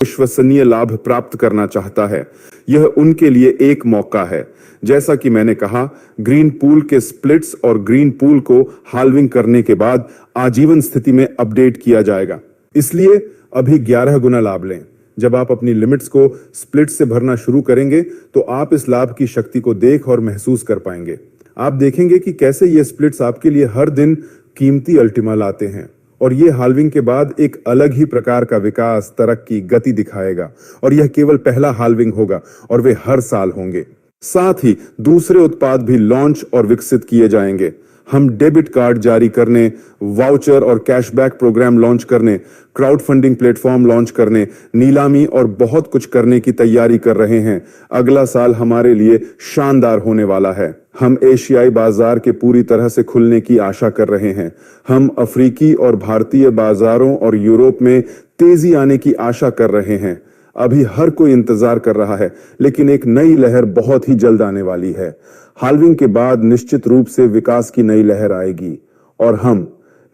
विश्वसनीय लाभ प्राप्त करना चाहता है, यह उनके लिए एक मौका है। जैसा कि मैंने कहा, ग्रीन पूल के स्प्लिट्स और ग्रीन पूल को हाल्विंग करने के बाद आजीवन स्थिति में अपडेट किया जाएगा। इसलिए अभी 11 गुना लाभ लें। जब आप अपनी लिमिट्स को स्प्लिट से भरना शुरू करेंगे तो आप इस लाभ की शक्ति को देख और महसूस कर पाएंगे। आप देखेंगे कि कैसे ये स्प्लिट्स आपके लिए हर दिन कीमती अल्टीमा लाते हैं, और ये हाल्विंग के बाद एक अलग ही प्रकार का विकास, तरक्की, गति दिखाएगा। और यह केवल पहला हाल्विंग होगा और वे हर साल होंगे। साथ ही दूसरे उत्पाद भी लॉन्च और विकसित किए जाएंगे। हम डेबिट कार्ड जारी करने, वाउचर और कैशबैक प्रोग्राम लॉन्च करने, क्राउड फंडिंग प्लेटफॉर्म लॉन्च करने, नीलामी और बहुत कुछ करने की तैयारी कर रहे हैं। अगला साल हमारे लिए शानदार होने वाला है। हम एशियाई बाजार के पूरी तरह से खुलने की आशा कर रहे हैं। हम अफ्रीकी और भारतीय बाजारों और यूरोप में तेजी आने की आशा कर रहे हैं। अभी हर कोई इंतजार कर रहा है, लेकिन एक नई लहर बहुत ही जल्द आने वाली है। हाल्विंग के बाद निश्चित रूप से विकास की नई लहर आएगी और हम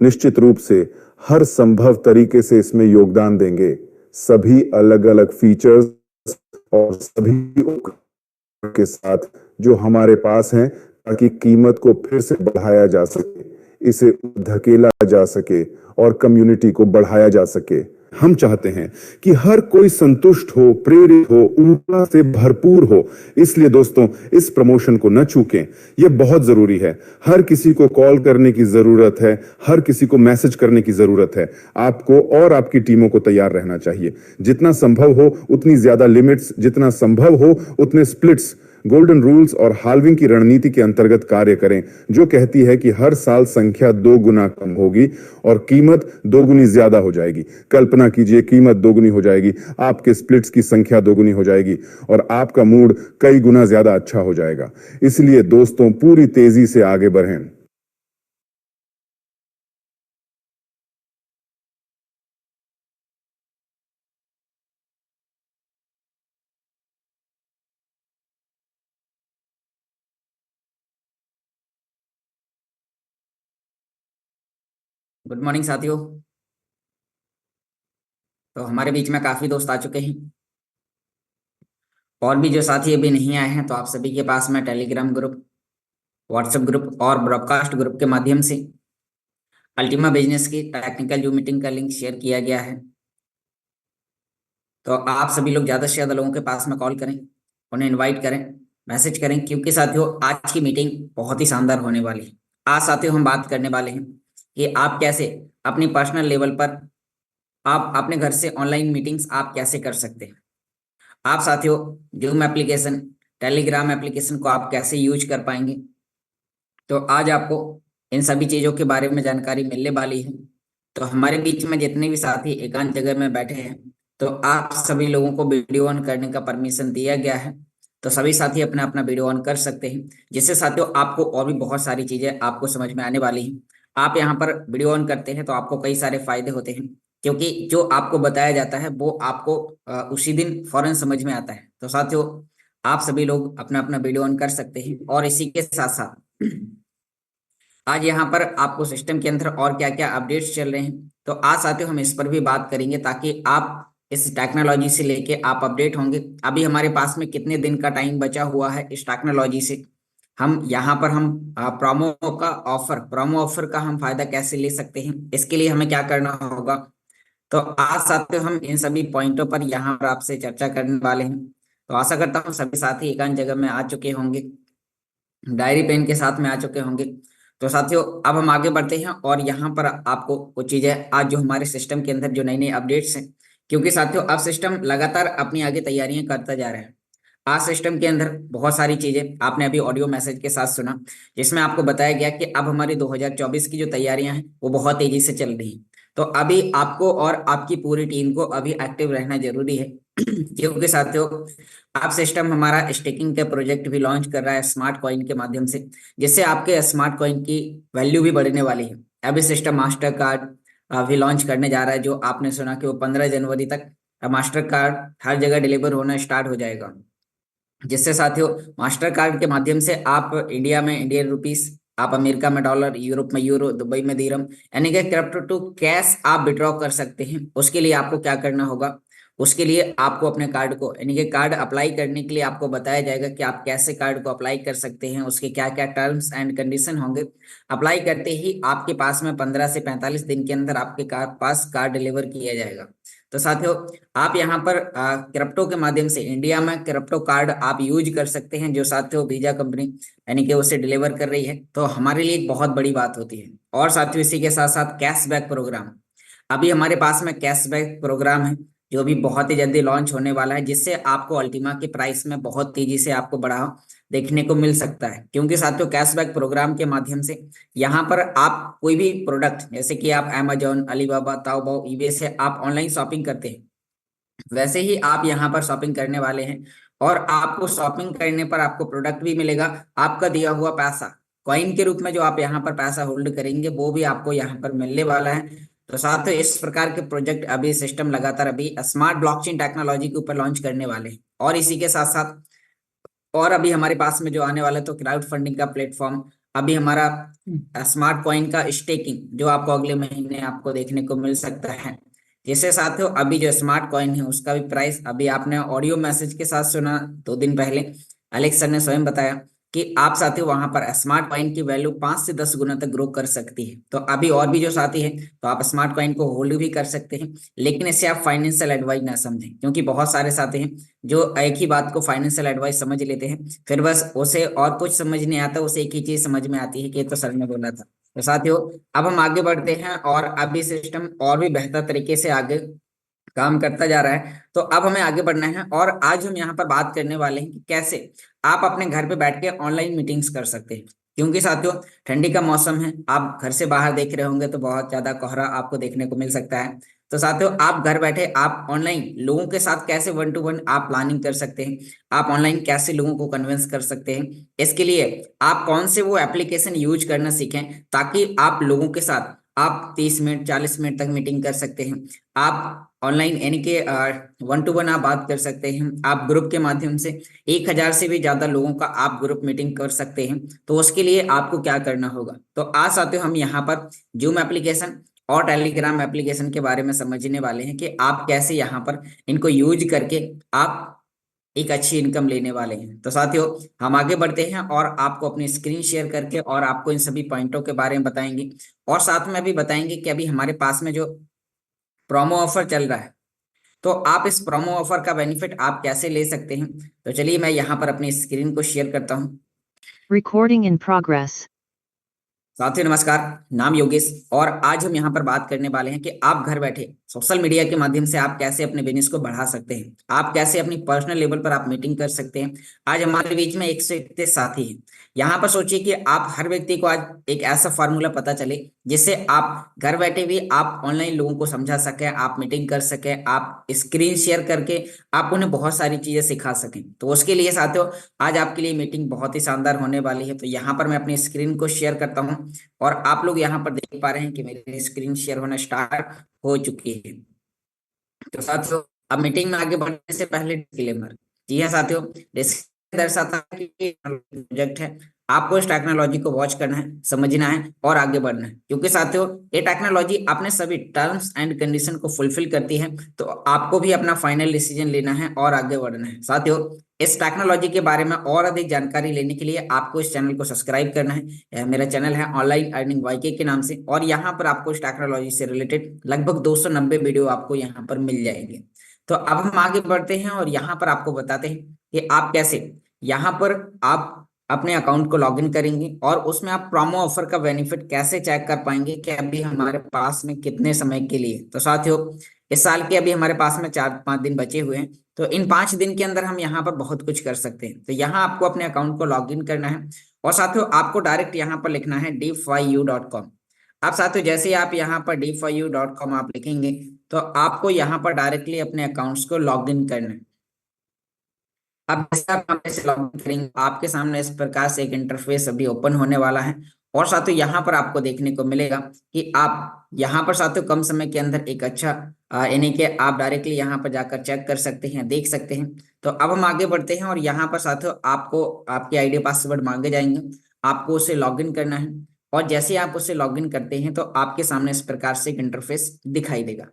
निश्चित रूप से हर संभव तरीके से इसमें योगदान देंगे। सभी अलग अलग फीचर्स और सभी उपकरण के साथ जो हमारे पास हैं, ताकि कीमत को फिर से बढ़ाया जा सके, इसे धकेला जा सके और कम्युनिटी को बढ़ाया जा सके। हम चाहते हैं कि हर कोई संतुष्ट हो, प्रेरित हो, ऊर्जा से भरपूर हो। इसलिए दोस्तों, इस प्रमोशन को न चूकें, यह बहुत जरूरी है। हर किसी को कॉल करने की जरूरत है, हर किसी को मैसेज करने की जरूरत है। आपको और आपकी टीमों को तैयार रहना चाहिए। जितना संभव हो उतनी ज्यादा लिमिट्स, जितना संभव हो उतने स्प्लिट्स, गोल्डन रूल्स और हाल्विंग की रणनीति के अंतर्गत कार्य करें, जो कहती है कि हर साल संख्या 2 गुना कम होगी और कीमत 2 गुनी ज्यादा हो जाएगी। कल्पना कीजिए, कीमत 2 गुनी हो जाएगी, आपके स्प्लिट्स की संख्या 2 गुनी हो जाएगी और आपका मूड कई गुना ज्यादा अच्छा हो जाएगा। इसलिए दोस्तों, पूरी तेजी से आगे बढ़ें। गुड मॉर्निंग साथियों। तो हमारे बीच में काफी दोस्त आ चुके हैं और भी जो साथी अभी नहीं आए हैं, तो आप सभी के पास में टेलीग्राम ग्रुप, व्हाट्सएप ग्रुप और ब्रॉडकास्ट ग्रुप के माध्यम से अल्टीमा बिजनेस की टेक्निकल जूम मीटिंग का लिंक शेयर किया गया है। तो आप सभी लोग ज्यादा से ज्यादा लोगों के पास में कॉल करें, उन्हें इनवाइट करें, मैसेज करें, क्योंकि साथियों आज की मीटिंग बहुत ही शानदार होने वाली है। आज साथियों हम बात करने वाले हैं कि आप कैसे अपनी पर्सनल लेवल पर आप अपने घर से ऑनलाइन मीटिंग्स आप कैसे कर सकते हैं। आप साथियों जूम एप्लीकेशन, टेलीग्राम एप्लीकेशन को आप कैसे यूज कर पाएंगे। तो आज आपको इन सभी चीजों के बारे में जानकारी मिलने वाली है। तो हमारे बीच में जितने भी साथी एकांत जगह में बैठे हैं, तो आप सभी लोगों को वीडियो ऑन करने का परमिशन दिया गया है। तो सभी साथी अपना अपना वीडियो ऑन कर सकते हैं, जिससे साथियों आपको और भी बहुत सारी चीजें आपको समझ में आने वाली हैं। आप यहाँ पर वीडियो ऑन करते हैं तो आपको कई सारे फायदे होते हैं, क्योंकि जो आपको बताया जाता है वो आपको उसी दिन फौरन समझ में आता है। तो साथियों आप सभी लोग अपना अपना वीडियो ऑन कर सकते हैं। और इसी के साथ साथ आज यहाँ पर आपको सिस्टम के अंदर और क्या क्या अपडेट्स चल रहे हैं, तो आज साथियों हम इस पर भी बात करेंगे, ताकि आप इस टेक्नोलॉजी से लेके आप अपडेट होंगे। अभी हमारे पास में कितने दिन का टाइम बचा हुआ है इस टेक्नोलॉजी से, हम यहाँ पर हम प्रोमो ऑफर का हम फायदा कैसे ले सकते हैं, इसके लिए हमें क्या करना होगा। तो आज साथियों हम इन सभी पॉइंटों पर यहाँ पर आपसे चर्चा करने वाले हैं। तो आशा करता हूँ सभी साथी एकांत जगह में आ चुके होंगे, डायरी पेन के साथ में आ चुके होंगे। तो साथियों अब हम आगे बढ़ते हैं और यहाँ पर आपको कुछ चीजें आज जो हमारे सिस्टम के अंदर जो नई नई अपडेट्स हैं, क्योंकि साथियों अब सिस्टम लगातार अपनी आगे तैयारियां करता जा रहा है। आज सिस्टम के अंदर बहुत सारी चीजें आपने अभी ऑडियो मैसेज के साथ सुना, जिसमें आपको बताया गया कि अब हमारी 2024 की जो तैयारियां हैं वो बहुत तेजी से चल रही हैं। तो अभी आपको और आपकी पूरी टीम को अभी एक्टिव रहना जरूरी है क्योंकि साथियों आप सिस्टम हमारा स्टेकिंग के प्रोजेक्ट भी लॉन्च कर रहा है स्मार्ट कॉइन के माध्यम से, जिससे आपके स्मार्ट कॉइन की वैल्यू भी बढ़ने वाली है। अभी सिस्टम मास्टर कार्ड भी लॉन्च करने जा रहा है, जो आपने सुना कि वो 15 जनवरी तक मास्टर कार्ड हर जगह डिलीवर होना स्टार्ट हो जाएगा। जिससे साथियों मास्टर कार्ड के माध्यम से आप इंडिया में इंडियन रुपीस, आप अमेरिका में डॉलर, यूरोप में यूरो, दुबई में दिरहम, यानी कि क्रिप्टो टू कैश आप विड्रॉ कर सकते हैं। उसके लिए आपको क्या करना होगा, उसके लिए आपको अपने कार्ड को यानी कि कार्ड अप्लाई करने के लिए आपको बताया जाएगा कि आप कैसे कार्ड को अप्लाई कर सकते हैं, उसके क्या क्या टर्म्स एंड कंडीशन होंगे। अप्लाई करते ही आपके पास में 15 से 45 दिन के अंदर आपके पास कार्ड डिलीवर किया जाएगा। तो साथियों, आप यहाँ पर क्रिप्टो के माध्यम से इंडिया में क्रिप्टो कार्ड आप यूज कर सकते हैं, जो साथियों वीजा कंपनी यानी कि उसे डिलीवर कर रही है, तो हमारे लिए एक बहुत बड़ी बात होती है। और साथियों, इसी के साथ साथ कैशबैक प्रोग्राम, अभी हमारे पास में कैशबैक प्रोग्राम है जो भी बहुत ही जल्दी लॉन्च होने वाला है, जिससे आपको अल्टीमा के प्राइस में बहुत तेजी से आपको बढ़ाव देखने को मिल सकता है। क्योंकि साथियों, कैशबैक प्रोग्राम के माध्यम से यहाँ पर आप कोई भी प्रोडक्ट, जैसे कि आप अमेजोन, अलीबाबा, ताओबाओ, ईबे से आप ऑनलाइन शॉपिंग करते हैं, वैसे ही आप यहाँ पर शॉपिंग करने वाले हैं। और आपको शॉपिंग करने पर आपको प्रोडक्ट भी मिलेगा, आपका दिया हुआ पैसा कॉइन के रूप में जो आप यहाँ पर पैसा होल्ड करेंगे वो भी आपको यहाँ पर मिलने वाला है। तो साथ ही इस प्रकार के प्रोजेक्ट अभी सिस्टम लगातार अभी स्मार्ट ब्लॉकचेन टेक्नोलॉजी के ऊपर लॉन्च करने वाले हैं। और इसी के साथ साथ और अभी हमारे पास में जो आने वाला है, तो क्राउड फंडिंग का प्लेटफॉर्म, अभी हमारा स्मार्ट कॉइन का स्टेकिंग जो आपको अगले महीने आपको देखने को मिल सकता है। जैसे साथियों, अभी जो स्मार्ट कॉइन है उसका भी प्राइस अभी आपने ऑडियो मैसेज के साथ सुना 2 दिन पहले, अलेक्स सर ने स्वयं बताया कि आप साथियों वहां पर स्मार्ट कॉइन की वैल्यू 5 से 10 गुना तक ग्रो कर सकती है। तो अभी और भी जो साथी है, तो आप स्मार्ट कॉइन को होल्ड भी कर सकते हैं, लेकिन इससे आप फाइनेंशियल एडवाइस ना समझें, क्योंकि बहुत सारे साथी हैं जो एक ही बात को फाइनेंशियल एडवाइस समझ लेते हैं, फिर बस उसे और कुछ समझ नहीं आता, उसे एक ही चीज समझ में आती है कि ये तो सर ने बोला था। तो साथियों, अब हम आगे बढ़ते हैं और अभी सिस्टम और भी बेहतर तरीके से आगे काम करता जा रहा है। तो अब हमें आगे बढ़ना है और आज हम यहाँ पर बात करने वाले हैं कि कैसे आप अपने घर पे बैठ के ऑनलाइन मीटिंग्स कर सकते हैं। क्योंकि साथियों, ठंडी का मौसम है, आप घर से बाहर देख रहे होंगे तो बहुत ज्यादा कोहरा आपको देखने को मिल सकता है। तो साथियों, आप घर बैठे आप ऑनलाइन लोगों के साथ कैसे 1 to 1 आप प्लानिंग कर सकते हैं, आप ऑनलाइन कैसे लोगों को कन्विंस कर सकते हैं, इसके लिए आप कौन से वो एप्लीकेशन यूज करना सीखें, ताकि आप लोगों के साथ आप 30 मिनट 40 मिनट तक मीटिंग कर सकते हैं। आप ऑनलाइन यानी कि 1 to 1 आप बात कर सकते हैं, आप ग्रुप के माध्यम से 1000 से भी ज्यादा लोगों का आप ग्रुप मीटिंग कर सकते हैं। तो उसके लिए आपको क्या करना होगा, तो आज साथियों हम यहाँ पर जूम एप्लीकेशन और टेलीग्राम एप्लीकेशन के बारे में समझने वाले हैं कि आप कैसे यहाँ पर इनको यूज करके आप एक अच्छी इनकम लेने वाले हैं। तो साथियों, हम आगे बढ़ते हैं और आपको अपनी स्क्रीन शेयर करके और आपको इन सभी पॉइंटों के बारे में बताएंगे, और साथ में भी बताएंगे कि अभी हमारे पास में जो प्रोमो ऑफर चल रहा है, तो आप इस प्रोमो ऑफर का बेनिफिट आप कैसे ले सकते हैं। तो चलिए मैं यहाँ पर अपनी स्क्रीन को शेयर करता हूँ। Recording in progress. साथियों नमस्कार, नाम योगेश, और आज हम यहाँ पर बात करने वाले हैं कि आप घर बैठे सोशल मीडिया के माध्यम से आप कैसे अपने बिजनेस को बढ़ा सकते हैं, आप कैसे अपनी पर्सनल लेवल पर आप मीटिंग कर सकते हैं। आज हमारे बीच में 131 साथी हैं। यहाँ पर सोचिए कि आप हर व्यक्ति को आज एक ऐसा फार्मूला पता चले जिससे आप घर बैठे भी आप ऑनलाइन लोगों को समझा सकें, आप मीटिंग कर सकें, आप स्क्रीन शेयर करके आप उन्हें बहुत सारी चीजें सिखा सकें। तो उसके लिए साथियों, आज आपके लिए मीटिंग बहुत ही शानदार होने वाली है। तो यहाँ पर मैं अपनी स्क्रीन को शेयर करता हूँ और आप लोग यहाँ पर देख पा रहे हैं कि मेरी स्क्रीन शेयर होना स्टार्ट हो चुकी है। तो साथियों, अब मीटिंग में आगे बढ़ने से पहले डिस्क्लेमर। जी हाँ साथियों, डिस्क्लेमर दर्शाता है कि प्रोजेक्ट है, आपको इस टेक्नोलॉजी को वॉच करना है, समझना है और आगे बढ़ना है। क्योंकि साथियों, ये टेक्नोलॉजी अपने सभी टर्म्स एंड कंडीशन को फुलफिल करती है, तो आपको भी अपना फाइनल डिसीजन लेना है और आगे बढ़ना है। साथियों, इस टेक्नोलॉजी के बारे में और अधिक जानकारी लेने के लिए आपको इस चैनल को सब्सक्राइब करना है। मेरा चैनल है ऑनलाइन अर्निंग वाईके के नाम से, और यहाँ पर आपको इस टेक्नोलॉजी से रिलेटेड लगभग 290 वीडियो आपको यहाँ पर मिल जाएंगे। तो अब हम आगे बढ़ते हैं और यहाँ पर आपको बताते हैं कि आप कैसे यहाँ पर आप अपने अकाउंट को लॉगिन करेंगे और उसमें आप प्रोमो ऑफर का बेनिफिट कैसे चेक कर पाएंगे कि अभी हमारे पास में कितने समय के लिए। तो साथियों, इस साल के अभी हमारे पास में 4-5 दिन बचे हुए हैं, तो इन 5 दिन के अंदर हम यहाँ पर बहुत कुछ कर सकते हैं। तो यहाँ आपको अपने अकाउंट को लॉगिन करना है और साथियों आपको डायरेक्ट यहाँ पर लिखना है deep5u.com। अब साथियों, जैसे आप यहाँ पर deep5u.com आप लिखेंगे, तो आपको यहाँ पर डायरेक्टली अपने अकाउंट्स को लॉगिन करना है। अब जैसे आप यहाँ से लॉगिन करेंगे, आपके सामने इस प्रकार से एक इंटरफेस अभी ओपन होने वाला है। और साथियों, यहाँ पर आपको देखने को मिलेगा कि आप यहाँ पर साथियों कम समय के अंदर एक अच्छा यानी कि आप डायरेक्टली यहाँ पर जाकर चेक कर सकते हैं, देख सकते हैं। तो अब हम आगे बढ़ते हैं और यहाँ पर साथियों आपको आपके आईडी पासवर्ड मांगे जाएंगे, आपको उसे लॉगिन करना है। और जैसे आप उसे लॉगिन करते हैं तो आपके सामने इस प्रकार से एक इंटरफेस दिखाई देगा।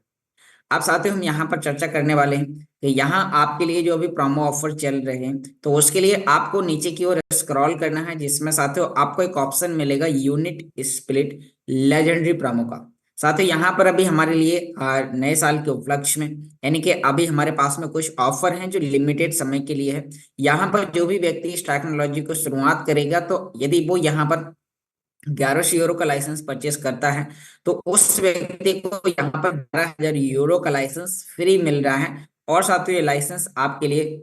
अब साथियों हम यहाँ पर चर्चा करने वाले हैं कि यहाँ आपके लिए जो अभी प्रोमो ऑफर चल रहे हैं, तो उसके लिए आपको नीचे की ओर स्क्रॉल करना है, जिसमें साथियों आपको एक ऑप्शन मिलेगा यूनिट स्प्लिट लेजेंडरी प्रोमो का। साथियों यहाँ पर अभी हमारे लिए नए साल के उपलक्ष्य में, यानी कि अभी हमारे पास में कुछ ऑफर हैं जो लिमिटेड समय के लिए है। यहाँ पर जो भी व्यक्ति इस टेक्नोलॉजी को शुरुआत करेगा, तो यदि वो यहाँ पर 1100 यूरो का लाइसेंस परचेस करता है, तो उस व्यक्ति को यहाँ पर 12,000 यूरो का लाइसेंस फ्री मिल रहा है। और साथ ही ये लाइसेंस आपके लिए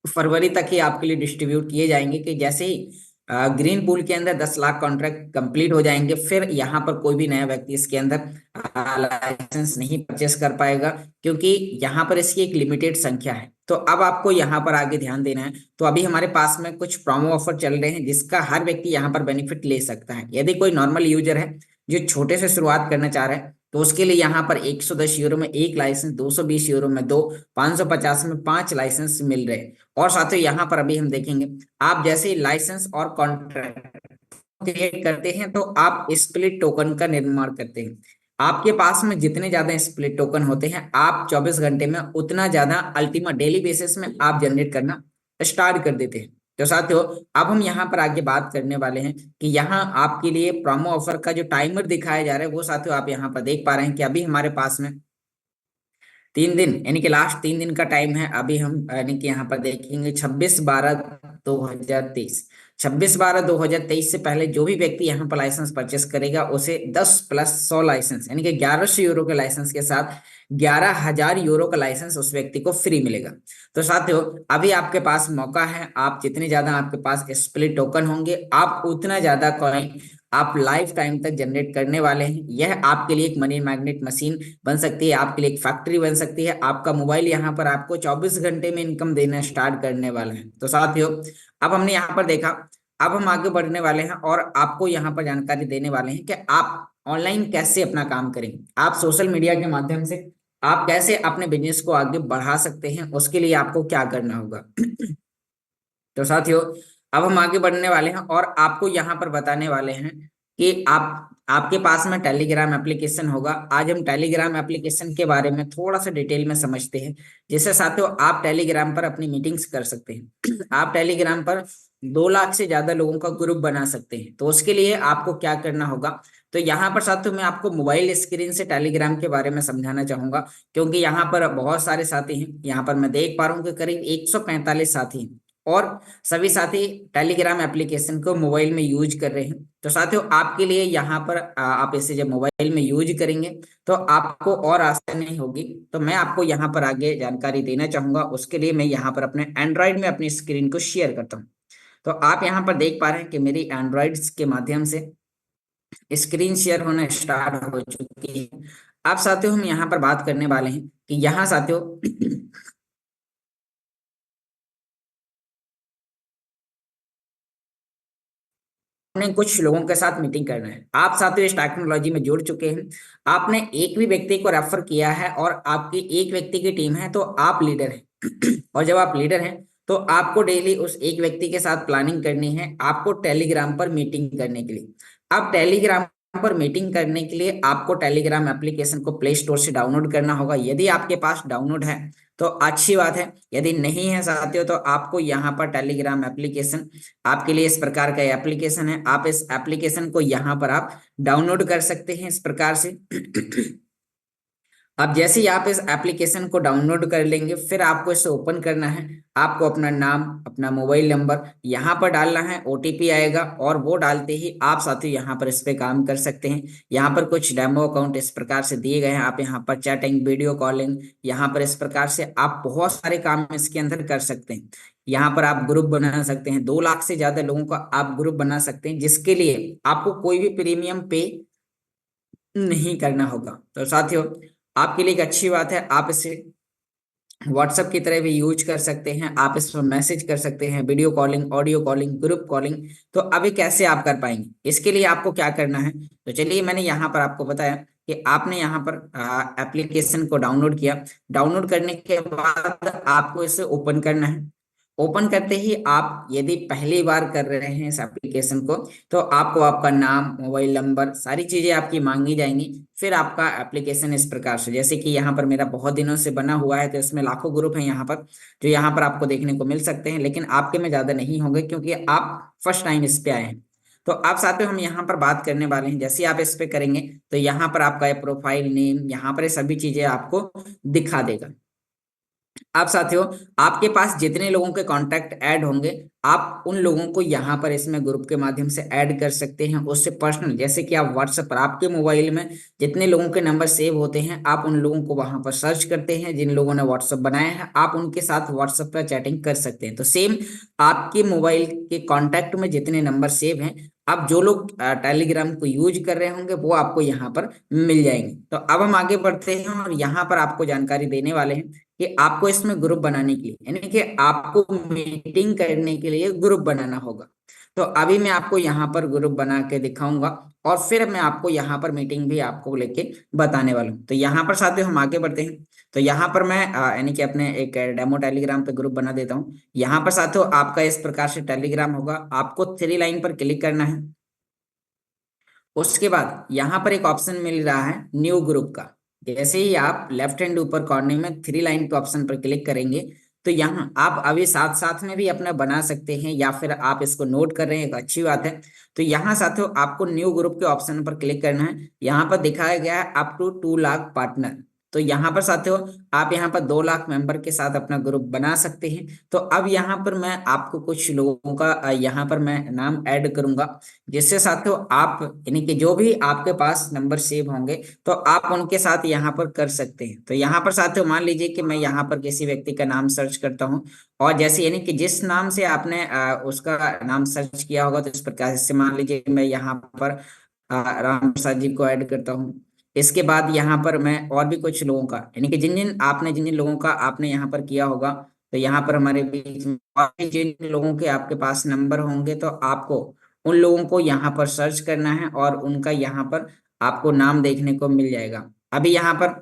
फरवरी तक ही आपके लिए डिस्ट्रीब्यूट किए जाएंगे, कि जैसे ही ग्रीन पूल के अंदर 10 लाख कॉन्ट्रैक्ट कंप्लीट हो जाएंगे, फिर यहाँ पर कोई भी नया व्यक्ति इसके अंदर लाइसेंस नहीं परचेस कर पाएगा, क्योंकि यहाँ पर इसकी एक लिमिटेड संख्या है। तो अब आपको यहाँ पर आगे ध्यान देना है। तो अभी हमारे पास में कुछ प्रोमो ऑफर चल रहे हैं जिसका हर व्यक्ति यहाँ पर बेनिफिट ले सकता है। यदि कोई नॉर्मल यूजर है जो छोटे से शुरुआत करना चाह रहा है, तो उसके लिए यहाँ पर 110 यूरो में एक लाइसेंस, 220 यूरो में 2, 550 में 5 लाइसेंस मिल रहे हैं। और साथ ही यहाँ पर अभी हम देखेंगे, आप जैसे ही लाइसेंस और कॉन्ट्रैक्ट क्रिएट करते हैं, तो आप स्प्लिट टोकन का निर्माण करते हैं। आपके पास में जितने ज्यादा स्प्लिट टोकन होते हैं, आप 24 घंटे में उतना ज्यादा अल्टीमेट डेली बेसिस में आप जनरेट करना स्टार्ट कर देते हैं। तो साथियों अब हम यहाँ पर आगे बात करने वाले हैं कि यहाँ आपके लिए प्रोमो ऑफर का जो टाइमर दिखाया जा रहा है, वो साथियों आप यहाँ पर देख पा रहे हैं कि अभी हमारे पास में 3 दिन, यानी कि लास्ट 3 दिन का टाइम है। अभी हम यानी कि यहाँ पर देखेंगे 26/12/2023। 26/12/2023 से पहले जो भी व्यक्ति यहाँ पर लाइसेंस परचेस करेगा, उसे 10 + 100 लाइसेंस, यानी कि 1100 यूरो के लाइसेंस के साथ 11,000 यूरो का लाइसेंस उस व्यक्ति को फ्री मिलेगा। तो साथियों अभी आपके पास मौका है, आप जितने ज्यादा आपके पास स्प्लिट टोकन होंगे, आप उतना ज्यादा कॉइन आप लाइफ टाइम तक जनरेट करने वाले हैं। यह आपके लिए एक मनी मैग्नेट मशीन बन सकती है, आपके लिए एक फैक्ट्री बन सकती है। आपका मोबाइल यहाँ पर आपको 24 घंटे में इनकम देना स्टार्ट करने वाला है। तो साथियों अब हमने यहाँ पर देखा, अब हम आगे बढ़ने वाले हैं और आपको यहाँ पर जानकारी देने वाले हैं कि आप ऑनलाइन कैसे अपना काम करें। आप सोशल मीडिया के माध्यम से आप कैसे अपने बिजनेस को आगे बढ़ा सकते हैं, उसके लिए आपको क्या करना होगा। तो साथियों अब हम आगे बढ़ने वाले हैं और आपको यहाँ पर बताने वाले हैं कि आपके पास में टेलीग्राम एप्लीकेशन होगा। आज हम टेलीग्राम एप्लीकेशन के बारे में थोड़ा सा डिटेल में समझते हैं, जिससे साथियों आप टेलीग्राम पर अपनी मीटिंग्स कर सकते हैं। आप टेलीग्राम पर 2 लाख से ज्यादा लोगों का ग्रुप बना सकते हैं। तो उसके लिए आपको क्या करना होगा, तो यहाँ पर साथियों मैं आपको मोबाइल स्क्रीन से टेलीग्राम के बारे में समझाना चाहूंगा, क्योंकि यहाँ पर बहुत सारे साथी हैं। यहाँ पर मैं देख पा रहा हूँ कि करीब 145 साथी हैं और सभी साथी टेलीग्राम एप्लीकेशन को मोबाइल में यूज कर रहे हैं। तो साथियों आपके लिए यहाँ पर आप इसे जब मोबाइल में यूज करेंगे, तो आपको और आसानी होगी। तो मैं आपको यहाँ पर आगे जानकारी देना चाहूंगा। उसके लिए मैं यहाँ पर अपने एंड्रॉइड में अपनी स्क्रीन को शेयर करता हूँ। तो आप यहाँ पर देख पा रहे हैं कि मेरी एंड्रॉइड के माध्यम से स्क्रीन शेयर होना स्टार्ट हो चुकी है। अब साथियों हम यहाँ पर बात करने वाले हैं कि यहाँ साथियों आपने कुछ लोगों के साथ मीटिंग करना है। आप साथियों इस टेक्नोलॉजी में जुड़ चुके हैं, आपने एक भी व्यक्ति को रेफर किया है और आपकी एक व्यक्ति की टीम है, तो आप लीडर हैं। और जब आप लीडर हैं, तो आपको डेली उस एक व्यक्ति के साथ प्लानिंग करनी है, आपको टेलीग्राम पर मीटिंग करने के लिए। अब टेलीग्राम पर मीटिंग करने के लिए आपको टेलीग्राम एप्लीकेशन को प्ले स्टोर से डाउनलोड करना होगा। यदि आपके पास डाउनलोड है तो अच्छी बात है, यदि नहीं है साथियों, तो आपको यहाँ पर टेलीग्राम एप्लीकेशन आपके लिए इस प्रकार का एप्लीकेशन है। आप इस एप्लीकेशन को यहाँ पर आप डाउनलोड कर सकते हैं इस प्रकार से। अब जैसे ही आप इस एप्लीकेशन को डाउनलोड कर लेंगे, फिर आपको इसे ओपन करना है। आपको अपना नाम, अपना मोबाइल नंबर यहाँ पर डालना है, ओटीपी आएगा और वो डालते ही आप साथियों यहाँ पर इस पे काम कर सकते हैं। यहाँ पर कुछ डेमो अकाउंट इस प्रकार से दिए गए हैं। आप यहाँ पर चैटिंग, वीडियो कॉलिंग, यहाँ पर इस प्रकार से आप बहुत सारे काम इसके अंदर कर सकते हैं। यहाँ पर आप ग्रुप बना सकते हैं, 2 लाख से ज्यादा लोगों का आप ग्रुप बना सकते हैं, जिसके लिए आपको कोई भी प्रीमियम पे नहीं करना होगा। तो साथियों आपके लिए एक अच्छी बात है, आप इसे व्हाट्सएप की तरह भी यूज कर सकते हैं। आप इस पर मैसेज कर सकते हैं, video calling, audio calling, group calling. तो अभी कैसे आप कर पाएंगे, इसके लिए आपको क्या करना है, तो चलिए मैंने यहाँ पर आपको बताया कि आपने यहाँ पर एप्लीकेशन को डाउनलोड किया। डाउनलोड करने के बाद आपको इसे ओपन करना है। ओपन करते ही आप यदि पहली बार कर रहे हैं इस एप्लीकेशन को, तो आपको आपका नाम, मोबाइल नंबर, सारी चीजें आपकी मांगी जाएंगी। फिर आपका एप्लीकेशन इस प्रकार से, जैसे कि यहाँ पर मेरा बहुत दिनों से बना हुआ है, तो इसमें लाखों ग्रुप हैं यहाँ पर, जो यहाँ पर आपको देखने को मिल सकते हैं, लेकिन आपके में ज्यादा नहीं होंगे क्योंकि आप फर्स्ट टाइम इस पे आए हैं। तो आप साथियों हम यहाँ पर बात करने वाले हैं, जैसे आप इस पे करेंगे तो यहाँ पर आपका प्रोफाइल नेम, यहाँ पर ये सभी चीजें आपको दिखा देगा। आप साथियों, आपके पास जितने लोगों के कांटेक्ट ऐड होंगे, आप उन लोगों को यहाँ पर इसमें ग्रुप के माध्यम से ऐड कर सकते हैं, उससे पर्सनल, जैसे कि आप व्हाट्सएप पर आपके मोबाइल में जितने लोगों के नंबर सेव होते हैं, आप उन लोगों को वहां पर सर्च करते हैं, जिन लोगों ने व्हाट्सएप बनाया है आप उनके साथ व्हाट्सएप पर चैटिंग कर सकते हैं। तो सेम आपके मोबाइल के कॉन्टैक्ट में जितने नंबर सेव हैं, अब जो लोग टेलीग्राम को यूज कर रहे होंगे वो आपको यहाँ पर मिल जाएंगे। तो अब हम आगे बढ़ते हैं और यहाँ पर आपको जानकारी देने वाले हैं कि आपको इसमें ग्रुप बनाने के लिए, यानी कि आपको मीटिंग करने के लिए ग्रुप बनाना होगा। तो अभी मैं आपको यहाँ पर ग्रुप बना के दिखाऊंगा और फिर मैं आपको यहाँ पर मीटिंग भी आपको लेके बताने वाला हूँ। तो यहाँ पर साथियों हम आगे बढ़ते हैं। तो यहाँ पर मैं यानी कि अपने एक डेमो टेलीग्राम पे ग्रुप बना देता हूँ। यहाँ पर साथियों आपका इस प्रकार से टेलीग्राम होगा, आपको 3 लाइन पर क्लिक करना है। उसके बाद यहाँ पर एक ऑप्शन मिल रहा है न्यू ग्रुप का। जैसे ही आप लेफ्ट हैंड ऊपर कॉर्नर में 3 लाइन के ऑप्शन पर क्लिक करेंगे, तो यहाँ आप अभी साथ साथ में भी अपना बना सकते हैं, या फिर आप इसको नोट कर रहे हैं, एक अच्छी बात है। तो यहाँ साथियों आपको न्यू ग्रुप के ऑप्शन पर क्लिक करना है। यहाँ पर दिखाया गया है अप टू 2 लाख पार्टनर। तो यहाँ पर साथियों आप यहाँ पर 2 लाख मेंबर के साथ अपना ग्रुप बना सकते हैं। तो अब यहाँ पर मैं आपको कुछ लोगों का यहाँ पर मैं नाम ऐड करूंगा, जिससे साथियों आप, यानी कि जो भी आपके पास नंबर सेव होंगे, तो आप उनके साथ यहाँ पर कर सकते हैं। तो यहाँ पर साथियों मान लीजिए कि मैं यहाँ पर किसी व्यक्ति का नाम सर्च करता हूँ, और जैसे यानी कि जिस नाम से आपने उसका नाम सर्च किया होगा, तो इस प्रकार से मान लीजिए मैं यहाँ पर राम प्रसाद जी को ऐड करता हूँ। इसके बाद यहाँ पर मैं और भी कुछ लोगों का, यानी कि जिन जिन लोगों का आपने यहाँ पर किया होगा, तो यहाँ पर हमारे बीच में और भी जिन लोगों के आपके पास नंबर होंगे, तो आपको उन लोगों को यहाँ पर सर्च करना है और उनका यहाँ पर आपको नाम देखने को मिल जाएगा। अभी यहाँ पर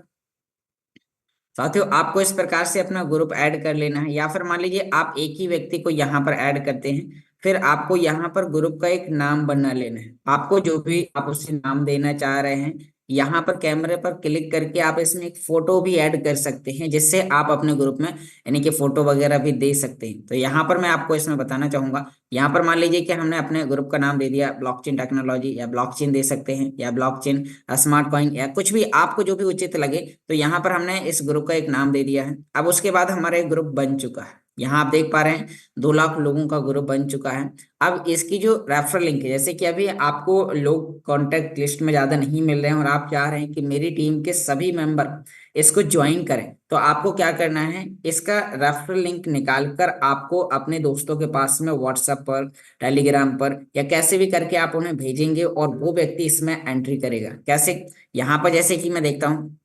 साथियों आपको इस प्रकार से अपना ग्रुप ऐड कर लेना है, या फिर मान लीजिए आप एक ही व्यक्ति को यहाँ पर ऐड करते हैं, फिर आपको यहाँ पर ग्रुप का एक नाम बना लेना है। आपको जो भी आप उसे नाम देना चाह रहे हैं, यहाँ पर कैमरे पर क्लिक करके आप इसमें एक फोटो भी ऐड कर सकते हैं, जिससे आप अपने ग्रुप में यानी कि फोटो वगैरह भी दे सकते हैं। तो यहाँ पर मैं आपको इसमें बताना चाहूंगा, यहाँ पर मान लीजिए कि हमने अपने ग्रुप का नाम दे दिया ब्लॉकचेन टेक्नोलॉजी, या ब्लॉकचेन दे सकते हैं, या ब्लॉकचेन स्मार्ट कॉइन, या कुछ भी आपको जो भी उचित लगे। तो यहाँ पर हमने इस ग्रुप का एक नाम दे दिया है। अब उसके बाद हमारा एक ग्रुप बन चुका है, यहाँ आप देख पा रहे हैं 2 लाख लोगों का ग्रुप बन चुका है। अब इसकी जो रेफरल लिंक है, जैसे कि अभी आपको लोग कॉन्टेक्ट लिस्ट में ज्यादा नहीं मिल रहे हैं और आप चाह रहे हैं कि मेरी टीम के सभी मेंबर इसको ज्वाइन करें, तो आपको क्या करना है, इसका रेफरल लिंक निकाल कर आपको अपने दोस्तों के पास में व्हाट्सएप पर, टेलीग्राम पर, या कैसे भी करके आप उन्हें भेजेंगे और वो व्यक्ति इसमें एंट्री करेगा। कैसे, यहाँ पर जैसे कि मैं देखता हूँ,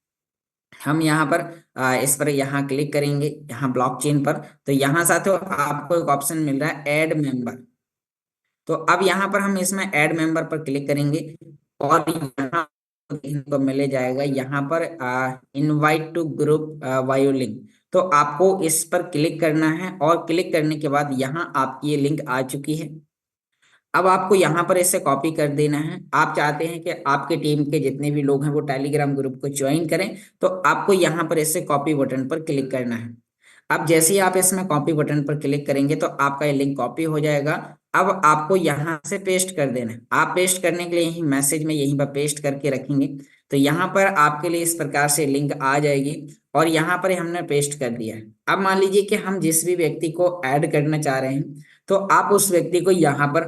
हम यहाँ पर इस पर यहाँ क्लिक करेंगे, यहाँ ब्लॉकचेन पर, तो यहाँ साथियों आपको एक ऑप्शन मिल रहा है ऐड मेंबर। तो अब यहाँ पर हम इसमें ऐड मेंबर पर क्लिक करेंगे और यहाँ देखने को मिल जाएगा यहाँ पर invite to group via link. तो आपको इस पर क्लिक करना है और क्लिक करने के बाद यहाँ आपकी ये लिंक आ चुकी है। अब आपको यहाँ पर इसे कॉपी कर देना है। आप चाहते हैं कि आपके टीम के जितने भी लोग हैं वो टेलीग्राम ग्रुप को ज्वाइन करें, तो आपको यहाँ पर इसे कॉपी बटन पर क्लिक करना है। अब जैसे ही आप इसमें कॉपी बटन पर क्लिक करेंगे तो आपका ये लिंक कॉपी हो जाएगा। अब आपको यहाँ से पेस्ट कर देना है। आप पेस्ट करने के लिए यही मैसेज में यहीं पर पेस्ट करके रखेंगे, तो यहाँ पर आपके लिए इस प्रकार से लिंक आ जाएगी और यहाँ पर हमने पेस्ट कर दिया है। अब मान लीजिए कि हम जिस भी व्यक्ति को ऐड करना चाह रहे हैं, तो आप उस व्यक्ति को यहाँ पर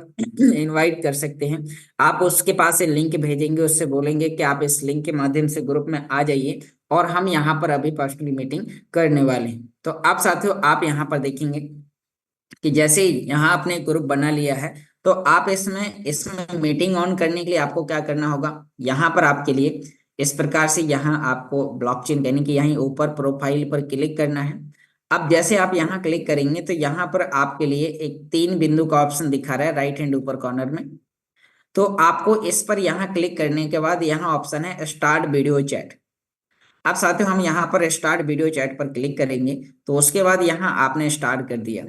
इनवाइट कर सकते हैं। आप उसके पास से लिंक भेजेंगे, उससे बोलेंगे कि आप इस लिंक के माध्यम से ग्रुप में आ जाइए और हम यहाँ पर अभी पर्सनली मीटिंग करने वाले हैं। तो आप साथियों आप यहाँ पर देखेंगे कि जैसे ही यहाँ आपने ग्रुप बना लिया है, तो आप इसमें मीटिंग ऑन करने के लिए आपको क्या करना होगा, यहाँ पर आपके लिए इस प्रकार से यहाँ आपको ब्लॉकचेन यानी कि यहीं ऊपर प्रोफाइल पर क्लिक करना है। अब जैसे आप यहाँ क्लिक करेंगे तो यहाँ पर आपके लिए एक 3 बिंदु का ऑप्शन दिखा रहा है राइट हैंड ऊपर कॉर्नर में। तो आपको इस पर यहाँ क्लिक करने के बाद यहाँ ऑप्शन है स्टार्ट वीडियो चैट। अब साथियों हम यहाँ पर स्टार्ट वीडियो चैट पर क्लिक करेंगे, तो उसके बाद यहाँ आपने स्टार्ट कर दिया।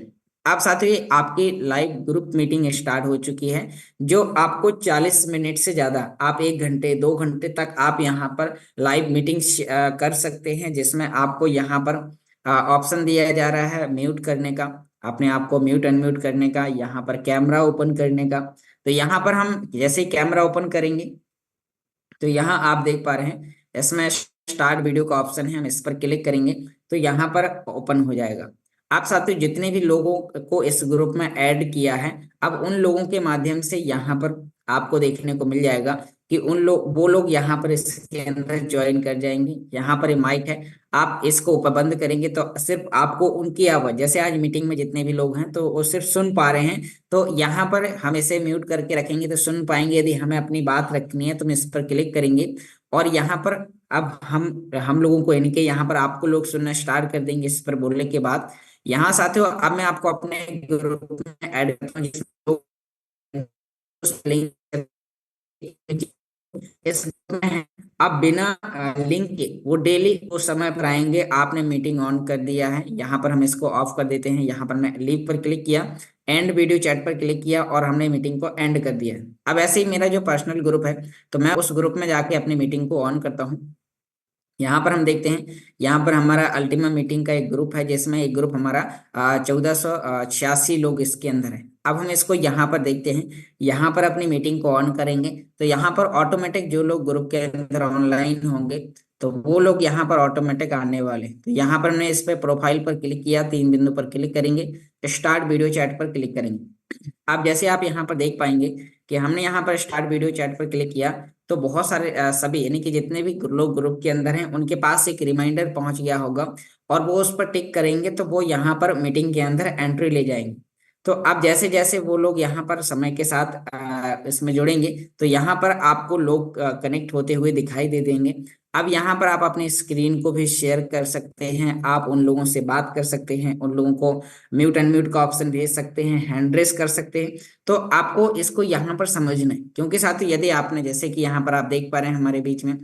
अब साथियों आपकी लाइव ग्रुप मीटिंग स्टार्ट हो चुकी है, जो आपको 40 मिनट से ज्यादा, आप 1 घंटे 2 घंटे तक आप यहाँ पर लाइव मीटिंग कर सकते हैं, जिसमें आपको यहाँ पर ऑप्शन दिया जा रहा है म्यूट करने का, अपने आप को म्यूट अनम्यूट करने का, यहाँ पर कैमरा ओपन करने का। तो यहाँ पर हम जैसे ही कैमरा ओपन करेंगे तो यहाँ आप देख पा रहे हैं इसमें स्टार्ट वीडियो का ऑप्शन है, हम इस पर क्लिक करेंगे तो यहाँ पर ओपन हो जाएगा। आप साथियों जितने भी लोगों को इस ग्रुप में ऐड किया है, अब उन लोगों के माध्यम से यहाँ पर आपको देखने को मिल जाएगा कि वो लोग यहाँ पर इसके अंदर ज्वाइन कर जाएंगे। यहाँ पर माइक है, आप इसको ऊपर बंद करेंगे तो सिर्फ आपको उनकी आवाज, जैसे आज मीटिंग में जितने भी लोग हैं तो वो सिर्फ सुन पा रहे हैं, तो यहाँ पर हम इसे म्यूट करके रखेंगे तो सुन पाएंगे। यदि हमें अपनी बात रखनी है तो हम इस पर क्लिक करेंगे और यहाँ पर अब हम लोगों को, यानी कि यहाँ पर आपको लोग सुनना स्टार्ट कर देंगे इस पर बोलने के बाद। यहाँ साथियों अब मैं आपको अपने ग्रुप में ऐड करता हूँ, जिसमें उस link इस ग्रुप में है। आप बिना लिंक के वो डेली उस समय पर आएंगे। आपने मीटिंग ऑन कर दिया है, यहाँ पर हम इसको ऑफ कर देते हैं। यहाँ पर मैं लीव पर क्लिक किया, एंड वीडियो चैट पर क्लिक किया और हमने मीटिंग को एंड कर दिया है। अब ऐसे ही मेरा जो पर्सनल ग्रुप है, तो मैं उस ग्रुप में जाके अपनी मीटिंग को ऑन करता हूँ। यहाँ पर हम देखते हैं, यहाँ पर हमारा अल्टीमा मीटिंग का एक ग्रुप है, जिसमें एक ग्रुप हमारा 1486 लोग इसके अंदर है। अब हम इसको यहाँ पर देखते हैं, यहाँ पर अपनी मीटिंग को ऑन करेंगे तो यहाँ पर ऑटोमेटिक जो लोग ग्रुप के अंदर ऑनलाइन होंगे तो वो लोग यहाँ पर ऑटोमेटिक आने वाले। तो यहाँ पर हमने इस पे प्रोफाइल पर क्लिक किया, 3 बिंदु पर क्लिक करेंगे, स्टार्ट वीडियो चैट पर क्लिक करेंगे। अब जैसे आप यहाँ पर देख पाएंगे कि हमने यहाँ पर स्टार्ट वीडियो चैट पर क्लिक किया तो बहुत सारे सभी, यानी कि जितने भी लोग ग्रुप के अंदर हैं उनके पास एक रिमाइंडर पहुंच गया होगा और वो उस पर टिक करेंगे तो वो यहाँ पर मीटिंग के अंदर एंट्री ले जाएंगे। तो अब जैसे जैसे वो लोग यहाँ पर समय के साथ इसमें जुड़ेंगे तो यहाँ पर आपको लोग कनेक्ट होते हुए दिखाई दे देंगे। अब यहाँ पर आप अपनी स्क्रीन को भी शेयर कर सकते हैं, आप उन लोगों से बात कर सकते हैं, उन लोगों को म्यूट अनम्यूट का ऑप्शन भेज सकते हैं, हैंड रेस कर सकते हैं। तो आपको इसको यहाँ पर समझना है, क्योंकि साथी यदि आपने, जैसे कि यहाँ पर आप देख पा रहे हैं हमारे बीच में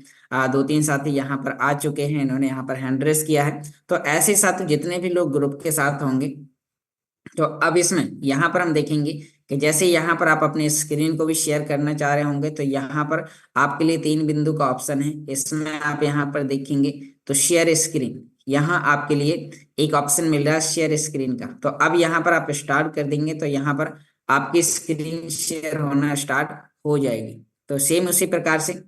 2-3 साथी यहाँ पर आ चुके हैं, इन्होंने यहाँ पर हैंड रेस किया है। तो ऐसे साथ जितने भी लोग ग्रुप के साथ होंगे तो अब इसमें यहाँ पर हम देखेंगे कि जैसे यहाँ पर आप अपने स्क्रीन को भी शेयर करना चाह रहे होंगे तो यहाँ पर आपके लिए 3 बिंदु का ऑप्शन है, इसमें आप यहाँ पर देखेंगे तो शेयर स्क्रीन, यहाँ आपके लिए एक ऑप्शन मिल रहा है शेयर स्क्रीन का। तो अब यहाँ पर आप स्टार्ट कर देंगे तो यहाँ पर आपकी स्क्रीन शेयर होना स्टार्ट हो जाएगी। तो सेम उसी प्रकार से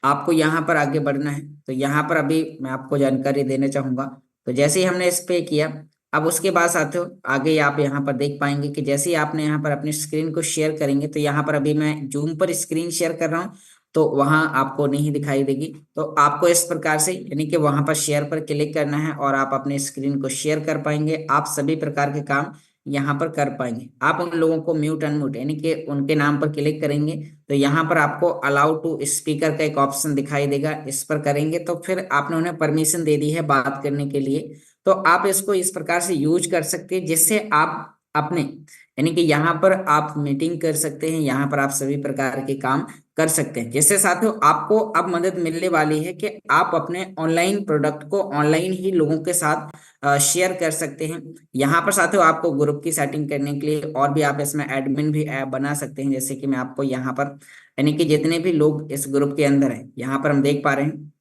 आपको यहाँ पर आगे बढ़ना है। तो यहाँ पर अभी मैं आपको जानकारी देना चाहूंगा, तो जैसे ही हमने इस पे किया, अब उसके बाद साथियों आगे आप यहाँ पर देख पाएंगे कि जैसे ही आपने यहाँ पर अपनी स्क्रीन को शेयर करेंगे तो यहाँ पर अभी मैं जूम पर स्क्रीन शेयर कर रहा हूँ तो वहां आपको नहीं दिखाई देगी। तो आपको इस प्रकार से, यानी कि वहां पर शेयर पर क्लिक करना है और आप अपने स्क्रीन को शेयर कर पाएंगे, आप सभी प्रकार के काम यहाँ पर कर पाएंगे। आप उन लोगों को म्यूट अनम्यूट, यानी कि उनके नाम पर क्लिक करेंगे तो यहाँ पर आपको अलाउ टू स्पीकर का एक ऑप्शन दिखाई देगा, इस पर करेंगे तो फिर आपने उन्हें परमिशन दे दी है बात करने के लिए। तो आप इसको इस प्रकार से यूज कर सकते हैं जिससे आप अपने, यानी कि यहाँ पर आप मीटिंग कर सकते हैं, यहाँ पर आप सभी प्रकार के काम कर सकते हैं, जिससे साथियों आपको अब मदद मिलने वाली है कि आप अपने ऑनलाइन प्रोडक्ट को ऑनलाइन ही लोगों के साथ शेयर कर सकते हैं। यहाँ पर साथियों आपको ग्रुप की सेटिंग करने के लिए और भी आप इसमें एडमिन भी ऐप बना सकते हैं, जैसे कि मैं आपको यहाँ पर, यानी कि जितने भी लोग इस ग्रुप के अंदर हैं, यहाँ पर हम देख पा रहे हैं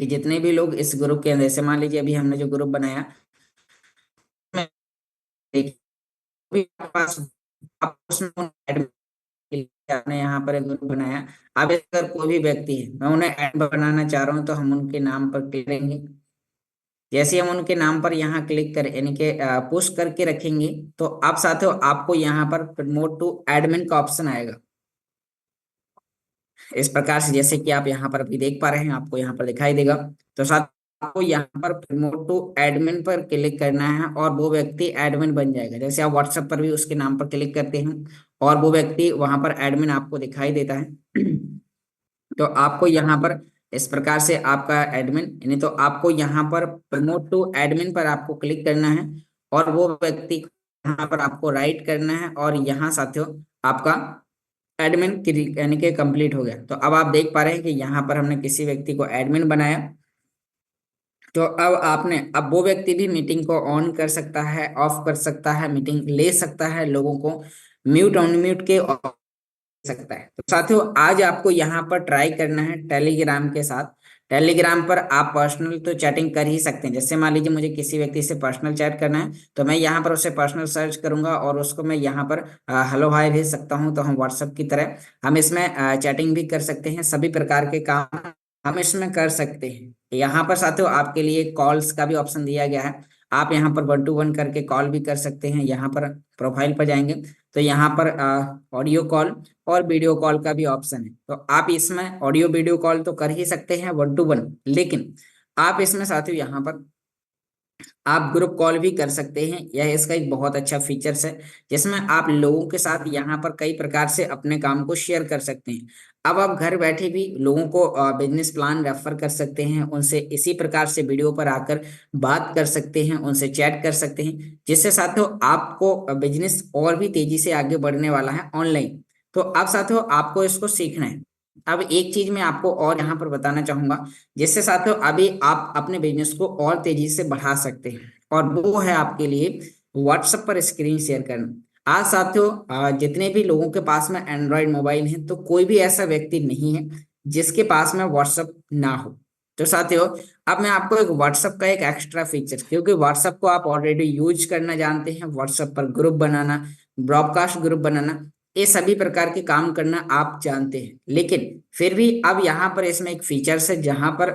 कि जितने भी लोग इस ग्रुप के अंदर, जैसे मान लीजिए अभी हमने जो ग्रुप बनाया, अभी आपके पास आप उसमें आपने यहाँ पर एक ग्रुप बनाया। अब अगर कोई भी व्यक्ति है, मैं उन्हें ऐड बनाना चाह रहा हूँ तो हम उनके नाम पर क्लिक करेंगे। जैसे हम उनके नाम पर यहाँ क्लिक कर, यानी कि पुश करके रखेंगे तो आप साथियों आपको यहाँ पर प्रमोट टू एडमिन का ऑप्शन आएगा इस प्रकार से, जैसे कि आप यहाँ पर अभी देख पा रहे हैं, आपको यहाँ पर दिखाई देगा। तो साथ आपको यहाँ पर प्रमोट टू एडमिन पर क्लिक करना है और वो व्यक्ति एडमिन बन जाएगा। जैसे आप व्हाट्सएप पर भी उसके नाम पर क्लिक करते हैं और वो व्यक्ति वहां पर एडमिन आपको दिखाई देता है तो आपको यहाँ पर इस प्रकार से आपका एडमिन, यानी तो आपको यहाँ पर प्रमोट टू एडमिन पर आपको क्लिक करना है और वो व्यक्ति यहाँ पर आपको राइट करना है और यहाँ साथियों आपका एडमिन यानी कि कंप्लीट हो गया। तो अब आप देख पा रहे हैं कि यहाँ पर हमने किसी व्यक्ति को एडमिन बनाया तो अब वो व्यक्ति भी मीटिंग को ऑन कर सकता है, ऑफ कर सकता है, मीटिंग ले सकता है, लोगों को म्यूट ऑन म्यूट के सकता है। तो साथियों आज आपको यहाँ पर ट्राई करना है टेलीग्राम के साथ। टेलीग्राम पर आप पर्सनल तो चैटिंग कर ही सकते हैं। जैसे मान लीजिए मुझे किसी व्यक्ति से पर्सनल चैट करना है तो मैं यहाँ पर उसे पर्सनल सर्च करूंगा और उसको मैं यहाँ पर हेलो हाय भेज सकता हूँ। तो हम व्हाट्सएप की तरह हम इसमें चैटिंग भी कर सकते हैं, सभी प्रकार के काम हम इसमें कर सकते हैं। यहाँ पर साथियों आपके लिए कॉल्स का भी ऑप्शन दिया गया है। आप यहाँ पर 1-to-1 करके कॉल भी कर सकते हैं। यहाँ पर प्रोफाइल पर जाएंगे तो यहाँ पर ऑडियो कॉल और वीडियो कॉल का भी ऑप्शन है। तो आप इसमें ऑडियो वीडियो कॉल तो कर ही सकते हैं 1-to-1, लेकिन आप इसमें साथियों यहाँ पर आप ग्रुप कॉल भी कर सकते हैं। यह इसका एक बहुत अच्छा फीचर्स है जिसमें आप लोगों के साथ यहाँ पर कई प्रकार से अपने काम को शेयर कर सकते हैं। अब आप घर बैठे भी लोगों को बिजनेस प्लान रेफर कर सकते हैं, उनसे इसी प्रकार से वीडियो पर आकर बात कर सकते हैं, उनसे चैट कर सकते हैं, जिससे साथियों आपको बिजनेस और भी तेजी से आगे बढ़ने वाला है ऑनलाइन। तो अब साथियों आपको इसको सीखना है। अब एक चीज मैं आपको और यहाँ पर बताना चाहूंगा जिससे साथियों अभी आप अपने बिजनेस को और तेजी से बढ़ा सकते हैं, और वो है आपके लिए व्हाट्सएप पर स्क्रीन शेयर करना। आज साथियों जितने भी लोगों के पास में एंड्रॉयड मोबाइल है तो कोई भी ऐसा व्यक्ति नहीं है जिसके पास में व्हाट्सएप ना हो। तो साथियों अब मैं आपको एक व्हाट्सएप का एक एक्स्ट्रा फीचर, क्योंकि व्हाट्सएप को आप ऑलरेडी यूज करना जानते हैं, व्हाट्सएप पर ग्रुप बनाना, ब्रॉडकास्ट ग्रुप बनाना, ये सभी प्रकार के काम करना आप जानते हैं, लेकिन फिर भी अब यहाँ पर इसमें एक फीचर्स है जहां पर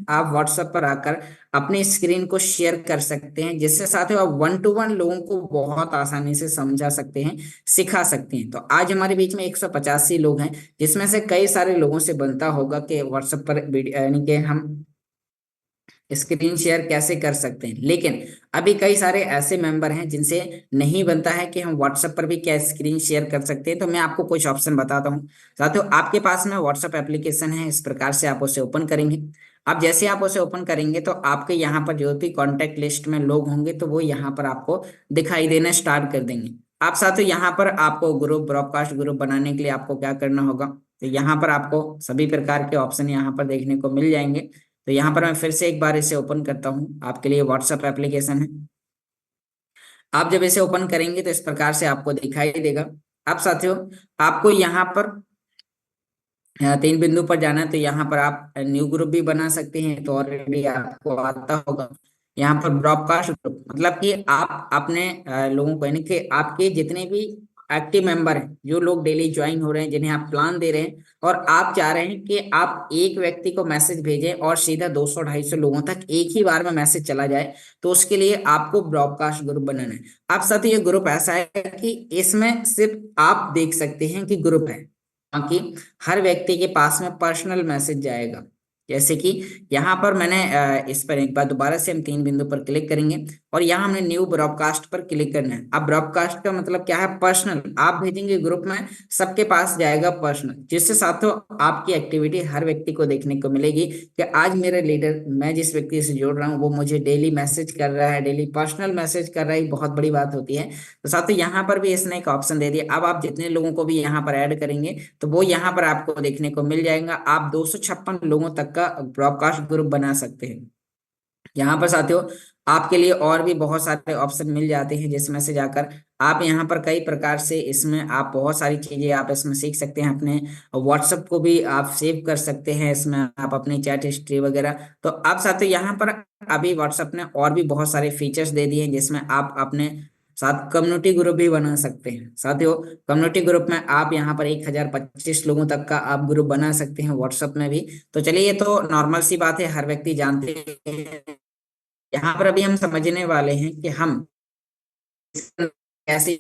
आप व्हाट्सएप पर आकर अपनी स्क्रीन को शेयर कर सकते हैं, जिससे साथियों आप 1-to-1 लोगों को बहुत आसानी से समझा सकते हैं, सिखा सकते हैं। तो आज हमारे बीच में 185 लोग हैं, जिसमें से कई सारे लोगों से बनता होगा कि व्हाट्सएप पर यानी कि हम स्क्रीन शेयर कैसे कर सकते हैं, लेकिन अभी कई सारे ऐसे मेंबर हैं जिनसे नहीं बनता है कि हम व्हाट्सएप पर भी क्या स्क्रीन शेयर कर सकते हैं। तो मैं आपको कुछ ऑप्शन बताता हूँ। साथियों आपके पास में व्हाट्सएप एप्लीकेशन है, इस प्रकार से आप उसे ओपन करेंगे। अब जैसे आप उसे ओपन करेंगे तो आपके यहाँ पर जो भी कॉन्टेक्ट लिस्ट में लोग होंगे तो वो यहाँ पर आपको दिखाई देना स्टार्ट कर देंगे। आप साथियों यहाँ पर आपको ग्रुप ब्रॉडकास्ट ग्रुप बनाने के लिए आपको क्या करना होगा, तो यहाँ पर आपको सभी प्रकार के ऑप्शन यहाँ पर देखने को मिल जाएंगे। तो यहाँ पर मैं फिर से एक बार इसे ओपन करता हूँ, आपके लिए व्हाट्सएप एप्लीकेशन है। आप जब इसे ओपन करेंगे तो इस प्रकार से आपको दिखाई देगा। अब साथियों आपको यहाँ पर 3 बिंदु पर जाना है, तो यहाँ पर आप न्यू ग्रुप भी बना सकते हैं, तो ऑलरेडी आपको आता होगा। यहाँ पर ब्रॉडकास्ट ग्रुप मतलब कि आप अपने लोगों को, यानी कि आपके जितने भी एक्टिव मेंबर हैं, जो लोग डेली ज्वाइन हो रहे हैं, जिन्हें आप प्लान दे रहे हैं और आप चाह रहे हैं कि आप एक व्यक्ति को मैसेज भेजें और सीधा 200-250 लोगों तक एक ही बार में मैसेज चला जाए, तो उसके लिए आपको ब्रॉडकास्ट ग्रुप बनाना है। आप साथ ये ग्रुप ऐसा है कि इसमें सिर्फ आप देख सकते हैं कि ग्रुप है, बाकी हर व्यक्ति के पास में पर्सनल मैसेज जाएगा। जैसे कि यहाँ पर मैंने इस पर एक बार दोबारा से हम 3 बिंदु पर क्लिक करेंगे और यहाँ हमने न्यू ब्रॉडकास्ट पर क्लिक करना है। अब ब्रॉडकास्ट का मतलब क्या है, पर्सनल आप भेजेंगे ग्रुप में, सबके पास जाएगा पर्सनल, जिससे साथियों आपकी एक्टिविटी हर व्यक्ति को देखने को मिलेगी कि आज मेरा लीडर, मैं जिस व्यक्ति से जोड़ रहा हूँ वो मुझे डेली मैसेज कर रहा है, डेली पर्सनल मैसेज कर रहा है, बहुत बड़ी बात होती है। तो साथियों यहाँ पर भी इसने एक ऑप्शन दे दिया। अब आप जितने लोगों को भी यहाँ पर ऐड करेंगे तो वो यहाँ पर आपको देखने को मिल जाएगा। आप 256 लोगों तक का ब्रॉडकास्ट ग्रुप बना सकते हैं। यहाँ पर साथियों आपके लिए और भी बहुत सारे ऑप्शन मिल जाते हैं, जिसमें से जाकर आप यहाँ पर कई प्रकार से इसमें आप बहुत सारी चीजें आप इसमें सीख सकते हैं। अपने व्हाट्सएप को भी आप सेव कर सकते हैं, इसमें आप अपनी चैट हिस्ट्री वगैरह। तो आप साथियों यहाँ पर अभी व्हाट्सएप ने और भी बहुत सारे फीचर्स दे दिए हैं, जिसमें आप अपने साथ कम्युनिटी ग्रुप भी बना सकते हैं। साथियों कम्युनिटी ग्रुप में आप यहाँ पर 1025 लोगों तक का आप ग्रुप बना सकते हैं व्हाट्सएप में भी। तो चलिए ये तो नॉर्मल सी बात है, हर व्यक्ति जानते हैं। यहाँ पर अभी हम समझने वाले हैं कि हम कैसे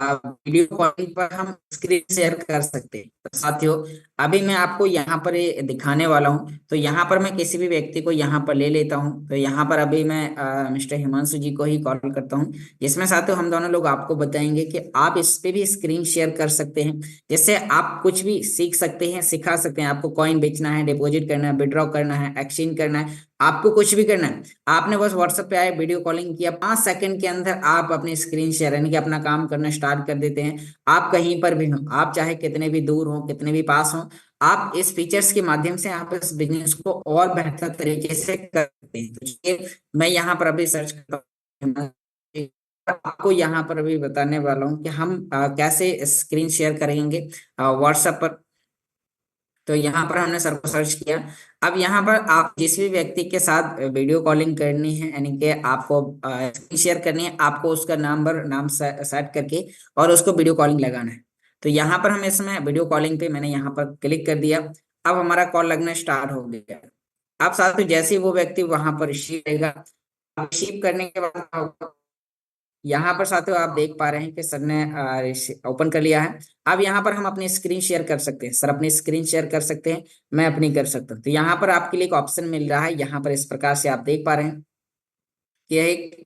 वीडियो कॉलिंग पर हम स्क्रीन शेयर कर सकते हैं। तो साथियों अभी मैं आपको यहाँ पर ये दिखाने वाला हूँ। तो यहाँ पर मैं किसी भी व्यक्ति को यहाँ पर ले लेता हूँ। तो यहाँ पर अभी मैं मिस्टर हिमांशु जी को ही कॉल करता हूँ, जिसमें साथियों हम दोनों लोग आपको बताएंगे कि आप इस पे भी स्क्रीन शेयर कर सकते हैं, जिससे आप कुछ भी सीख सकते हैं, सिखा सकते हैं। आपको कॉइन बेचना है, डिपॉजिट करना है, विड्रॉ करना है, एक्सचेंज करना है, आपको कुछ भी करना है, आपने बस व्हाट्सएप पे आए, वीडियो कॉलिंग किया, 5 सेकंड के अंदर आप अपनी स्क्रीन शेयर यानी कि अपना काम करना स्टार्ट कर देते हैं। आप कहीं पर भी हो, आप चाहे कितने भी दूर हो, कितने भी पास हो, आप इस फीचर्स के माध्यम से आप इस बिजनेस को और बेहतर तरीके से कर सकते हैं। तो ये मैं यहाँ पर अभी सर्च करता हूँ, आपको यहाँ पर अभी बताने वाला हूँ कि हम कैसे स्क्रीन शेयर करेंगे व्हाट्सएप पर। तो यहाँ पर हमने सर को सर्च किया। अब यहाँ पर आप जिस भी व्यक्ति के साथ वीडियो कॉलिंग करनी है, यानी कि आपको स्क्रीन शेयर करनी है, आपको उसका नाम सेट करके और उसको वीडियो कॉलिंग लगाना है। तो यहाँ पर हम इसमें वीडियो कॉलिंग पे मैंने यहाँ पर क्लिक कर दिया। अब हमारा कॉल लगना स्टार्ट हो गया। अब साथ में जैसे ही वो व्यक्ति वहां पर रिसीव करेगा, रिसीव करने के बाद क्या होगा, यहाँ पर साथियों आप देख पा रहे हैं कि सर ने ओपन कर लिया है। अब यहाँ पर हम अपनी स्क्रीन शेयर कर सकते हैं। सर अपनी स्क्रीन शेयर कर सकते हैं, मैं अपनी कर सकता हूँ। तो यहाँ पर आपके लिए एक ऑप्शन मिल रहा है, यहाँ पर इस प्रकार से आप देख पा रहे हैं कि यह एक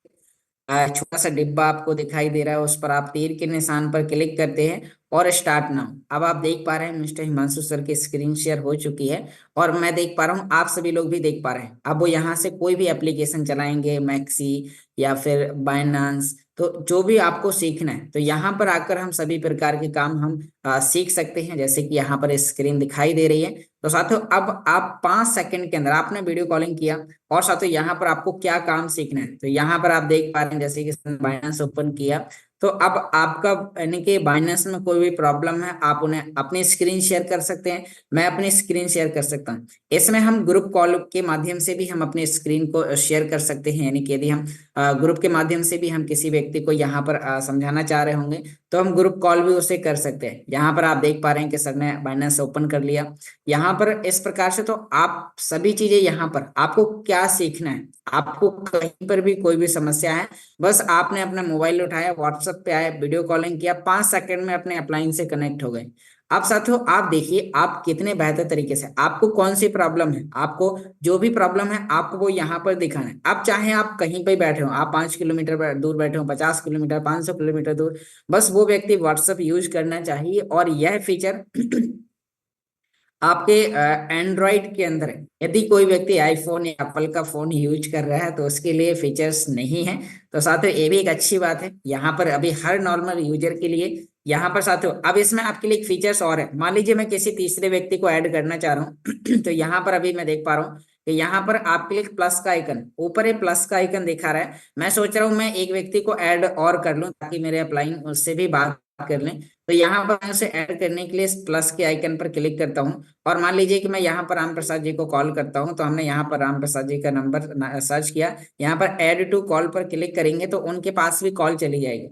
छोटा सा डिब्बा आपको दिखाई दे रहा है, उस पर आप तीर के निशान पर क्लिक करते हैं और स्टार्ट नाउ। अब आप देख पा रहे हैं मिस्टर हिमांशु सर की स्क्रीन शेयर हो चुकी है और मैं देख पा रहा हूँ, आप सभी लोग भी देख पा रहे हैं। अब वो यहाँ से कोई भी एप्लीकेशन चलाएंगे, मैक्सी या फिर बाइनांस, तो जो भी आपको सीखना है तो यहाँ पर आकर हम सभी प्रकार के काम हम सीख सकते हैं, जैसे कि यहाँ पर स्क्रीन दिखाई दे रही है। तो साथियों अब आप 5 सेकंड के अंदर आपने वीडियो कॉलिंग किया और साथियों यहाँ पर आपको क्या काम सीखना है, तो यहाँ पर आप देख पा रहे हैं जैसे कि बाइनेंस ओपन किया। तो अब आपका यानी कि बाइनेंस में कोई भी प्रॉब्लम है, आप उन्हें अपनी स्क्रीन शेयर कर सकते हैं, मैं अपनी स्क्रीन शेयर कर सकता हूँ। इसमें हम ग्रुप कॉल के माध्यम से भी हम अपनी स्क्रीन को शेयर कर सकते हैं, यानी कि यदि हम ग्रुप के माध्यम से भी हम किसी व्यक्ति को यहाँ पर समझाना चाह रहे होंगे तो हम ग्रुप कॉल भी उसे कर सकते हैं। यहाँ पर आप देख पा रहे हैं कि सर ने बाइनेंस ओपन कर लिया। यहाँ पर इस प्रकार से तो आप सभी चीजें, यहाँ पर आपको क्या सीखना है, आपको कहीं पर भी कोई भी समस्या है, बस आपने अपना मोबाइल उठाया, व्हाट्सएप पे आया, वीडियो कॉलिंग किया, 5 सेकंड में अपने अपलाइन से कनेक्ट हो गए। अब साथियों आप देखिए आप कितने बेहतर तरीके से, आपको कौन सी प्रॉब्लम है, आपको जो भी प्रॉब्लम है आपको वो यहाँ पर दिखाना है। अब चाहे आप कहीं पे बैठे हो, आप 5 किलोमीटर दूर बैठे हो, 50 किलोमीटर, 500 किलोमीटर दूर, बस वो व्यक्ति व्हाट्सएप यूज करना चाहिए। और यह फीचर आपके एंड्रॉइड के अंदर है। यदि कोई व्यक्ति आईफोन या एप्पल का फोन यूज कर रहा है तो उसके लिए फीचर्स नहीं है। तो साथियों ये भी एक अच्छी बात है, यहाँ पर अभी हर नॉर्मल यूजर के लिए यहाँ पर साथियों अब इसमें आपके लिए एक फीचर्स और है। मान लीजिए मैं किसी तीसरे व्यक्ति को ऐड करना चाह रहा हूँ तो यहाँ पर अभी मैं देख पा रहा हूँ कि यहाँ पर आपके लिए प्लस का आइकन, ऊपर एक प्लस का आइकन दिखा रहा है। मैं सोच रहा हूँ मैं एक व्यक्ति को ऐड और कर लूँ ताकि मेरे अपलाइन उससे भी बात कर लें। तो यहाँ पर मैं उसे ऐड करने के लिए इस प्लस के आइकन पर क्लिक करता हूँ और मान लीजिए कि मैं यहाँ पर राम प्रसाद जी को कॉल करता हूँ। तो हमने यहाँ पर राम प्रसाद जी का नंबर सर्च किया, यहाँ पर ऐड टू कॉल पर क्लिक करेंगे तो उनके पास भी कॉल चली जाएगी।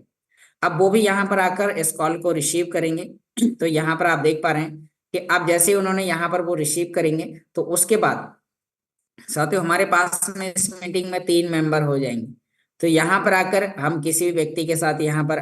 अब वो भी यहाँ पर आकर इस कॉल को रिसीव करेंगे। तो यहाँ पर आप देख पा रहे हैं कि अब जैसे उन्होंने यहाँ पर वो रिसीव करेंगे तो उसके बाद साथियों हमारे पास में इस मीटिंग में 3 मेंबर हो जाएंगे। तो यहाँ पर आकर हम किसी भी व्यक्ति के साथ यहाँ पर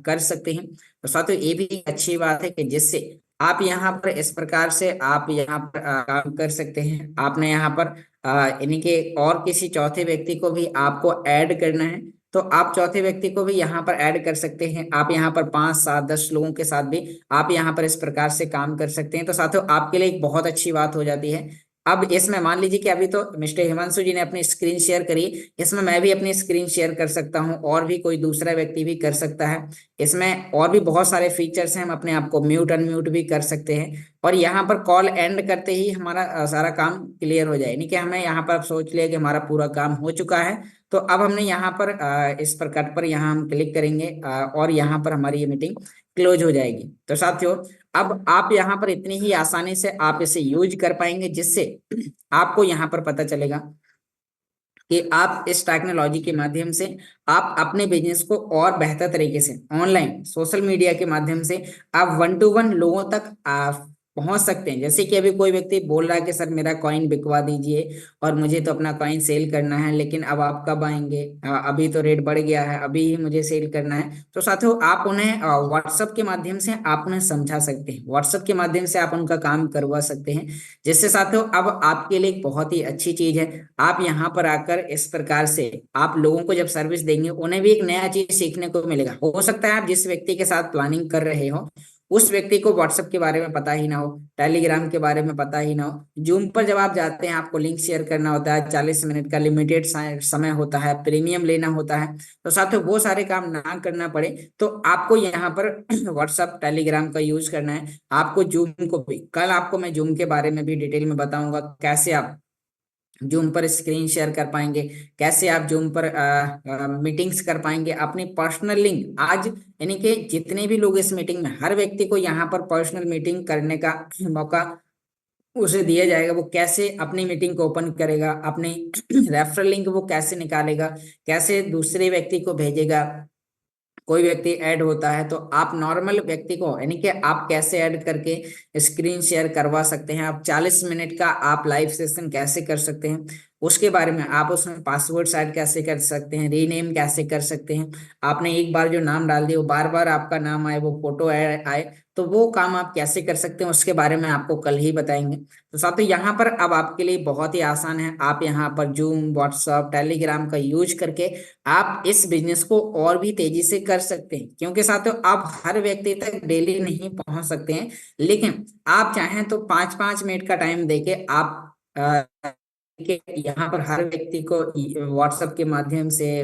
कर सकते हैं। तो साथियों ये भी अच्छी बात है कि जिससे आप यहाँ पर इस प्रकार से आप यहाँ पर काम कर सकते हैं। आपने यहाँ पर यानी कि और किसी चौथे व्यक्ति को भी आपको ऐड करना है तो आप चौथे व्यक्ति को भी यहाँ पर ऐड कर सकते हैं। आप यहाँ पर 5, 7, 10 लोगों के साथ भी आप यहाँ पर इस प्रकार से काम कर सकते हैं। तो साथियों आपके लिए एक बहुत अच्छी बात हो जाती है। अब इसमें मान लीजिए कि अभी तो मिस्टर हिमांशु जी ने अपनी स्क्रीन शेयर करी, इसमें मैं भी अपनी स्क्रीन शेयर कर सकता हूं और भी कोई दूसरा व्यक्ति भी कर सकता है। इसमें और भी बहुत सारे फीचर्स हैं, हम अपने आप को म्यूट अनम्यूट भी कर सकते हैं और यहाँ पर कॉल एंड करते ही हमारा सारा काम क्लियर हो जाए। यानी कि हमने यहाँ पर सोच लिया कि हमारा पूरा काम हो चुका है। तो अब हमने यहाँ पर इस पर कट पर यहाँ हम क्लिक करेंगे और यहाँ पर हमारी ये मीटिंग क्लोज हो जाएगी। तो साथियों अब आप यहाँ पर इतनी ही आसानी से आप इसे यूज कर पाएंगे, जिससे आपको यहाँ पर पता चलेगा कि आप इस टेक्नोलॉजी के माध्यम से आप अपने बिजनेस को और बेहतर तरीके से ऑनलाइन सोशल मीडिया के माध्यम से आप 1-to-1 लोगों तक पहुंच सकते हैं। जैसे कि अभी कोई व्यक्ति बोल रहा है कि सर मेरा कॉइन बिकवा दीजिए और मुझे तो अपना कॉइन सेल करना है, लेकिन अब आप कब आएंगे, अभी तो रेट बढ़ गया है, अभी ही मुझे सेल करना है। तो साथियों आप उन्हें व्हाट्सएप के माध्यम से आप उन्हें समझा सकते हैं, व्हाट्सएप के माध्यम से आप उनका काम करवा सकते हैं, जिससे साथियों अब आपके लिए एक बहुत ही अच्छी चीज है। आप यहाँ पर आकर इस प्रकार से आप लोगों को जब सर्विस देंगे उन्हें भी एक नया चीज सीखने को मिलेगा। हो सकता है आप जिस व्यक्ति के साथ प्लानिंग कर रहे हो उस व्यक्ति को व्हाट्सएप के बारे में पता ही ना हो, टेलीग्राम के बारे में पता ही ना हो। जूम पर जब आप जाते हैं, आपको लिंक शेयर करना होता है, 40 मिनट का लिमिटेड समय होता है, प्रीमियम लेना होता है, तो साथियों वो सारे काम ना करना पड़े तो आपको यहाँ पर व्हाट्सएप टेलीग्राम का यूज करना है। आपको जूम को भी, कल आपको मैं जूम के बारे में भी डिटेल में बताऊंगा, कैसे आप जूम पर स्क्रीन शेयर कर पाएंगे, कैसे आप जूम पर मीटिंग्स कर पाएंगे, अपनी पर्सनल लिंक। आज यानी कि जितने भी लोग इस मीटिंग में, हर व्यक्ति को यहाँ पर पर्सनल मीटिंग करने का मौका उसे दिया जाएगा। वो कैसे अपनी मीटिंग को ओपन करेगा, अपनी रेफरल लिंक वो कैसे निकालेगा, कैसे दूसरे व्यक्ति को भेजेगा। कोई व्यक्ति ऐड होता है तो आप नॉर्मल व्यक्ति को, यानी कि आप कैसे ऐड करके स्क्रीन शेयर करवा सकते हैं, आप 40 मिनट का आप लाइव सेशन कैसे कर सकते हैं, उसके बारे में, आप उसमें पासवर्ड ऐड कैसे कर सकते हैं, रीनेम कैसे कर सकते हैं, आपने एक बार जो नाम डाल दिया वो बार बार आपका नाम आए, वो फोटो आए, तो वो काम आप कैसे कर सकते हैं, उसके बारे में आपको कल ही बताएंगे। तो साथियों यहाँ पर अब आपके लिए बहुत ही आसान है, आप यहाँ पर जूम, व्हाट्सएप, टेलीग्राम का यूज करके आप इस बिजनेस को और भी तेजी से कर सकते हैं। क्योंकि साथियों आप हर व्यक्ति तक डेली नहीं पहुंच सकते हैं, लेकिन आप चाहें तो 5-5 मिनट का टाइम देके आप कि यहाँ पर हर व्यक्ति को व्हाट्सएप के माध्यम से,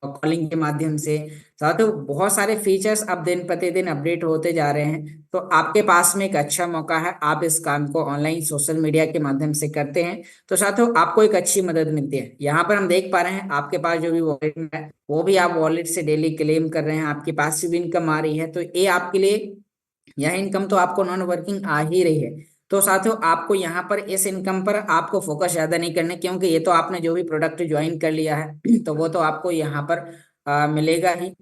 कॉलिंग के माध्यम से, साथियों बहुत सारे फीचर्स अब दिन प्रतिदिन अपडेट होते जा रहे हैं। तो आपके पास में एक अच्छा मौका है, आप इस काम को ऑनलाइन सोशल मीडिया के माध्यम से करते हैं तो साथियों आपको एक अच्छी मदद मिलती है। यहाँ पर हम देख पा रहे हैं आपके पास जो भी वॉलेट है वो भी आप वॉलेट से डेली क्लेम कर रहे हैं, आपके पास भी इनकम आ रही है। तो ये आपके लिए, यह इनकम तो आपको नॉन वर्किंग आ ही रही है। तो साथियों आपको यहाँ पर इस इनकम पर आपको फोकस ज्यादा नहीं करना, क्योंकि ये तो आपने जो भी प्रोडक्ट ज्वाइन कर लिया है तो वो तो आपको यहाँ पर मिलेगा ही।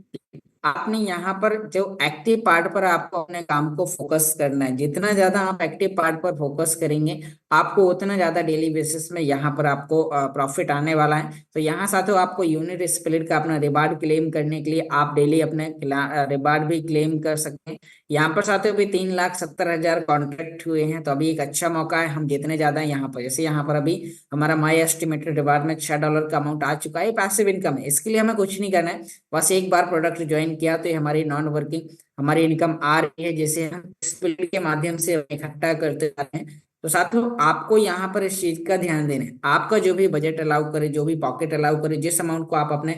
आपने यहाँ पर जो एक्टिव पार्ट पर आपको अपने काम को फोकस करना है। जितना ज्यादा आप एक्टिव पार्ट पर फोकस करेंगे आपको उतना ज्यादा डेली बेसिस में यहाँ पर आपको प्रॉफिट आने वाला है। तो यहाँ साथियों आपको यूनिट स्प्लिट का अपना रिवार्ड क्लेम करने के लिए आप डेली अपने रिवार्ड भी क्लेम कर सकते हैं। यहाँ पर साथियों भी 3,70,000 कॉन्ट्रैक्ट हुए हैं, तो अभी एक अच्छा मौका है। हम जितने ज्यादा यहाँ पर, जैसे यहाँ पर अभी हमारा माई एस्टिमेटेड रिवार्ड में $6 का अमाउंट आ चुका है, पैसिव इनकम है, इसके लिए हमें कुछ नहीं करना है, बस एक बार प्रोडक्ट ज्वाइन किया तो ये हमारी नॉन वर्किंग हमारी इनकम आ रही है, जिसे हम स्प्लिट के माध्यम से इकट्ठा करते जा रहे हैं। तो साथियों आपको यहाँ पर इस चीज का ध्यान देना है, आपका जो भी बजट अलाउ करे, जो भी पॉकेट अलाउ करे, जिस अमाउंट को आप अपने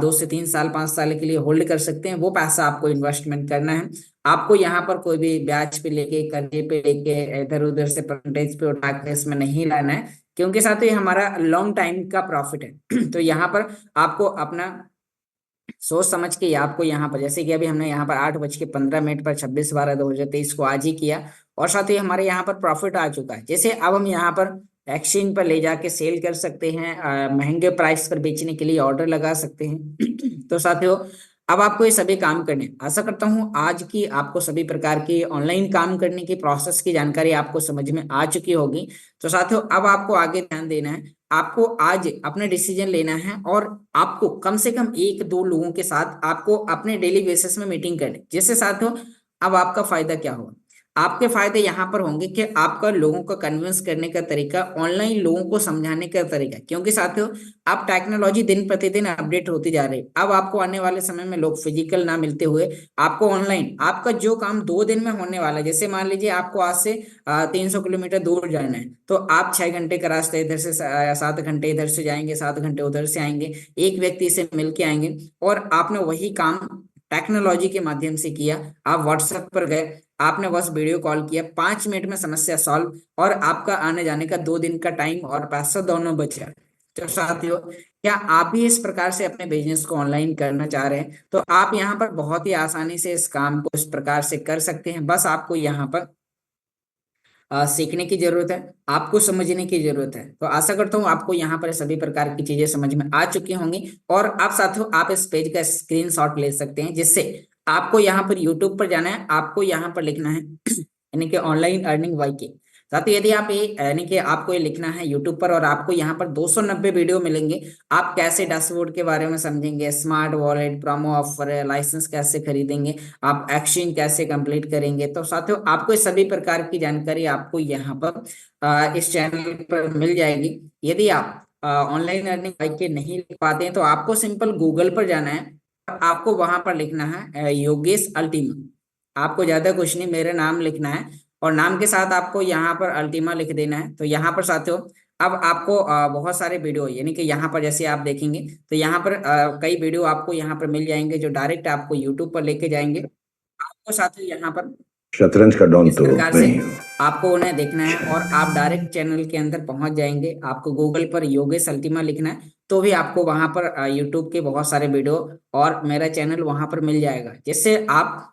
2 से 3 साल 5 साल के लिए होल्ड कर सकते हैं वो पैसा आपको इन्वेस्टमेंट करना है। आपको यहाँ पर कोई भी ब्याज पे लेके, कर्जे पे लेके, इधर उधर से परसेंटेज पे उठा के इसमें नहीं लाना है, क्योंकि साथियों ये हमारा लॉन्ग टाइम का प्रॉफिट है। तो यहाँ पर आपको अपना सोच समझ के आपको यहाँ पर, जैसे कि अभी हमने यहाँ पर 8:15 पर 26/12/2023 को आज ही किया, और साथ ही हमारे यहाँ पर प्रॉफिट आ चुका है। जैसे अब हम यहाँ पर एक्सचेंज पर ले जाके सेल कर सकते हैं, महंगे प्राइस पर बेचने के लिए ऑर्डर लगा सकते हैं। तो साथियों अब आपको ये सभी काम करने, आशा करता हूँ आज की आपको सभी प्रकार की ऑनलाइन काम करने की प्रोसेस की जानकारी आपको समझ में आ चुकी होगी। तो साथियों अब आपको आगे ध्यान देना है, आपको आज अपने डिसीजन लेना है, और आपको कम से कम 1-2 लोगों के साथ आपको अपने डेली बेसिस में मीटिंग करनी। जिससे साथियों अब आपका फायदा क्या होगा, आपके फायदे यहाँ पर होंगे कि आपका लोगों को कन्विंस करने का तरीका, ऑनलाइन लोगों को समझाने का तरीका, क्योंकि साथियों अब टेक्नोलॉजी दिन प्रतिदिन अपडेट होती जा रही है। अब आपको आने वाले समय में लोग फिजिकल ना मिलते हुए आपको ऑनलाइन, आपका जो काम 2 दिन में होने वाला है, जैसे मान लीजिए आपको आज से 300 किलोमीटर दूर जाना है, तो आप 6 घंटे का रास्ता इधर से 7 घंटे इधर से जाएंगे, 7 घंटे उधर से आएंगे, एक व्यक्ति से मिल के आएंगे, और आपने वही काम टेक्नोलॉजी के माध्यम से किया। आप व्हाट्सएप पर गए, आपने बस वीडियो कॉल किया, 5 मिनट में समस्या सॉल्व, और आपका आने जाने का 2 दिन का टाइम और पैसा दोनों बचा। तो साथियों क्या आप भी इस प्रकार से अपने बिजनेस को ऑनलाइन करना चाह रहे हैं, तो आप यहाँ पर बहुत ही आसानी से इस काम को इस प्रकार से कर सकते हैं। बस आपको यहाँ पर सीखने की जरूरत है, आपको समझने की जरूरत है। तो आशा करता हूँ आपको यहाँ पर सभी प्रकार की चीजें समझ में आ चुकी होंगी, और आप साथियों आप इस पेज का स्क्रीनशॉट ले सकते हैं, जिससे आपको यहाँ पर यूट्यूब पर जाना है, आपको यहाँ पर लिखना है यानी कि ऑनलाइन अर्निंग वाईके। साथियों यदि आप ये यानी कि आपको ये लिखना है यूट्यूब पर, और आपको यहाँ पर 290 वीडियो मिलेंगे। आप कैसे डैशबोर्ड के बारे में समझेंगे, smart wallet, promo offer, license कैसे खरीदेंगे, आप एक्सचेंज कैसे कंप्लीट करेंगे। तो साथियों आपको इस सभी प्रकार की जानकारी आपको यहाँ पर इस चैनल पर मिल जाएगी। यदि आप ऑनलाइन अर्निंग वाईके नहीं लिख पाते हैं तो आपको सिंपल गूगल पर जाना है, आपको वहां पर लिखना है योगेश अल्टीमा। आपको ज्यादा कुछ नहीं, मेरा नाम लिखना है और नाम के साथ आपको यहाँ पर अल्टीमा लिख देना है। तो यहाँ पर साथियों अब आपको बहुत सारे वीडियो, यानी कि यहाँ पर जैसे आप देखेंगे तो यहाँ पर कई वीडियो आपको यहाँ पर मिल जाएंगे जो डायरेक्ट आपको यूट्यूब पर लेके जाएंगे। आपको साथियों यहाँ पर शतरंज का डॉन इस तो प्रकार से नहीं हूँ। आपको उन्हें देखना है और आप डायरेक्ट चैनल के अंदर पहुंच जाएंगे। आपको गूगल पर योगेश अल्टीमा लिखना है तो भी आपको वहां पर यूट्यूब के बहुत सारे वीडियो और मेरा चैनल वहां पर मिल जाएगा, जिससे आप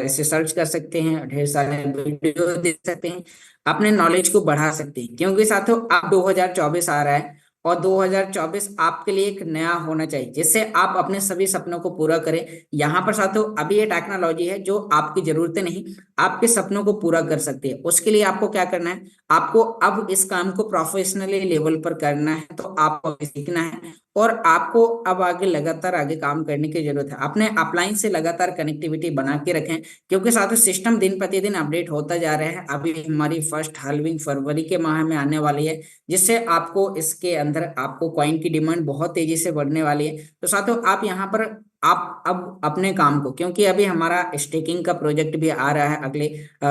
इसे सर्च कर सकते हैं, ढेर सारे वीडियो देख सकते हैं, अपने नॉलेज को बढ़ा सकते हैं। क्योंकि साथियों अब 2024 आ रहा है और 2024 आपके लिए एक नया होना चाहिए जिससे आप अपने सभी सपनों को पूरा करें। यहाँ पर साथियों अभी ये टेक्नोलॉजी है जो आपकी जरूरतें नहीं, आपके सपनों को पूरा कर सकती है। उसके लिए आपको क्या करना है, आपको अब इस काम को प्रोफेशनली लेवल पर करना है, तो आपको अभी सीखना है और आपको अब आगे लगातार आगे काम करने की जरूरत है। अपने अपलाइन से लगातार कनेक्टिविटी बना के रखें, क्योंकि साथियों सिस्टम दिन प्रतिदिन अपडेट होता जा रहा है। अभी हमारी फर्स्ट हाल्विंग फरवरी के माह में आने वाली है, जिससे आपको इसके अंदर आपको कॉइन की डिमांड बहुत तेजी से बढ़ने वाली है। तो साथियों आप यहाँ पर आप अब अपने काम को, क्योंकि अभी हमारा स्टेकिंग का प्रोजेक्ट भी आ रहा है अगले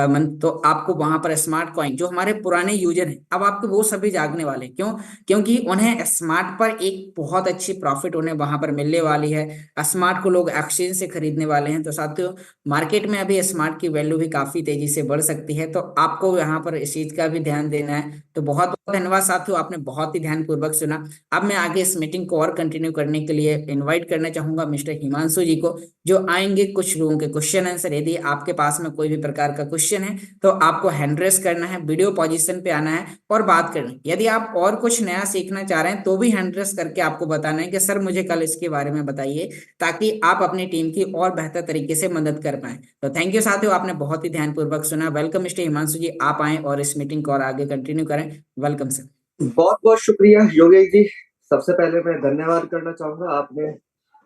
मंथ, तो आपको वहां पर स्मार्ट कॉइन जो हमारे पुराने यूजर हैं अब आपके वो सभी जागने वाले हैं। क्यों? क्योंकि उन्हें स्मार्ट पर एक बहुत अच्छी प्रॉफिट उन्हें वहां पर मिलने वाली है। स्मार्ट को लोग एक्सचेंज से खरीदने वाले हैं। तो साथियों मार्केट में अभी स्मार्ट की वैल्यू भी काफी तेजी से बढ़ सकती है, तो आपको यहाँ पर इस चीज का भी ध्यान देना है। तो बहुत बहुत धन्यवाद साथियों, आपने बहुत ही ध्यानपूर्वक सुना। अब मैं आगे इस मीटिंग को और कंटिन्यू करने के लिए इनवाइट करना चाहूंगा मिस्टर हिमांशु जी को, जो आएंगे कुछ लोगों के क्वेश्चन आंसर। यदि आपके पास में कोई भी प्रकार का क्वेश्चन है तो आपको हैंड रेस करना है, वीडियो पोजीशन पे आना है और बात करना है। यदि आप और कुछ नया सीखना चाह रहे हैं तो भी हैंड रेस करके आपको बताना है कि सर मुझे कल इसके बारे में बताइए, ताकि आप अपनी टीम की और बेहतर तरीके से मदद कर पाए। तो थैंक यू साथियों, आपने बहुत ही ध्यानपूर्वक सुना। वेलकम मिस्टर हिमांशु जी, आप आए और इस मीटिंग को और आगे कंटिन्यू करें। Welcome sir. बहुत बहुत शुक्रिया योगेश जी। सबसे पहले मैं धन्यवाद करना चाहूंगा, आपने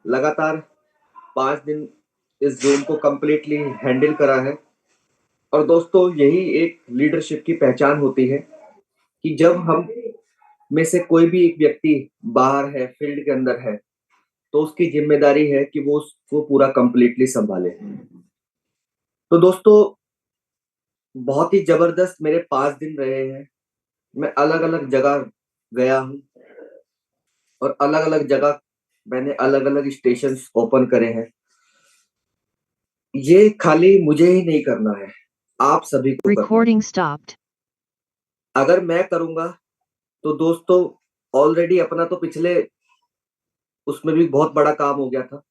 लगातार 5 दिन इस जूम को कंप्लीटली हैंडल करा है। और दोस्तों यही एक लीडरशिप की पहचान होती है कि जब हम में से कोई भी एक व्यक्ति बाहर है, फील्ड के अंदर है, तो उसकी जिम्मेदारी है कि वो उसको पूरा कंप्लीटली संभाले। तो दोस्तों बहुत ही जबरदस्त मेरे 5 दिन रहे हैं। मैं अलग अलग जगह गया हूँ और अलग अलग जगह मैंने अलग अलग स्टेशन ओपन करे हैं। ये खाली मुझे ही नहीं करना है, आप सभी को करना है। Recording stopped. अगर मैं करूंगा तो दोस्तों ऑलरेडी अपना तो पिछले उसमें भी बहुत बड़ा काम हो गया था,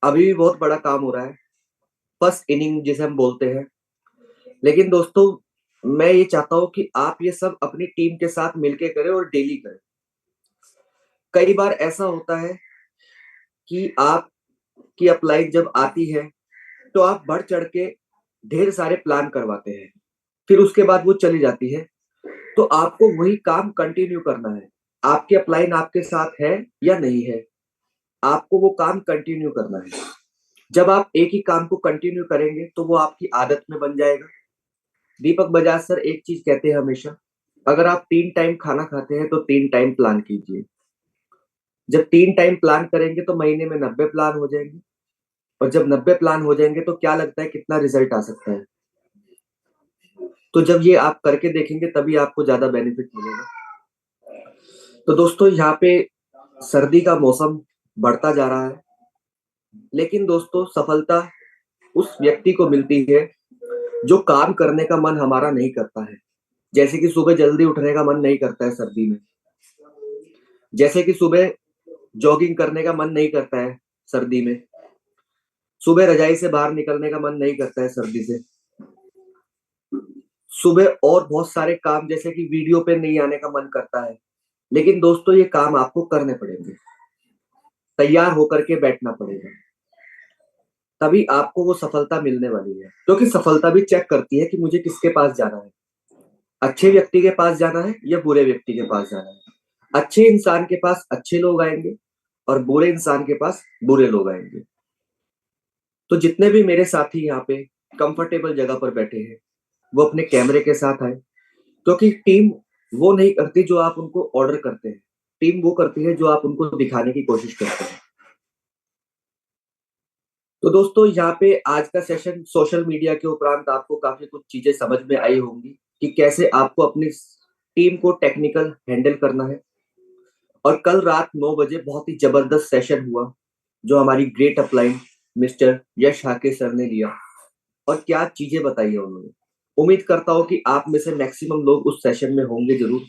अभी भी बहुत बड़ा काम हो रहा है, फर्स्ट इनिंग जिसे हम बोलते हैं। लेकिन दोस्तों मैं ये चाहता हूं कि आप ये सब अपनी टीम के साथ मिलके करें और डेली करें। कई बार ऐसा होता है कि आपकी अपलाइन जब आती है तो आप बढ़ चढ़ के ढेर सारे प्लान करवाते हैं, फिर उसके बाद वो चली जाती है। तो आपको वही काम कंटिन्यू करना है। आपकी अपलाइन आपके साथ है या नहीं है, आपको वो काम कंटिन्यू करना है। जब आप एक ही काम को कंटिन्यू करेंगे तो वो आपकी आदत में बन जाएगा। दीपक बजाज सर एक चीज कहते हैं हमेशा, अगर आप 3 टाइम खाना खाते हैं तो 3 टाइम प्लान कीजिए। जब 3 टाइम प्लान करेंगे तो महीने में 90 प्लान हो जाएंगे, और जब 90 प्लान हो जाएंगे तो क्या लगता है कितना रिजल्ट आ सकता है। तो जब ये आप करके देखेंगे तभी आपको ज्यादा बेनिफिट मिलेगा। तो दोस्तों यहाँ पे सर्दी का मौसम बढ़ता जा रहा है, लेकिन दोस्तों सफलता उस व्यक्ति को मिलती है जो काम करने का मन हमारा नहीं करता है। जैसे कि सुबह जल्दी उठने का मन नहीं करता है सर्दी में, जैसे कि सुबह जॉगिंग करने का मन नहीं करता है सर्दी में, सुबह रजाई से बाहर निकलने का मन नहीं करता है सर्दी से, सुबह और बहुत सारे काम जैसे कि वीडियो पे नहीं आने का मन करता है। लेकिन दोस्तों ये काम आपको करने पड़ेंगे, तैयार होकर के बैठना पड़ेगा, तभी आपको वो सफलता मिलने वाली है। क्योंकि सफलता भी चेक करती है कि मुझे किसके पास जाना है, अच्छे व्यक्ति के पास जाना है या बुरे व्यक्ति के पास जाना है। अच्छे इंसान के पास अच्छे लोग आएंगे और बुरे इंसान के पास बुरे लोग आएंगे। तो जितने भी मेरे साथी यहाँ पे कंफर्टेबल जगह पर बैठे हैं वो अपने कैमरे के साथ आए, क्योंकि टीम वो नहीं करती जो आप उनको ऑर्डर करते हैं, टीम वो करती है जो आप उनको दिखाने की कोशिश करते हैं। तो दोस्तों यहाँ पे आज का सेशन सोशल मीडिया के उपरांत आपको काफी कुछ चीजें समझ में आई होंगी कि कैसे आपको अपनी टीम को टेक्निकल हैंडल करना है। और कल रात 9 बजे बहुत ही जबरदस्त सेशन हुआ जो हमारी ग्रेट अपलाइन मिस्टर यश हाके सर ने लिया, और क्या चीजें बताई है उन्होंने। उम्मीद करता हूँ कि आप में से मैक्सिमम लोग उस सेशन में होंगे जरूर,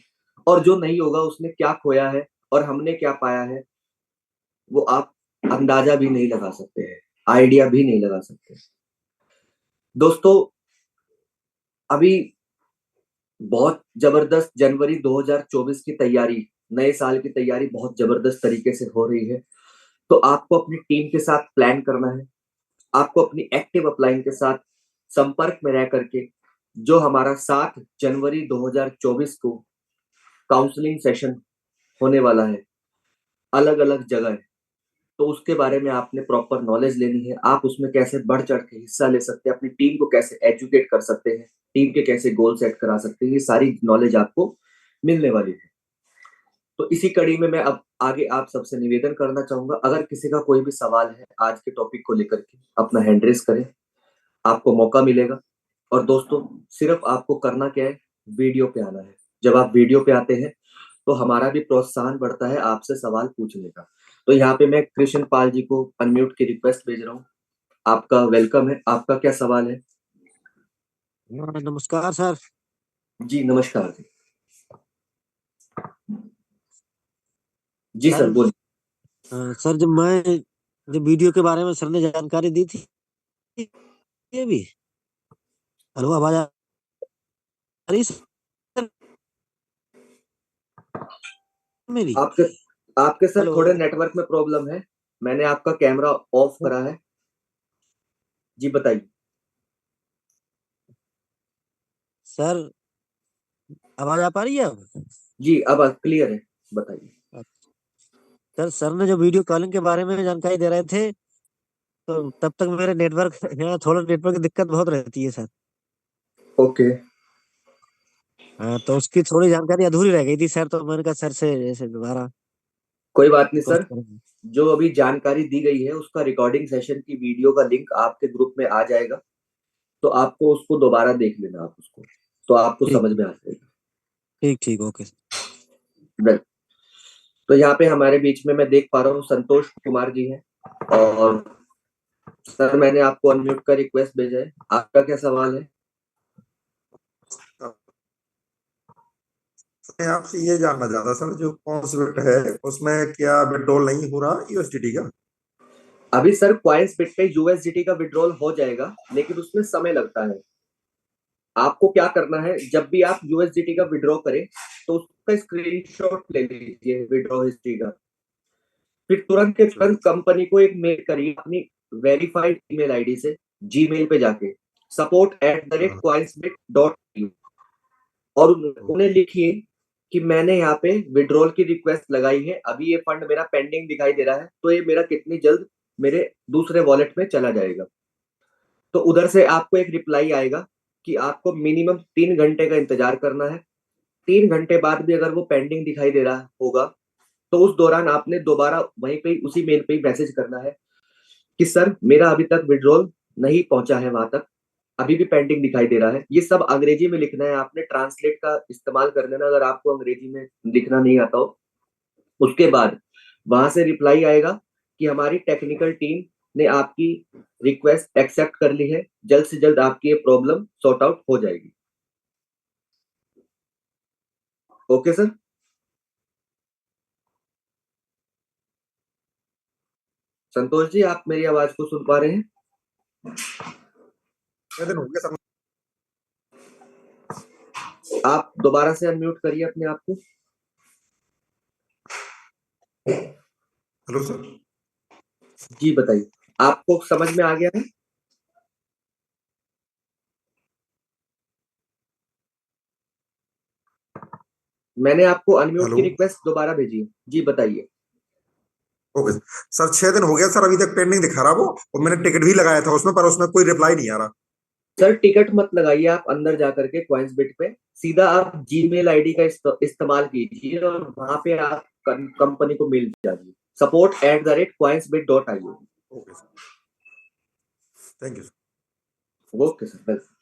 और जो नहीं होगा उसने क्या खोया है और हमने क्या पाया है वो आप अंदाजा भी नहीं लगा सकते हैं, आइडिया भी नहीं लगा सकते। दोस्तों अभी बहुत जबरदस्त जनवरी 2024 की तैयारी, नए साल की तैयारी बहुत जबरदस्त तरीके से हो रही है। तो आपको अपनी टीम के साथ प्लान करना है, आपको अपनी एक्टिव अपलाइन के साथ संपर्क में रह करके जो हमारा 7 जनवरी 2024 को काउंसलिंग सेशन होने वाला है अलग अलग जगह, तो उसके बारे में आपने प्रॉपर नॉलेज लेनी है। आप उसमें कैसे बढ़ चढ़ के हिस्सा ले सकते हैं, अपनी टीम को कैसे एजुकेट कर सकते हैं, टीम के कैसे गोल सेट करा सकते हैं, ये सारी नॉलेज आपको मिलने वाली है। तो इसी कड़ी में मैं अब आगे आप सबसे निवेदन करना चाहूंगा, अगर किसी का कोई भी सवाल है आज के टॉपिक को लेकर के अपना हैंड रेस करें, आपको मौका मिलेगा। और दोस्तों सिर्फ आपको करना क्या है, वीडियो पे आना है। जब आप वीडियो पे आते हैं तो हमारा भी प्रोत्साहन बढ़ता है आपसे सवाल पूछने का। तो यहाँ पे मैं कृष्ण पाल जी को अनम्यूट की रिक्वेस्ट भेज रहा हूँ। आपका वेलकम है, आपका क्या सवाल है? नमस्कार सर। जी नमस्कार जी। जी सर सर बोलिए। सर जब वीडियो के बारे में सर ने जानकारी दी थी, ये भी हेलो आवाज आ रही सर मेरी? आपके आपके सर हेलो थोड़े नेटवर्क में प्रॉब्लम है, मैंने आपका कैमरा ऑफ करा है। जी बताइए। सर, आवाज आ पा रही है अब? जी अब क्लियर है, बताइए। सर ने जो वीडियो कॉलिंग के बारे में जानकारी दे रहे थे, तो तब तक मेरे नेटवर्क यहाँ थोड़ा नेटवर्क की दिक्कत बहुत रहती है सर। ओके हाँ, तो उसकी थोड़ी जानकारी अधूरी रह गई थी सर, तो मैंने कहा सर से ऐसे दोबारा कोई बात नहीं रिक्वेस्ट सर, करेंगे। जो अभी जानकारी दी गई है उसका रिकॉर्डिंग सेशन की वीडियो का लिंक आपके ग्रुप में आ जाएगा, तो आपको उसको दोबारा देख लेना, आप उसको तो आपको ठीक समझ में आ जाएगा। ठीक ठीक ओके सर। वेल, तो यहाँ पे हमारे बीच में मैं देख पा रहा हूँ संतोष कुमार जी हैं, और सर मैंने आपको अनम्यूट का रिक्वेस्ट भेजा है, आपका क्या सवाल है? मैं आपसे ये जानना चाहता सर, जो कॉन्सेप्ट है उसमें क्या विड्रॉल नहीं हो रहा यूएसडीटी का? अभी सर क्वाइंसबिट पे यूएसडीटी का विड्रॉल हो जाएगा, लेकिन उसमें समय लगता है। आपको क्या करना है, जब भी आप यूएसडीटी का विड्रॉ करें तो उसका स्क्रीनशॉट ले लीजिए विड्रॉ हिस्ट्री का, फिर तुरंत के तुरंत कंपनी को एक मेल करिए अपनी वेरीफाइड ईमेल आईडी से, जीमेल पे जाके support@coinsbit.eu, और उन्हें लिखिए कि मैंने यहाँ पे विड्रॉल की रिक्वेस्ट लगाई है, अभी ये फंड मेरा पेंडिंग दिखाई दे रहा है, तो ये मेरा कितनी जल्द मेरे दूसरे वॉलेट में चला जाएगा। तो उधर से आपको एक रिप्लाई आएगा कि आपको मिनिमम 3 घंटे का इंतजार करना है। 3 घंटे बाद भी अगर वो पेंडिंग दिखाई दे रहा होगा तो उस दौरान आपने दोबारा वहीं पे उसी मेल पे ही मैसेज करना है कि सर मेरा अभी तक विड्रॉल नहीं पहुंचा है वहां तक, अभी भी पेंडिंग दिखाई दे रहा है। ये सब अंग्रेजी में लिखना है, आपने ट्रांसलेट का इस्तेमाल कर लेना अगर आपको अंग्रेजी में लिखना नहीं आता हो। उसके बाद वहां से रिप्लाई आएगा कि हमारी टेक्निकल टीम ने आपकी रिक्वेस्ट एक्सेप्ट कर ली है, जल्द से जल्द आपकी ये प्रॉब्लम सॉर्ट आउट हो जाएगी। Okay sir. संतोष जी आप मेरी आवाज को सुन पा रहे हैं? कितने दिन हो गए सर? आप दोबारा से अनम्यूट करिए अपने आप को। Hello sir. जी बताइए, आपको समझ में आ गया है? मैंने आपको अनम्यूट की हेलो। रिक्वेस्ट दोबारा भेजी है। जी बताइए। ओके सर, 6 दिन हो गया सर, अभी तक पेंडिंग दिखा रहा वो, और मैंने टिकट भी लगाया था उसमें, पर उसमें कोई रिप्लाई नहीं आ रहा। सर टिकट मत लगाइए, आप अंदर जाकर के क्वाइंसबिट पे सीधा आप जीमेल आईडी का इस्तेमाल कीजिए और वहां पे आप कंपनी को मेल जाइए support@coinsbit.io। Okay sir. Thank you. Okay sir, welcome.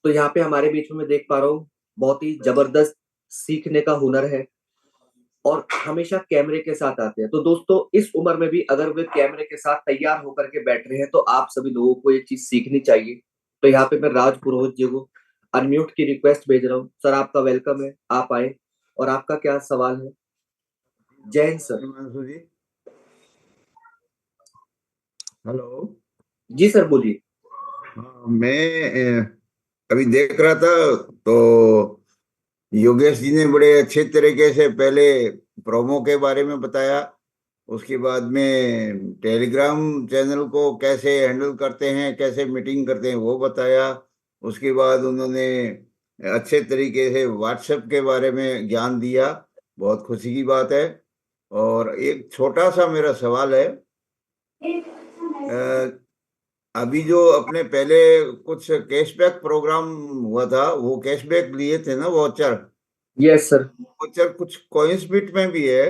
तो यहाँ पे हमारे बीच में मैं देख पा रहा हूँ बहुत ही जबरदस्त सीखने का हुनर है और हमेशा कैमरे के साथ आते हैं। तो दोस्तों, इस उम्र में भी अगर वे कैमरे के साथ तैयार होकर के बैठ रहे हैं तो आप सभी लोगों को ये चीज सीखनी चाहिए। तो यहाँ पे मैं राज पुरोहित जी को अनम्यूट की रिक्वेस्ट भेज रहा हूँ। सर, आपका वेलकम है, आप आए और आपका क्या सवाल है? जय हिंद सर। हिमांशु जी, हेलो। जी सर, बोलिए। हाँ, मैं अभी देख रहा था तो योगेश जी ने बड़े अच्छे तरीके से पहले प्रोमो के बारे में बताया, उसके बाद में टेलीग्राम चैनल को कैसे हैंडल करते हैं, कैसे मीटिंग करते हैं वो बताया। उसके बाद उन्होंने अच्छे तरीके से व्हाट्सएप के बारे में ज्ञान दिया, बहुत खुशी की बात है। और एक छोटा सा मेरा सवाल है, अभी जो अपने पहले कुछ कैशबैक प्रोग्राम हुआ था, वो कैशबैक लिए थे ना वाउचर, यस सर। वाउचर कुछ कॉइंसबिट में भी है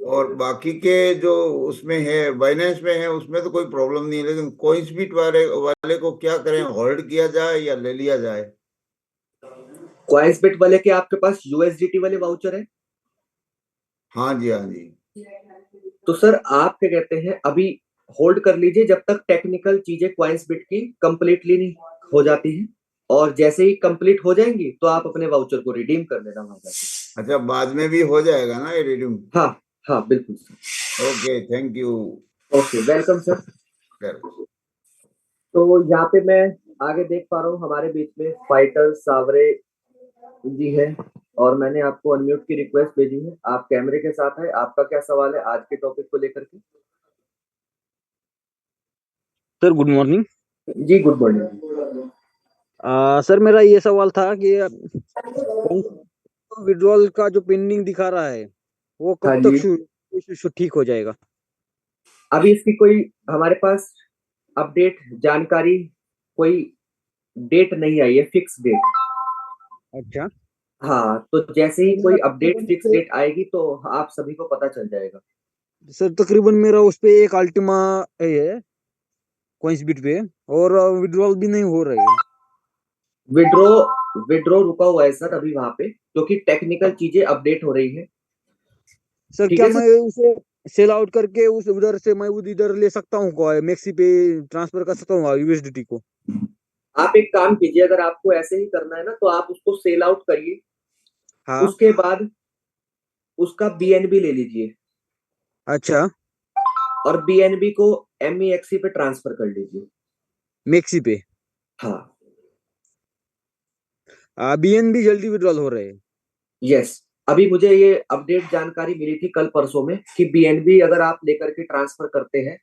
और बाकी के जो उसमें है बाइनेंस में है उसमें तो कोई प्रॉब्लम नहीं है, लेकिन कॉइंसबिट वाले को क्या करें, होल्ड किया जाए या ले लिया जाए? क्वाइंसबिट वाले के आपके पास यूएसडीटी वाले वाउचर है? हाँ जी, हाँ जी। तो सर, आप क्या कहते हैं, अभी होल्ड कर लीजिए जब तक टेक्निकल चीजें क्वाइंसबिट की कंप्लीटली नहीं हो जाती हैं, और जैसे ही कंप्लीट हो जाएंगी तो आप अपने वाउचर को रिडीम कर लेना वहां जाके। अच्छा, बाद में भी हो जाएगा ना ये रिडीम? हाँ हाँ, बिल्कुल sir. Okay, thank you. Okay, welcome sir. तो यहाँ पे मैं आगे देख पा रहा हूँ हमारे बीच में फाइटर सावरे जी है और मैंने आपको अनम्यूट की रिक्वेस्ट भेजी है। आप कैमरे के साथ है, आपका क्या सवाल है आज के टॉपिक को लेकर के? Sir good morning. जी गुड मॉर्निंग। सर मेरा ये सवाल था कि विड्रॉल का जो पेंडिंग दिखा रहा है वो हाँ कब जी। तक ठीक हो जाएगा? अभी इसकी कोई हमारे पास अपडेट जानकारी, कोई डेट नहीं आई है, फिक्स डेट। अच्छा हाँ, तो जैसे ही कोई अपडेट फिक्स डेट आएगी तो आप सभी को पता चल जाएगा। सर तकरीबन मेरा उस पे एक अल्टीमा है कॉइंसबिट पे और विड्रॉल भी नहीं हो रही है। विड्रॉ विड्रॉ रुका हुआ है सर अभी वहां पे, क्योंकि टेक्निकल चीजें अपडेट हो रही है। सर ठीक क्या है मैं सर। उसे सेल आउट करके उस उधर से मैं उधर ले सकता हूँ, मैक्सी पे ट्रांसफर कर सकता हूँ यूएसडीटी को? आप एक काम कीजिए, अगर आपको ऐसे ही करना है ना तो आप उसको सेल आउट करिए, हाँ। उसके बाद उसका बीएनबी ले लीजिए अच्छा, और बीएनबी को एमईएक्सी पे ट्रांसफर कर लीजिए। मैक्सी पे हाँ। बीएनबी जल्दी विड्रॉल हो रहे हैं? यस, अभी मुझे ये अपडेट जानकारी मिली थी कल परसों में कि बीएनबी अगर आप लेकर के ट्रांसफर करते हैं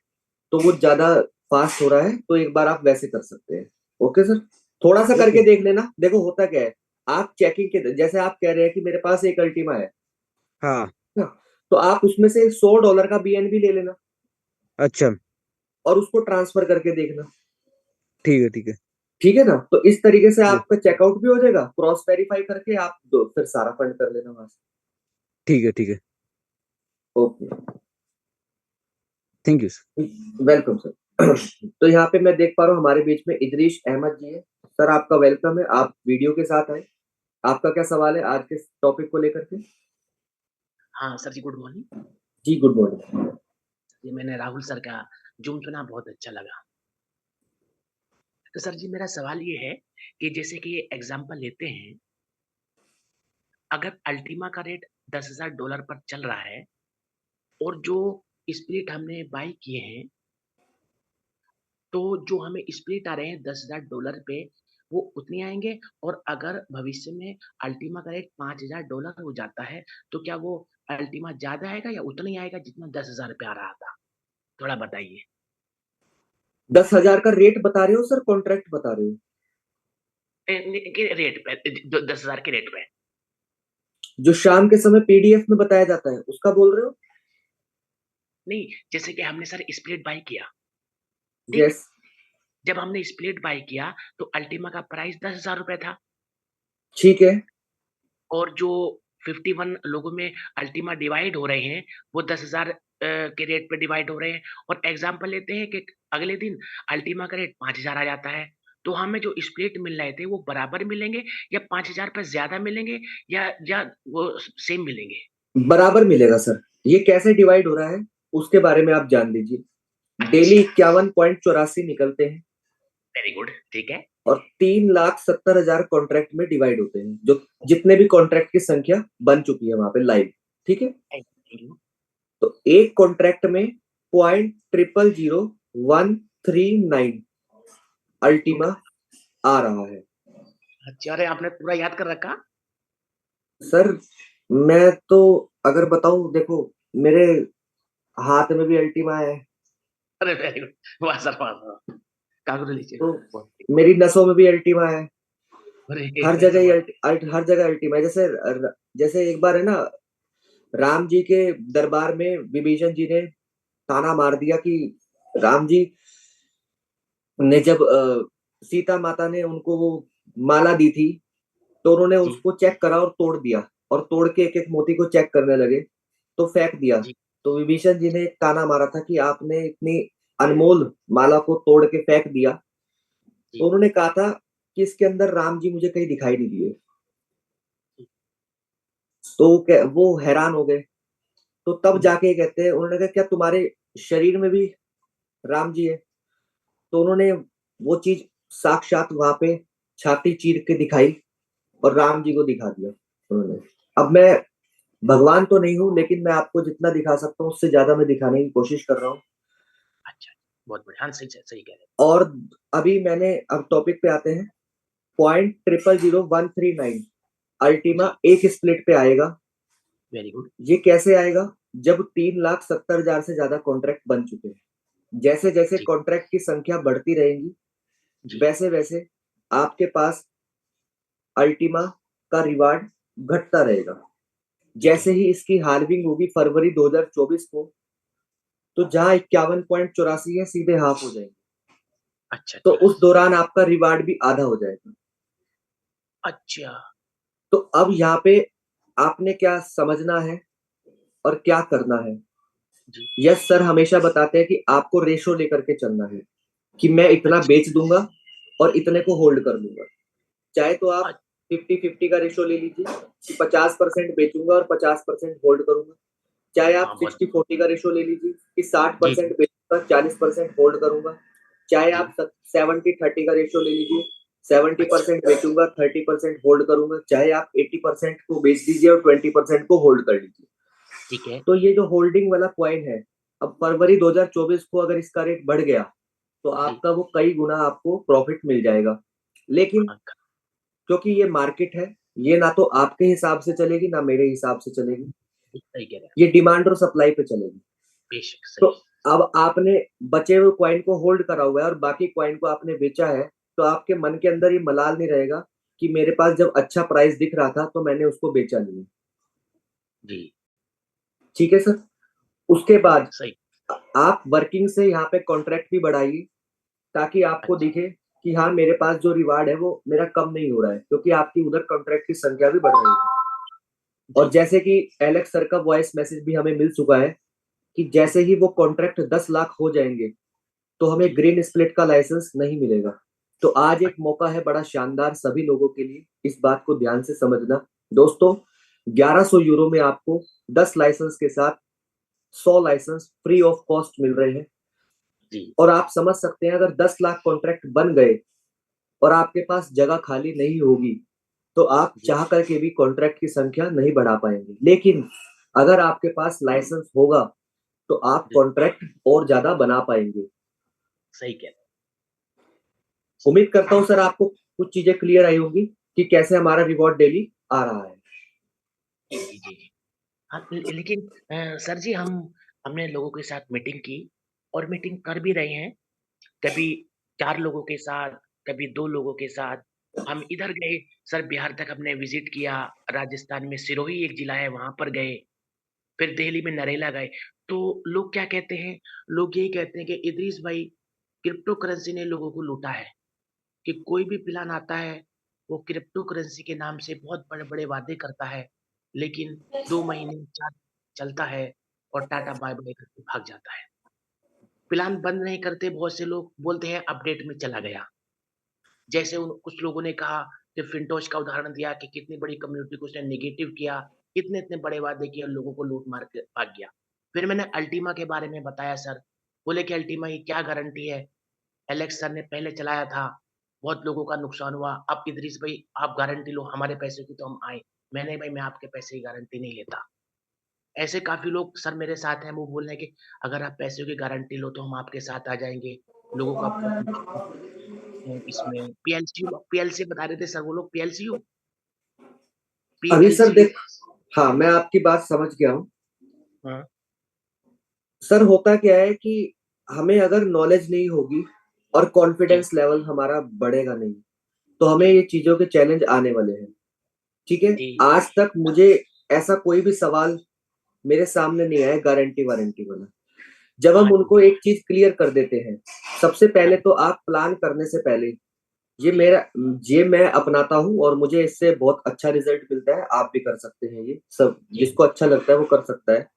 तो वो ज्यादा फास्ट हो रहा है, तो एक बार आप वैसे कर सकते हैं। ओके सर, थोड़ा सा करके देख लेना। देखो होता क्या है, आप चेकिंग के जैसे आप कह रहे हैं कि मेरे पास एक अल्टीमा है हाँ। ना, तो आप उसमें से $100 का बीएनबी ले लेना अच्छा और उसको ट्रांसफर करके देखना। ठीक है ठीक है। ठीक है ना? तो इस तरीके से आपका चेकआउट भी हो जाएगा, क्रॉस वेरीफाई करके आप फिर सारा फंड कर लेना वहां से। ठीक है ठीक है। Okay, thank you sir. Welcome sir. तो यहाँ पे मैं देख पा रहा हूँ हमारे बीच में इदरीश अहमद जी है। सर आपका वेलकम है, आप वीडियो के साथ आए। आपका क्या सवाल है आज के टॉपिक को लेकर के? हाँ सर जी, गुड मॉर्निंग। जी गुड मॉर्निंग। ये मैंने राहुल सर का जूम सुना, बहुत अच्छा लगा। तो सर जी मेरा सवाल ये है कि जैसे कि एग्जांपल लेते हैं, अगर अल्टीमा का रेट $10,000 पर चल रहा है और जो स्प्लिट हमने बाई किए हैं, तो जो हमें स्प्लिट आ रहे हैं $10,000 पे, वो उतने आएंगे। और अगर भविष्य में अल्टीमा का रेट $5,000 हो जाता है तो क्या वो अल्टीमा ज्यादा आएगा या उतना ही आएगा जितना 10,000 पे आ रहा था? थोड़ा बताइए। 10,000 का रेट बता रहे हो सर, कॉन्ट्रैक्ट बता रहे हो? रेट पे, 10,000 के रेट पे। जो शाम के समय पीडीएफ में बताया जाता है उसका बोल रहे हो? नहीं, जैसे कि हमने सर स्प्लिट बाय किया, ठीक? यस। जब हमने स्प्लिट बाय किया तो अल्टीमा का प्राइस $10,000 था ठीक है। और जो 51 लोगों में अल्टीमा डिवाइड हो रहे हैं, वो 10,000 के रेट पे डिवाइड हो रहे हैं और एग्जाम्पल लेते हैं कि अगले दिन अल्टीमा का रेट 5,000 आ जाता है। तो हमें जो स्प्लिट मिल रहे थे वो बराबर मिलेंगे या 5,000 पे ज़्यादा मिलेंगे या वो सेम मिलेंगे? बराबर मिलेगा सर। ये कैसे डिवाइड हो रहा है उसके बारे में आप जान लीजिए। डेली 51.84 निकलते हैं वेरी गुड, ठीक है। और 3,70,000 कॉन्ट्रैक्ट में डिवाइड होते हैं, जो जितने भी कॉन्ट्रैक्ट की संख्या बन चुकी है वहां पे लाइव, ठीक है। Thank you. तो एक कॉन्ट्रैक्ट में 0.000139 अल्टीमा आ रहा है। अच्छा, अरे आपने पूरा याद कर रखा? सर मैं तो अगर बताऊं, देखो मेरे हाथ में भी अल्टीमा है, अरे वेरी गुड, वाह सर वाह! कांग्रेचुलेशन। तो बहुत मेरी नसों में भी अल्टीमा है। अरे हर जगह ही बहुत हर जगह अल्टीमा है। जैसे एक बार है ना, राम जी के दरबार में विभीषण जी ने ताना मार दिया कि राम जी ने जब सीता माता ने उनको वो माला दी थी, तो उन्होंने जी, उसको चेक करा और तोड़ दिया, और तोड़ के एक एक मोती को चेक करने लगे, तो फेंक दिया। जी, तो विभीषण जी ने एक ताना मारा था कि आपने इतनी अनमोल माला को तोड़ के फेंक दिया। तो जी, उन्होंने कहा था कि इसके अंदर राम जी मुझे कहीं दिखाई नहीं दिए। जी, तो वो हैरान हो गए। तो तब जाके कहते हैं, उन्होंने कहा क्या तुम्हारे शरीर में भी राम जी है? तो उन्होंने वो चीज साक्षात वहां पे छाती चीर के दिखाई और राम जी को दिखा दिया उन्होंने। अब मैं भगवान तो नहीं हूं, लेकिन मैं आपको जितना दिखा सकता हूँ उससे ज्यादा मैं दिखाने की कोशिश कर रहा हूँ। अच्छा, बहुत बढ़िया। हाँ, सही कह रहे हैं। और अभी मैंने, अब टॉपिक पे आते हैं। 0.000139 अल्टीमा जी, एक स्प्लिट पे आएगा। Very good. ये कैसे आएगा? जब 3,70,000 से ज्यादा कॉन्ट्रैक्ट बन चुके हैं। जैसे जैसे जी, कॉन्ट्रैक्ट की संख्या बढ़ती रहेगी, जी, वैसे वैसे आपके पास अल्टीमा का रिवार्ड घटता रहेगा। ठीक है। जैसे ही इसकी हाल्विंग होगी फरवरी 2024 को, तो जहां 51.84 है सीधे हाफ हो जाएंगे। अच्छा, तो अच्छा, उस दौरान आपका रिवार्ड भी आधा हो जाएगा। अच्छा, तो अब यहाँ पे आपने क्या समझना है और क्या करना है? जी, यस सर हमेशा बताते हैं कि आपको रेशो लेकर के चलना है, कि मैं इतना अच्छा, बेच दूंगा और इतने को होल्ड कर लूंगा। चाहे तो आप अ 50-50 का रेशो ले लीजिए कि 50% बेचूंगा और 50% होल्ड करूंगा। चाहे आप हाँ, बहुत 60-40 का रेशो ले लीजिए कि जी, 60% जी, बेचूंगा, 40% होल्ड करूंगा। चाहे जी, आप 70-30 का रेशो ले लीजिए, अच्छा, 70% बेचूंगा, 30% होल्ड करूंगा। चाहे आप 80% को बेच दीजिए और 20% को होल्ड कर लीजिए। ठीक है। तो ये जो होल्डिंग वाला कॉइन है, अब फरवरी 2024 को अगर इसका रेट बढ़ गया, तो जी, आपका वो कई गुना आपको प्रॉफिट मिल जाएगा। लेकिन हाँ, क्योंकि ये मार्केट है, ये ना तो आपके हिसाब से चलेगी ना मेरे हिसाब से चलेगी, सही कह रहे हैं। ये डिमांड और सप्लाई पे चलेगी। बेशक तो सही। अब आपने बचे हुए कॉइन को होल्ड करा हुआ है और बाकी कॉइन को आपने बेचा है, तो आपके मन के अंदर ये मलाल नहीं रहेगा कि मेरे पास जब अच्छा प्राइस दिख रहा था तो मैंने उसको बेचा नहीं। जी, ठीक है सर। उसके बाद सही। आप वर्किंग से यहाँ पे कॉन्ट्रैक्ट भी बढ़ाइए, ताकि आपको अच्छा, दिखे कि हाँ मेरे पास जो रिवार्ड है वो मेरा कम नहीं हो रहा है, क्योंकि आपकी उधर कॉन्ट्रैक्ट की संख्या भी बढ़ रही है। और जी, जैसे कि एलेक्स सर का वॉइस मैसेज भी हमें मिल चुका है कि जैसे ही वो कॉन्ट्रैक्ट 10 लाख हो जाएंगे, तो हमें जी, ग्रीन स्प्लिट का लाइसेंस नहीं मिलेगा। तो आज अ एक मौका है बड़ा शानदार सभी लोगों के लिए, इस बात को ध्यान से समझना दोस्तों। 1100 यूरो में आपको 10 लाइसेंस के साथ 100 लाइसेंस फ्री ऑफ कॉस्ट मिल रहे हैं। जी, और आप समझ सकते हैं, अगर 10 लाख कॉन्ट्रैक्ट बन गए और आपके पास जगह खाली नहीं होगी, तो आप जी, चाह करके भी कॉन्ट्रैक्ट की संख्या नहीं बढ़ा पाएंगे। लेकिन अगर आपके पास लाइसेंस होगा, तो आप जी, कॉन्ट्रैक्ट और ज्यादा बना पाएंगे। सही कह रहे हैं। उम्मीद करता हूँ सर आपको कुछ चीजें क्लियर आई होंगी कि कैसे हमारा रिवॉर्ड डेली आ रहा है। जी, जी, जी, जी। हाँ, लेकिन सर जी हमने लोगों के साथ मीटिंग की और मीटिंग कर भी रहे हैं। कभी 4 लोगों के साथ, कभी 2 लोगों के साथ। हम इधर गए, सर बिहार तक हमने विज़िट किया, राजस्थान में सिरोही एक जिला है वहाँ पर गए, फिर दिल्ली में नरेला गए। तो लोग क्या कहते हैं, लोग यही कहते हैं कि इदरीस भाई क्रिप्टो करेंसी ने लोगों को लूटा है, कि कोई भी प्लान आता है, वो क्रिप्टो करेंसी के नाम से बहुत बड़े-बड़े वादे करता है लेकिन 2 महीने चलता है और टाटा बाय-बाय करके भाग जाता है। प्लान बंद नहीं करते, बहुत से लोग बोलते हैं अपडेट में चला गया। जैसे उन कुछ लोगों ने कहा कि फिनटोच का उदाहरण दिया कि कितनी बड़ी कम्युनिटी को उसने नेगेटिव किया, इतने-इतने बड़े वादे किए और लोगों को लूट मार के भाग गया। फिर मैंने अल्टीमा के बारे में बताया सर, बोले कि अल्टीमा की क्या गारंटी है? एलेक्स सर ने पहले चलाया था, बहुत लोगों का नुकसान हुआ। अब इदरीश भाई आप गारंटी लो हमारे पैसे की तो हम आएँ। मैंने भाई मैं आपके पैसे की गारंटी नहीं लेता। ऐसे काफ़ी लोग सर मेरे साथ हैं, वो बोल रहे हैं कि अगर आप पैसों की गारंटी लो तो हम आपके साथ आ जाएँगे। लोगों का बहुत नुकसान है इसमें। पीएलसी बता रहे थे सर वो लोग पीएलसीयू अभी सर पीएलसीयू देख, हाँ मैं आपकी बात समझ गया हूँ। हाँ, सर होता क्या है कि हमें अगर नॉलेज नहीं होगी और जी, कॉन्फिडेंस लेवल हमारा बढ़ेगा नहीं, तो हमें ये चीजों के चैलेंज आने वाले हैं। ठीक है, जी, आज तक मुझे ऐसा कोई भी सवाल मेरे सामने नहीं आया गारंटी वारंटी वाला। जब हम हाँ, उनको एक चीज क्लियर कर देते हैं, सबसे पहले तो आप प्लान करने से पहले ये जी, मेरा ये मैं अपनाता हूँ और मुझे इससे बहुत अच्छा रिजल्ट मिलता है। आप भी कर सकते हैं, ये सब जी, जिसको अच्छा लगता है वो कर सकता है।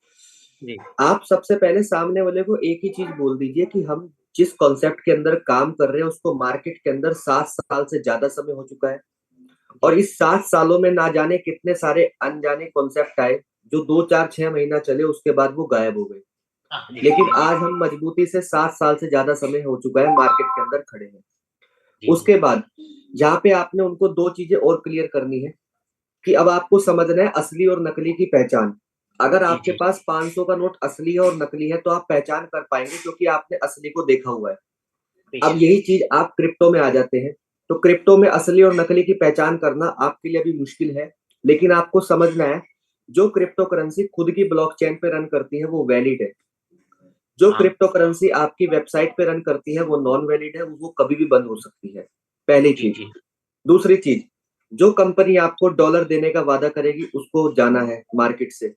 जी, आप सबसे पहले सामने वाले को एक ही चीज बोल दीजिए कि हम जिस कॉन्सेप्ट के अंदर काम कर रहे हैं उसको मार्केट के अंदर 7 साल से ज्यादा समय हो चुका है, जी, और इस 7 सालों में ना जाने कितने सारे अनजाने कॉन्सेप्ट आए जो 2 4 6 महीना चले उसके बाद वो गायब हो गए। हाँ, जी, लेकिन जी, आज हम मजबूती से 7 साल से ज्यादा समय हो चुका है मार्केट के अंदर खड़े हैं। जी, जी, उसके बाद जहाँ पे आपने उनको दो चीजें और क्लियर करनी है कि अब आपको समझना है असली और नकली की पहचान। अगर जी, आपके जी, पास 500 का नोट असली है और नकली है तो आप पहचान कर पाएंगे क्योंकि आपने असली को देखा हुआ है। अब बेशक, यही चीज आप क्रिप्टो में आ जाते हैं, तो क्रिप्टो में असली और नकली की पहचान करना आपके लिए अभी मुश्किल है। लेकिन आपको समझना है जो क्रिप्टो करेंसी खुद की ब्लॉकचेन पे रन करती है वो वैलिड है। जो हाँ, क्रिप्टो करेंसी आपकी वेबसाइट पे रन करती है वो नॉन वैलिड है, वो कभी भी बंद हो सकती है। पहली जी, चीज। जी, दूसरी चीज, जो कंपनी आपको डॉलर देने का वादा करेगी उसको जाना है मार्केट से।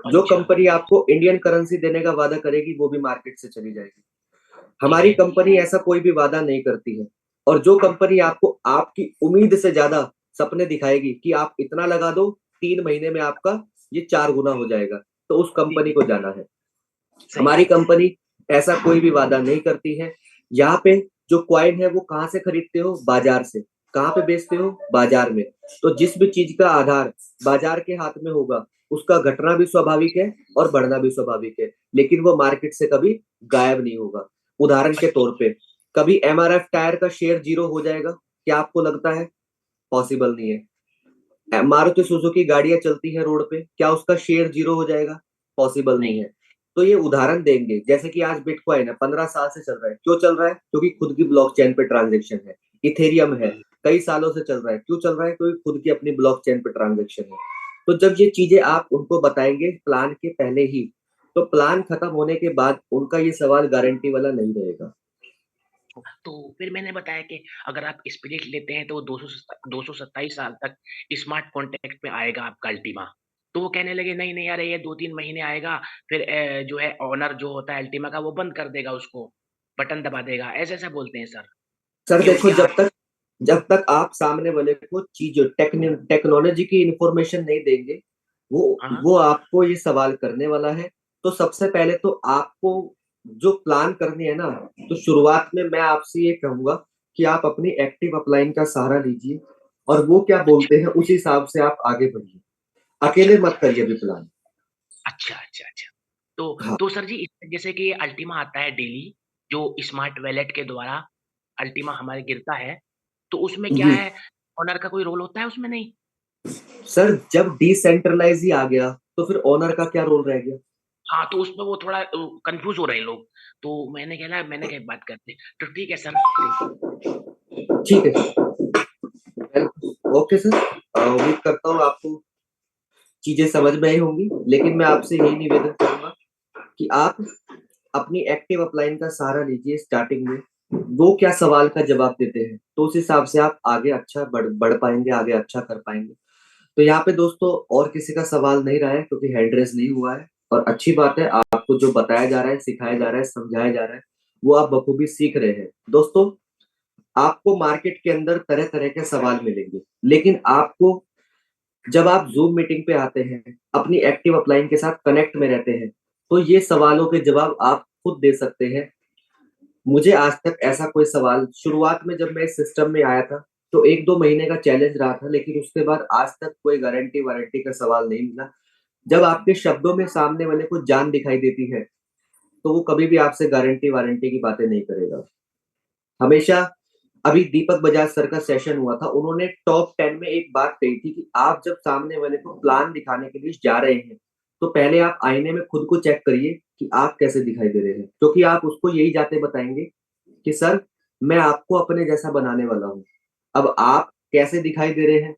जो अच्छा, कंपनी आपको इंडियन करेंसी देने का वादा करेगी वो भी मार्केट से चली जाएगी। ठीक हमारी है, कंपनी ऐसा कोई भी वादा नहीं करती है। और जो कंपनी आपको आपकी उम्मीद से ज्यादा सपने दिखाएगी कि आप इतना लगा दो 3 महीने में आपका ये 4 गुना हो जाएगा, तो उस जी, कंपनी जी, को जाना है। सही हमारी बात है। कंपनी ऐसा कोई भी वादा नहीं करती है। यहाँ पे जो क्वाइन है वो कहाँ से खरीदते हो? बाजार से। कहाँ पे बेचते हो? बाजार में। तो जिस भी चीज का आधार बाजार के हाथ में होगा उसका घटना भी स्वाभाविक है और बढ़ना भी स्वाभाविक है, लेकिन वो मार्केट से कभी गायब नहीं होगा। उदाहरण के अच्छा, तौर पे कभी एमआरएफ टायर का शेयर 0 हो जाएगा? क्या आपको लगता है? पॉसिबल नहीं है। मारुति सुजुकी गाड़ियां चलती हैं रोड पे, क्या उसका शेयर 0 हो जाएगा? पॉसिबल नहीं नहीं, है। तो ये उदाहरण देंगे, जैसे कि आज बिटकॉइन है 15 साल से चल रहा है। क्यों चल रहा है? क्योंकि खुद की ब्लॉकचेन पे ट्रांजेक्शन है। इथेरियम है, जी, कई सालों से चल रहा है। क्यों चल रहा है? क्योंकि खुद की अपनी ब्लॉकचेन पे ट्रांजेक्शन है। तो जब ये चीजें आप उनको बताएंगे प्लान के पहले ही, तो प्लान खत्म होने के बाद उनका ये सवाल गारंटी वाला नहीं रहेगा। तो फिर मैंने बताया कि अगर आप स्पिरिट लेते हैं तो वो 227 साल तक स्मार्ट कॉन्ट्रैक्ट पे आएगा आपका अल्टीमा। तो वो कहने लगे नहीं, नहीं अरे ये 2-3 महीने आएगा फिर जो है ओनर जो होता है अल्टीमा का वो बंद कर देगा उसको, बटन दबा देगा, ऐसा-ऐसा बोलते हैं सर। सर ये देखो, उनके हाथ जब तक आप सामने वाले को चीज टेक्नोलॉजी की इंफॉर्मेशन नहीं देंगे, हाँ, वो आपको ये सवाल करने वाला है। तो सबसे पहले तो आपको जो प्लान करनी है ना, तो शुरुआत में मैं आपसे ये कहूंगा कि आप अपनी एक्टिव अपलाइन का सहारा लीजिए और वो क्या अच्छा, बोलते हैं उस हिसाब से आप आगे बढ़िए। अच्छा, अकेले मत करिए अभी प्लान। अच्छा, अच्छा, अच्छा। हाँ। तो सर जी जैसे कि अल्टीमा आता है डेली जो स्मार्ट वॉलेट के द्वारा अल्टीमा हमारे गिरता है, तो उसमें क्या जी। है ओनर का कोई रोल होता है उसमें नहीं? सर जब डिसेंट्रलाइज ही आ गया तो फिर ओनर का क्या रोल रह गया? हाँ, तो उसमें वो थोड़ा कन्फ्यूज़ हो रहे हैं लोग। तो मैंने कहा बात करते हैं। तो ठीक है सर, ठीक है। ओके सर, उम्मीद करता हूँ आपको चीजें समझ में आई होंगी, लेकिन मैं आपसे यही निवेदन करूंगा कि आप अपनी एक्टिव अपलाइन का सहारा लीजिए स्टार्टिंग में। वो क्या सवाल का जवाब देते हैं तो उस हिसाब से आप आगे अच्छा बढ़ पाएंगे, आगे अच्छा कर पाएंगे। तो यहाँ पे दोस्तों और किसी का सवाल नहीं रहा है क्योंकि हैंड रेस नहीं हुआ है। और अच्छी बात है, आपको जो बताया जा रहा है, सिखाया जा रहा है, समझाया जा रहा है, वो आप बखूबी सीख रहे हैं। दोस्तों, आपको मार्केट के अंदर तरह तरह के सवाल मिलेंगे, लेकिन आपको जब आप जूम मीटिंग पे आते हैं, अपनी एक्टिव अपलाइन के साथ कनेक्ट में रहते हैं, तो ये सवालों के जवाब आप खुद दे सकते हैं। मुझे आज तक ऐसा कोई सवाल, शुरुआत में जब मैं इस सिस्टम में आया था तो 1-2 महीने का चैलेंज रहा था, लेकिन उसके बाद आज तक कोई गारंटी वारंटी का सवाल नहीं मिला। जब आपके शब्दों में सामने वाले को जान दिखाई देती है, तो वो कभी भी आपसे गारंटी वारंटी की बातें नहीं करेगा। हमेशा, अभी दीपक बजाज सर का सेशन हुआ था, उन्होंने टॉप 10 में एक बात कही थी कि आप जब सामने वाले को प्लान दिखाने के लिए जा रहे हैं, तो पहले आप आईने में खुद को चेक करिए कि आप कैसे दिखाई दे रहे हैं, क्योंकि आप उसको यही जाते बताएंगे कि सर, मैं आपको अपने जैसा बनाने वाला हूँ। अब आप कैसे दिखाई दे रहे हैं,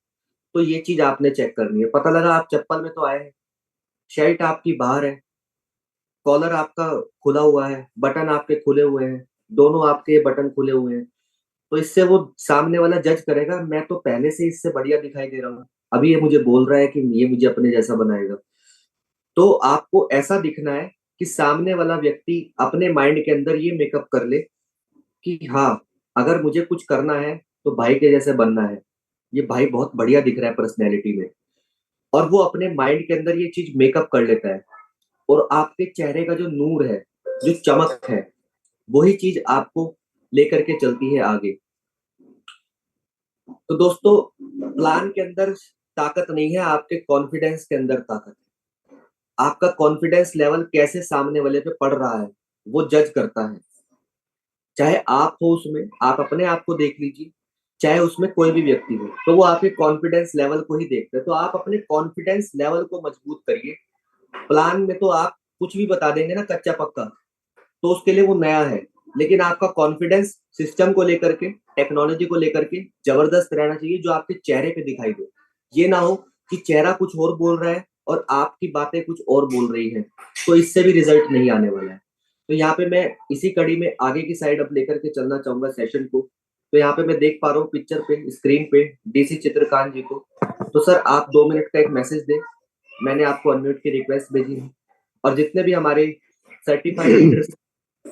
तो ये चीज आपने चेक करनी है। पता लगा आप चप्पल में तो आए हैं, शर्ट आपकी बाहर है, कॉलर आपका खुला हुआ है, बटन आपके खुले हुए हैं, दोनों आपके बटन खुले हुए हैं, तो इससे वो सामने वाला जज करेगा, मैं तो पहले से इससे बढ़िया दिखाई दे रहा हूँ, अभी ये मुझे बोल रहा है कि ये मुझे अपने जैसा बनाएगा। तो आपको ऐसा दिखना है कि सामने वाला व्यक्ति अपने माइंड के अंदर ये मेकअप कर ले कि हाँ, अगर मुझे कुछ करना है तो भाई के जैसे बनना है, ये भाई बहुत बढ़िया दिख रहा है पर्सनैलिटी में, और वो अपने माइंड के अंदर ये चीज मेकअप कर लेता है, और आपके चेहरे का जो नूर है, जो चमक है, वही चीज आपको लेकर के चलती है आगे। तो दोस्तों, प्लान के अंदर ताकत नहीं है, आपके कॉन्फिडेंस के अंदर ताकत है। आपका कॉन्फिडेंस लेवल कैसे सामने वाले पे पड़ रहा है, वो जज करता है। चाहे आप हो उसमें, आप अपने आप को देख लीजिए, चाहे उसमें कोई भी व्यक्ति हो, तो वो आपके कॉन्फिडेंस लेवल को ही देखता है। तो आप अपने कॉन्फिडेंस लेवल को मजबूत करिए। प्लान में तो आप कुछ भी बता देंगे ना कच्चा पक्का, तो उसके लिए वो नया है, लेकिन आपका कॉन्फिडेंस सिस्टम को लेकर के, टेक्नोलॉजी को लेकर के जबरदस्त रहना चाहिए, जो आपके चेहरे पे दिखाई दे। ये ना हो कि चेहरा कुछ और बोल रहा है और आपकी बातें कुछ और बोल रही हैं, तो इससे भी रिजल्ट नहीं आने वाला है। तो यहाँ पे मैं इसी कड़ी में आगे की साइड अब लेकर के चलना चाहूंगा सेशन को। तो यहाँ पे मैं देख पा रहा हूँ पिक्चर पे, स्क्रीन पे डीसी चित्रकांत जी को। तो सर, आप 2 मिनट का एक मैसेज दें, मैंने आपको अनम्यूट की रिक्वेस्ट भेजी है। और जितने भी हमारे सर्टिफाइड लीडर्स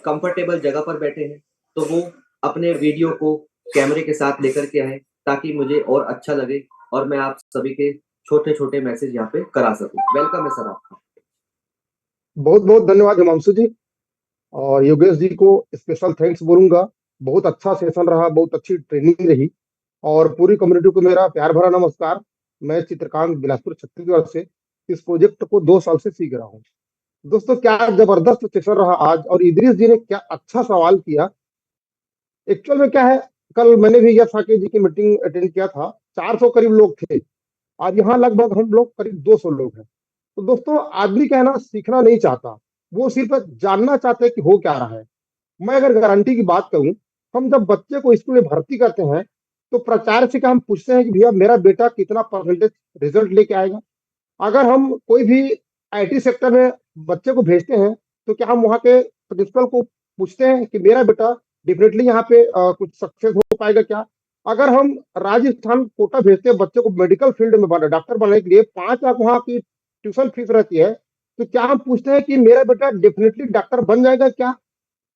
कंफर्टेबल जगह पर बैठे हैं, तो वो अपने वीडियो को कैमरे के साथ लेकर के आए, ताकि मुझे और अच्छा लगे और मैं आप सभी के छोटे-छोटे मैसेज यहाँ पे करा सकूं। वेलकम है सर आपका। बहुत बहुत धन्यवाद हिमांशु जी, और योगेश जी को स्पेशल थैंक्स बोलूंगा। बहुत अच्छा सेशन रहा, बहुत अच्छी ट्रेनिंग रही, और पूरी कम्युनिटी को मेरा प्यार भरा नमस्कार। मैं चित्रकांत, बिलासपुर, छत्तीसगढ़ से इस प्रोजेक्ट को 2 साल से सीख रहा हूँ। दोस्तों, क्या जबरदस्त सेशन रहा आज, और इदरीस जी ने क्या अच्छा सवाल किया। एक्चुअल में क्या है, कल मैंने भी यह साके जी की मीटिंग अटेंड किया था, 400 करीब लोग थे, आज यहाँ लगभग हम लोग करीब 200 लोग हैं। तो दोस्तों, आदमी क्या है ना, सीखना नहीं चाहता, वो सिर्फ जानना चाहते हैं कि हो क्या रहा है। मैं अगर गारंटी की बात करूं, हम जब बच्चे को स्कूल में भर्ती करते हैं, तो प्राचार्य से क्या हम पूछते हैं कि भैया मेरा बेटा कितना परसेंटेज रिजल्ट लेके आएगा। अगर हम कोई भी आईटी सेक्टर में बच्चे को भेजते हैं, तो क्या हम वहाँ के प्रिंसिपल को पूछते हैं कि मेरा बेटा डेफिनेटली यहाँ पे कुछ सक्सेस हो पाएगा क्या। अगर हम राजस्थान कोटा भेजते हैं बच्चे को मेडिकल फील्ड में डॉक्टर बनने के लिए, 5 लाख वहाँ की ट्यूशन फीस रहती है, तो क्या हम पूछते हैं कि मेरा बेटा डेफिनेटली डॉक्टर बन जाएगा क्या।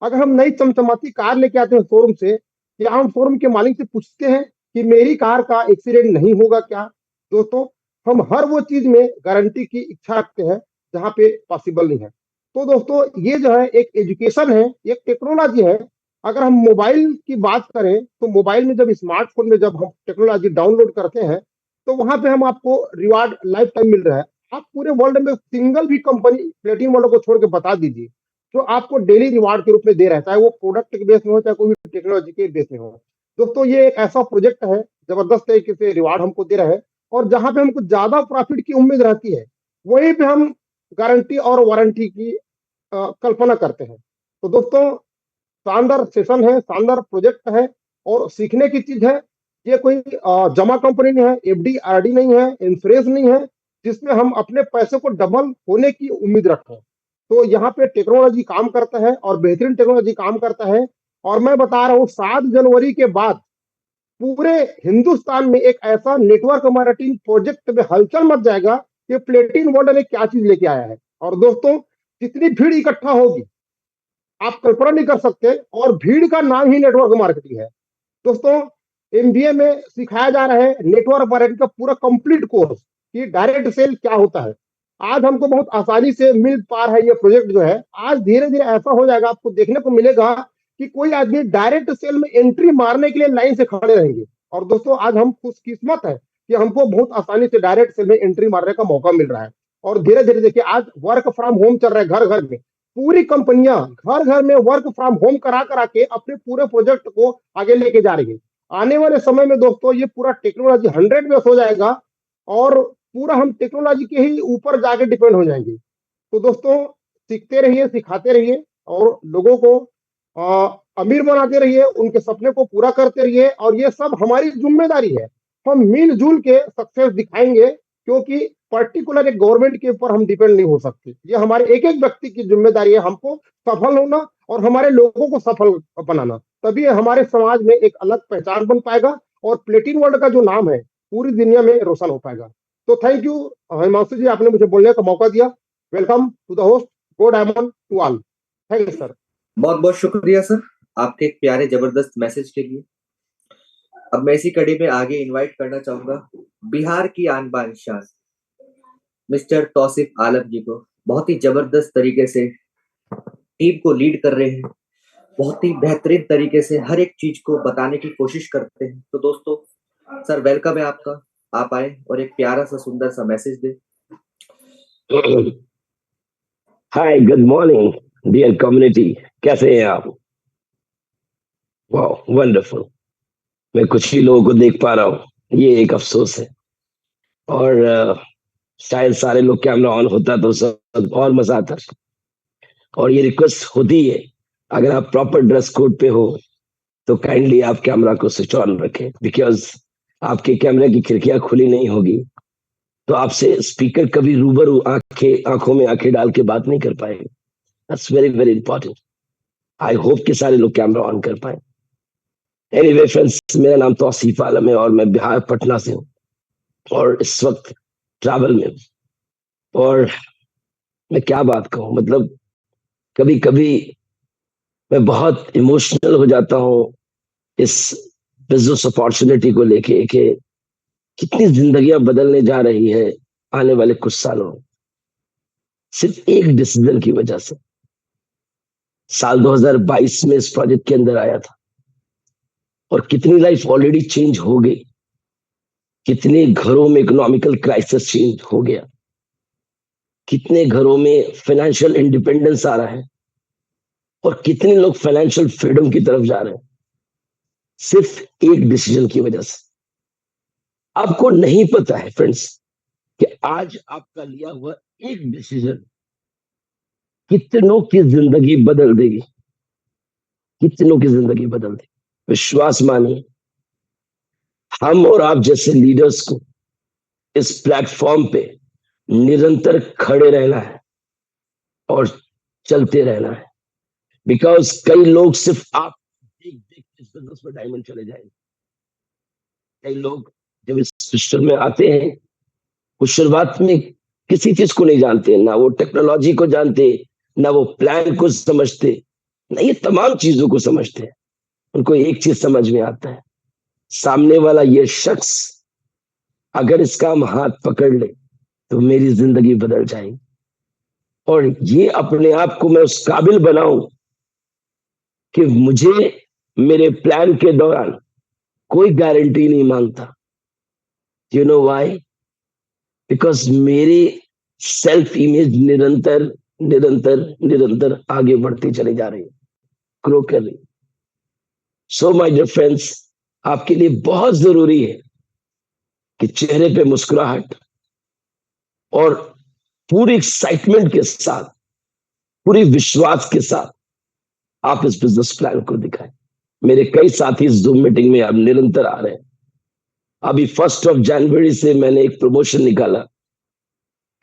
अगर हम नई चमचमाती कार लेके आते हैं शोरूम से, या हम शोरूम के मालिक से पूछते हैं कि मेरी कार का एक्सीडेंट नहीं होगा क्या। दोस्तों, हम हर वो चीज में गारंटी की इच्छा रखते हैं जहाँ पे पॉसिबल नहीं है। तो दोस्तों, ये जो है एक एजुकेशन है, एक टेक्नोलॉजी है। अगर हम मोबाइल की बात करें, तो मोबाइल में जब स्मार्टफोन में जब हम टेक्नोलॉजी डाउनलोड करते हैं, तो वहां पे हम आपको रिवार्ड लाइफ टाइम मिल रहा है। आप पूरे वर्ल्ड में सिंगल भी कंपनी प्लेटिनम वालों को छोड़ के बता दीजिए जो आपको डेली रिवार्ड के रूप में दे रहा है, चाहे वो प्रोडक्ट के बेस में हो, चाहे कोई भी टेक्नोलॉजी के बेस में हो। दोस्तों, ये एक ऐसा प्रोजेक्ट है, जबरदस्त तरीके से रिवार्ड हमको दे रहा है, और जहां पे हमको ज्यादा प्रॉफिट की उम्मीद रहती है, वहीं पे हम गारंटी और वारंटी की कल्पना करते हैं। तो दोस्तों, शानदार सेशन है, शानदार प्रोजेक्ट है, और सीखने की चीज है। ये कोई जमा कंपनी नहीं है, एफडी आरडी नहीं है, इंश्योरेंस नहीं है, जिसमें हम अपने पैसे को डबल होने की उम्मीद रखें। तो यहाँ पे टेक्नोलॉजी काम करता है, और बेहतरीन टेक्नोलॉजी काम करता है। और मैं बता रहा हूँ, 7 जनवरी के बाद पूरे हिंदुस्तान में एक ऐसा नेटवर्क मार्केटिंग प्रोजेक्ट में हलचल मच जाएगा कि प्लेटिन वर्ल्ड ने क्या चीज लेके आया है। और दोस्तों, जितनी भीड़ इकट्ठा होगी, आप कल्पना नहीं कर सकते, और भीड़ का नाम ही नेटवर्क मार्केटिंग है। दोस्तों, एमबीए में सिखाया जा रहा है नेटवर्क मार्केटिंग का पूरा कंप्लीट कोर्स, कि डायरेक्ट सेल क्या होता है। आज हमको बहुत आसानी से मिल पा रहा है ये प्रोजेक्ट जो है। आज धीरे धीरे ऐसा हो जाएगा, आपको देखने को मिलेगा कि कोई आदमी डायरेक्ट सेल में एंट्री मारने के लिए लाइन से खड़े रहेंगे। और दोस्तों आज हम खुशकिस्मत है कि हमको बहुत आसानी से डायरेक्ट सेल में एंट्री मारने का मौका मिल रहा है। और धीरे धीरे देखिए आज वर्क फ्रॉम होम चल रहा है घर घर में। पूरी कंपनियां घर घर में वर्क फ्रॉम होम करा करा के अपने पूरे प्रोजेक्ट को आगे लेके जा रही है। आने वाले समय में दोस्तों ये पूरा टेक्नोलॉजी 100 हो जाएगा और पूरा हम टेक्नोलॉजी के ही ऊपर जाके डिपेंड हो जाएंगे। तो दोस्तों सीखते रहिए, सिखाते रहिए और लोगों को अमीर बनाते रहिए, उनके सपने को पूरा करते रहिए। और ये सब हमारी जिम्मेदारी है, हम मिलजुल के सक्सेस दिखाएंगे, क्योंकि पर्टिकुलर एक गवर्नमेंट के ऊपर हम डिपेंड नहीं हो सकते। ये हमारे एक एक व्यक्ति की जिम्मेदारी है, हमको सफल होना और हमारे लोगों को सफल बनाना। तभी हमारे समाज में एक अलग पहचान बन पाएगा और प्लेटिन वर्ल्ड का जो नाम है पूरी दुनिया में रोशन हो पाएगा। तो थैंक यू हिमांशु जी, आपने मुझे बोलने का मौका दिया। Welcome to the host, go diamond to all. Thank you sir. बहुत बहुत शुक्रिया सर आपके एक प्यारे जबरदस्त मैसेज के लिए। अब मैं इसी कड़ी में आगे इनवाइट करना चाहूंगा बिहार की आन बान शान मिस्टर तौसीफ आलम जी को। बहुत ही जबरदस्त तरीके से टीम को लीड कर रहे हैं, बहुत ही बेहतरीन तरीके से हर एक चीज को बताने की कोशिश करते हैं। तो दोस्तों सर वेलकम है आपका, आप आए और एक प्यारा सा सुंदर सा मैसेज दे। हाय, गुड मॉर्निंग डियर कम्युनिटी, कैसे हैं आप? वाह वंडरफुल। मैं कुछ ही लोगों को देख पा रहा हूँ, ये एक अफसोस है। और शायद सारे लोग कैमरा ऑन होता तो सब और मजा आता। और ये रिक्वेस्ट होती है, अगर आप प्रॉपर ड्रेस कोड पे हो तो काइंडली आप कैमरा को स्विच ऑन रखें, बिकॉज आपके कैमरे की खिड़कियां खुली नहीं होगी तो आपसे स्पीकर कभी रूबरू आंखों में आंखें डाल के बात नहीं कर पाएगा। That's very very important. I hope कि सारे लोग कैमरा ऑन कर पाए। एनीवे फ्रेंड्स, मेरा नाम तौसीफ आलम है और मैं बिहार पटना से हूँ और इस वक्त ट्रैवल में हूँ। और मैं क्या बात कहूँ, मतलब कभी कभी मैं बहुत इमोशनल हो जाता हूँ इस बिजनेस अपॉर्चुनिटी को लेके कि कितनी जिंदगियां बदलने जा रही है आने वाले कुछ सालों में, सिर्फ एक डिसीजन की वजह से। साल 2022 में इस प्रोजेक्ट के अंदर आया था और कितनी लाइफ ऑलरेडी चेंज हो गई, कितने घरों में इकोनॉमिकल क्राइसिस चेंज हो गया, कितने घरों में फाइनेंशियल इंडिपेंडेंस आ रहा है और कितने लोग फाइनेंशियल फ्रीडम की तरफ जा रहे हैं, सिर्फ एक डिसीजन की वजह से। आपको नहीं पता है फ्रेंड्स कि आज आपका लिया हुआ एक डिसीजन कितनों की जिंदगी बदल देगी, कितनों की जिंदगी बदल देगी। विश्वास मानिए, हम और आप जैसे लीडर्स को इस प्लेटफॉर्म पे निरंतर खड़े रहना है और चलते रहना है, बिकॉज कई लोग सिर्फ आप देख देख इस बिजनेस में डायमंड चले जाएंगे। कई लोग जब इस सिस्टम में आते हैं वो शुरुआत में किसी चीज को नहीं जानते, ना वो टेक्नोलॉजी को जानते, ना वो प्लान को समझते, ना ये तमाम चीजों को समझते हैं। उनको एक चीज समझ में आता है, सामने वाला ये शख्स अगर इसका हम हाथ पकड़ ले तो मेरी जिंदगी बदल जाएगी। और ये अपने आप को मैं उस काबिल बनाऊं कि मुझे मेरे प्लान के दौरान कोई गारंटी नहीं मांगता। You know why? बिकॉज मेरी सेल्फ इमेज निरंतर निरंतर निरंतर आगे बढ़ती चली जा रही है, ग्रो कर रही। सो माय डियर फ्रेंड्स, आपके लिए बहुत जरूरी है कि चेहरे पे मुस्कुराहट और पूरी एक्साइटमेंट के साथ, पूरी विश्वास के साथ आप इस बिजनेस प्लान को दिखाएं। मेरे कई साथी इस जूम मीटिंग में अब निरंतर आ रहे हैं। अभी 1 जनवरी से मैंने एक प्रमोशन निकाला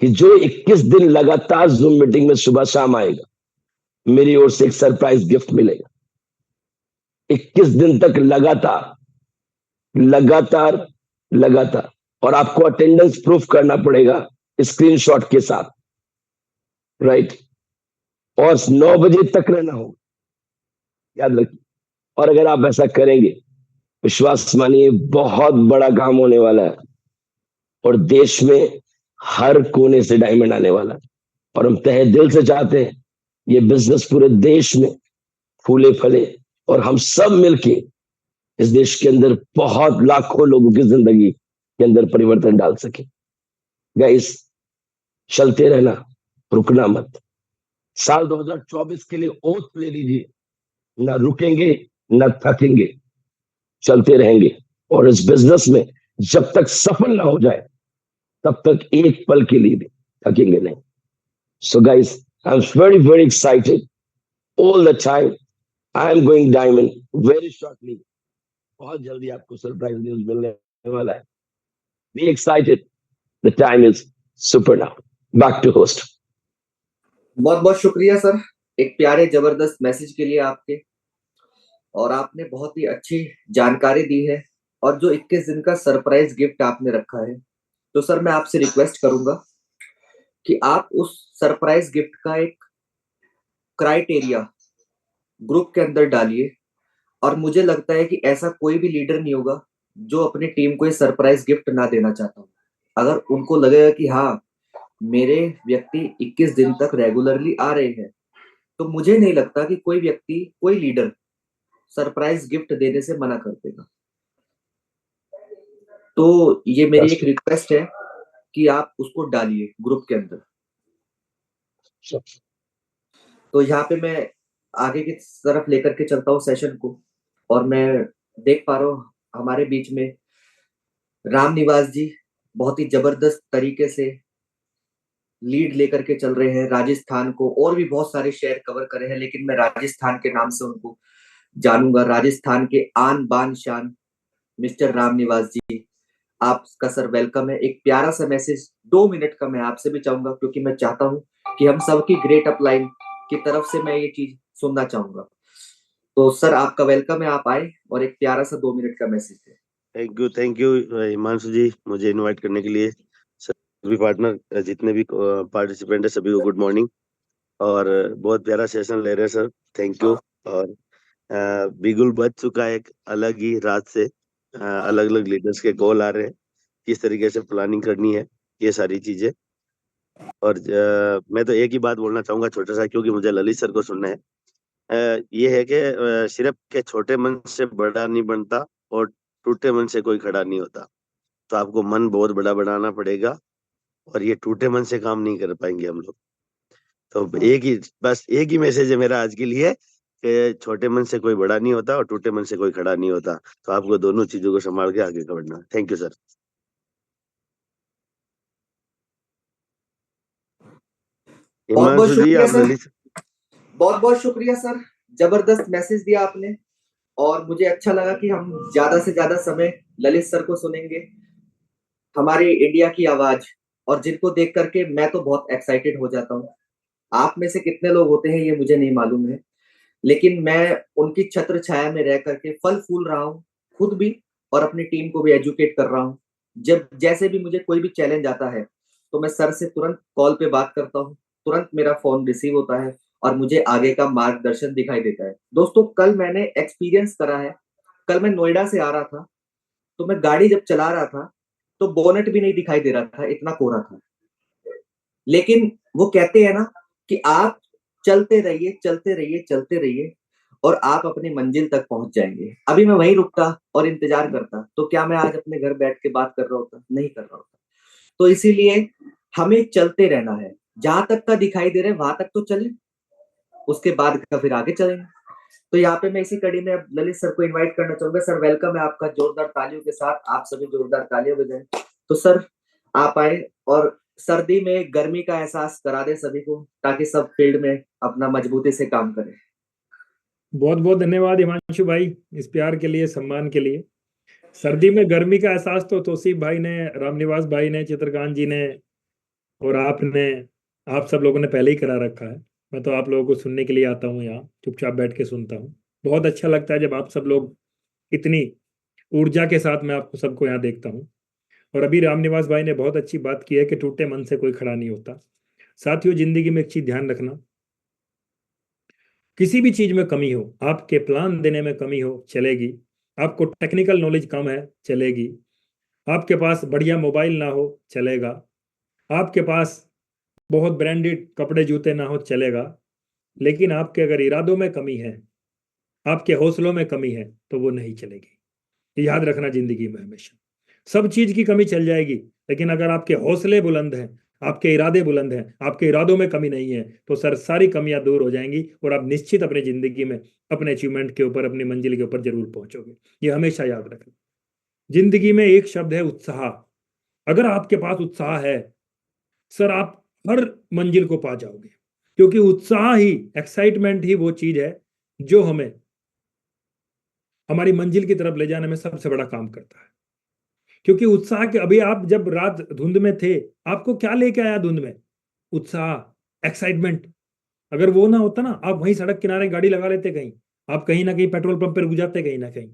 कि जो 21 दिन लगातार जूम मीटिंग में सुबह शाम आएगा, मेरी ओर से एक सरप्राइज गिफ्ट मिलेगा। 21 दिन तक लगातार लगातार लगातार, और आपको अटेंडेंस प्रूफ करना पड़ेगा स्क्रीनशॉट के साथ, राइट? और 9 बजे तक रहना होगा, याद रखिए। और अगर आप ऐसा करेंगे, विश्वास मानिए बहुत बड़ा काम होने वाला है। और देश में हर कोने से डायमंड आने वाला है। और हम तहे दिल से चाहते हैं ये बिजनेस पूरे देश में फूले फले और हम सब मिलके इस देश के अंदर बहुत लाखों लोगों की जिंदगी के अंदर परिवर्तन डाल सके। गाइस, चलते रहना, रुकना मत। साल 2024 के लिए ओथ ले लीजिए, ना रुकेंगे ना थकेंगे, चलते रहेंगे। और इस बिजनेस में जब तक सफल ना हो जाए तब तक एक पल के लिए भी थकेंगे नहीं। So guys, I am very very excited all the time. I am going diamond very shortly. बहुत जल्दी आपको सरप्राइज न्यूज मिलने वाला है। Be excited, the time is super now. Back to host. बहुत बहुत शुक्रिया सर, एक प्यारे जबरदस्त मैसेज के लिए आपके। और आपने बहुत ही अच्छी जानकारी दी है। और जो 21 दिन का सरप्राइज गिफ्ट आपने रखा है, तो सर मैं आपसे रिक्वेस्ट करूंगा कि आप उस सरप्राइज गिफ्ट का एक क्राइटेरिया ग्रुप के अंदर डालिए। और मुझे लगता है कि ऐसा कोई भी लीडर नहीं होगा जो अपनी टीम को ये सरप्राइज गिफ्ट ना देना चाहता हो। अगर उनको लगेगा कि हाँ, मेरे व्यक्ति 21 दिन तक रेगुलरली आ रहे हैं, तो मुझे नहीं लगता कि कोई व्यक्ति, कोई लीडर सरप्राइज गिफ्ट देने से मना कर देगा। तो ये मेरी एक रिक्वेस्ट है कि आप उसको डालिए ग्रुप के अंदर। तो यहाँ पे मैं आगे की तरफ लेकर के चलता हूँ सेशन को। और मैं देख पा रहा हूँ हमारे बीच में राम निवास जी बहुत ही जबरदस्त तरीके से लीड लेकर के चल रहे हैं राजस्थान को। और भी बहुत सारे शहर कवर करे हैं, लेकिन मैं राजस्थान के नाम से उनको जानूंगा। राजस्थान के आन बान शान मिस्टर राम निवास जी, आपका सर वेलकम है। एक प्यारा सा मैसेज 2 मिनट का मैं आपसे भी चाहूंगा, क्योंकि मैं चाहता हूं कि हम सबकी ग्रेट अपलाइन की तरफ से मैं ये चीज सुनना चाहूंगा। तो सर आपका वेलकम है, आप आए और एक प्यारा सा 2 मिनट का मैसेज है। थैंक यू हिमांशु जी, मुझे इनवाइट करने के लिए। सभी पार्टनर, जितने भी पार्टिसिपेंट है, सभी को गुड मॉर्निंग। और बहुत प्यारा सेशन ले रहे हैं सर, थैंक यू। और बिगुल बज चुका है एक अलग ही रात से। अलग अलग लीडर्स के कॉल आ रहे हैं, किस तरीके से प्लानिंग करनी है, ये सारी चीजें। और मैं तो एक ही बात बोलना चाहूंगा छोटा सा, क्योंकि मुझे ललित सर को सुनना है। ये है कि सिर्फ के छोटे मन से बड़ा नहीं बनता और टूटे मन से कोई खड़ा नहीं होता। तो आपको मन बहुत बड़ा बनाना पड़ेगा, और ये टूटे मन से काम नहीं कर पाएंगे हम लोग। तो बस एक ही मैसेज है मेरा आज के लिए कि छोटे मन से कोई बड़ा नहीं होता और टूटे मन से कोई खड़ा नहीं होता। तो आपको दोनों चीजों को संभाल के आगे बढ़ना। Thank you sir. बहुत हिमांशु जी, शुक्रिया आप सर, ललित। बहुत बहुत शुक्रिया सर, जबरदस्त मैसेज दिया आपने। और मुझे अच्छा लगा कि हम ज्यादा से ज्यादा समय ललित सर को सुनेंगे, हमारी इंडिया की आवाज। और जिनको देख करके मैं तो बहुत एक्साइटेड हो जाता हूँ। आप में से कितने लोग होते हैं ये मुझे नहीं मालूम है, लेकिन मैं उनकी छत्र छाया में रह करके फल फूल रहा हूँ, खुद भी और अपनी टीम को भी एजुकेट कर रहा हूँ। जब जैसे भी मुझे कोई भी चैलेंज आता है, तो मैं सर से तुरंत कॉल पे बात करता हूँ, तुरंत मेरा फोन रिसीव होता है और मुझे आगे का मार्गदर्शन दिखाई देता है। दोस्तों, कल मैंने एक्सपीरियंस करा है। कल मैं नोएडा से आ रहा था, तो मैं गाड़ी जब चला रहा था तो बोनेट भी नहीं दिखाई दे रहा था, इतना कोहरा था। लेकिन वो कहते हैं ना कि आप चलते रहिए, चलते रहिए, चलते रहिए, और आप अपनी मंजिल तक पहुंच जाएंगे। अभी मैं वहीं रुकता और इंतजार करता, तो क्या मैं आज अपने घर बैठ के बात कर रहा होता? नहीं कर रहा होता। तो इसीलिए हमें चलते रहना है। जहां तक का दिखाई दे रहा है वहां तक तो चले, उसके बाद का फिर आगे चलेंगे। तो यहाँ पे मैं इसी कड़ी में अब ललित सर को इनवाइट करना चाहूंगा। सर वेलकम है आपका, जोरदार तालियों के साथ आप सभी जोरदार तालियां बजाएं। तो सर आप आए और सर्दी में गर्मी का एहसास करा दे सभी को, ताकि सब फील्ड में अपना मजबूती से काम करें। बहुत बहुत धन्यवाद हिमांशु भाई, इस प्यार के लिए, सम्मान के लिए। सर्दी में गर्मी का एहसास तो तौसीफ भाई ने, रामनिवास भाई ने, चित्रकांत जी ने और आपने, आप सब लोगों ने पहले ही करा रखा है। मैं तो आप लोगों को सुनने के लिए आता हूँ, यहाँ चुपचाप बैठ के सुनता हूँ। बहुत अच्छा लगता है जब आप सब लोग इतनी ऊर्जा के साथ मैं आपको सबको यहाँ देखता हूँ। और अभी रामनिवास भाई ने बहुत अच्छी बात की है कि टूटे मन से कोई खड़ा नहीं होता। साथियों, जिंदगी में एक चीज ध्यान रखना, किसी भी चीज में कमी हो, आपके प्लान देने में कमी हो चलेगी, आपको टेक्निकल नॉलेज कम है चलेगी, आपके पास बढ़िया मोबाइल ना हो चलेगा, आपके पास बहुत ब्रांडेड कपड़े जूते ना हो चलेगा, लेकिन आपके अगर इरादों में कमी है, आपके हौसलों में कमी है, तो वो नहीं चलेगी। याद रखना जिंदगी में हमेशा सब चीज की कमी चल जाएगी, लेकिन अगर आपके हौसले बुलंद हैं, आपके इरादे बुलंद हैं, आपके इरादों में कमी नहीं है, तो सर सारी कमियां दूर हो जाएंगी और आप निश्चित अपनी जिंदगी में अपने अचीवमेंट के ऊपर, अपनी मंजिल के ऊपर जरूर पहुंचोगे। ये हमेशा याद रखना। जिंदगी में एक शब्द है उत्साह। अगर आपके पास उत्साह है सर, आप हर मंजिल को पा जाओगे, क्योंकि उत्साह ही, एक्साइटमेंट ही वो चीज है जो हमें हमारी मंजिल की तरफ ले जाने में सबसे बड़ा काम करता है। क्योंकि उत्साह के, अभी आप जब रात धुंध में थे, आपको क्या लेके आया धुंध में? उत्साह, एक्साइटमेंट। अगर वो ना होता ना, आप वहीं सड़क किनारे गाड़ी लगा लेते, कहीं आप कहीं ना कहीं पेट्रोल पंप पे रुक जाते, कहीं ना कहीं।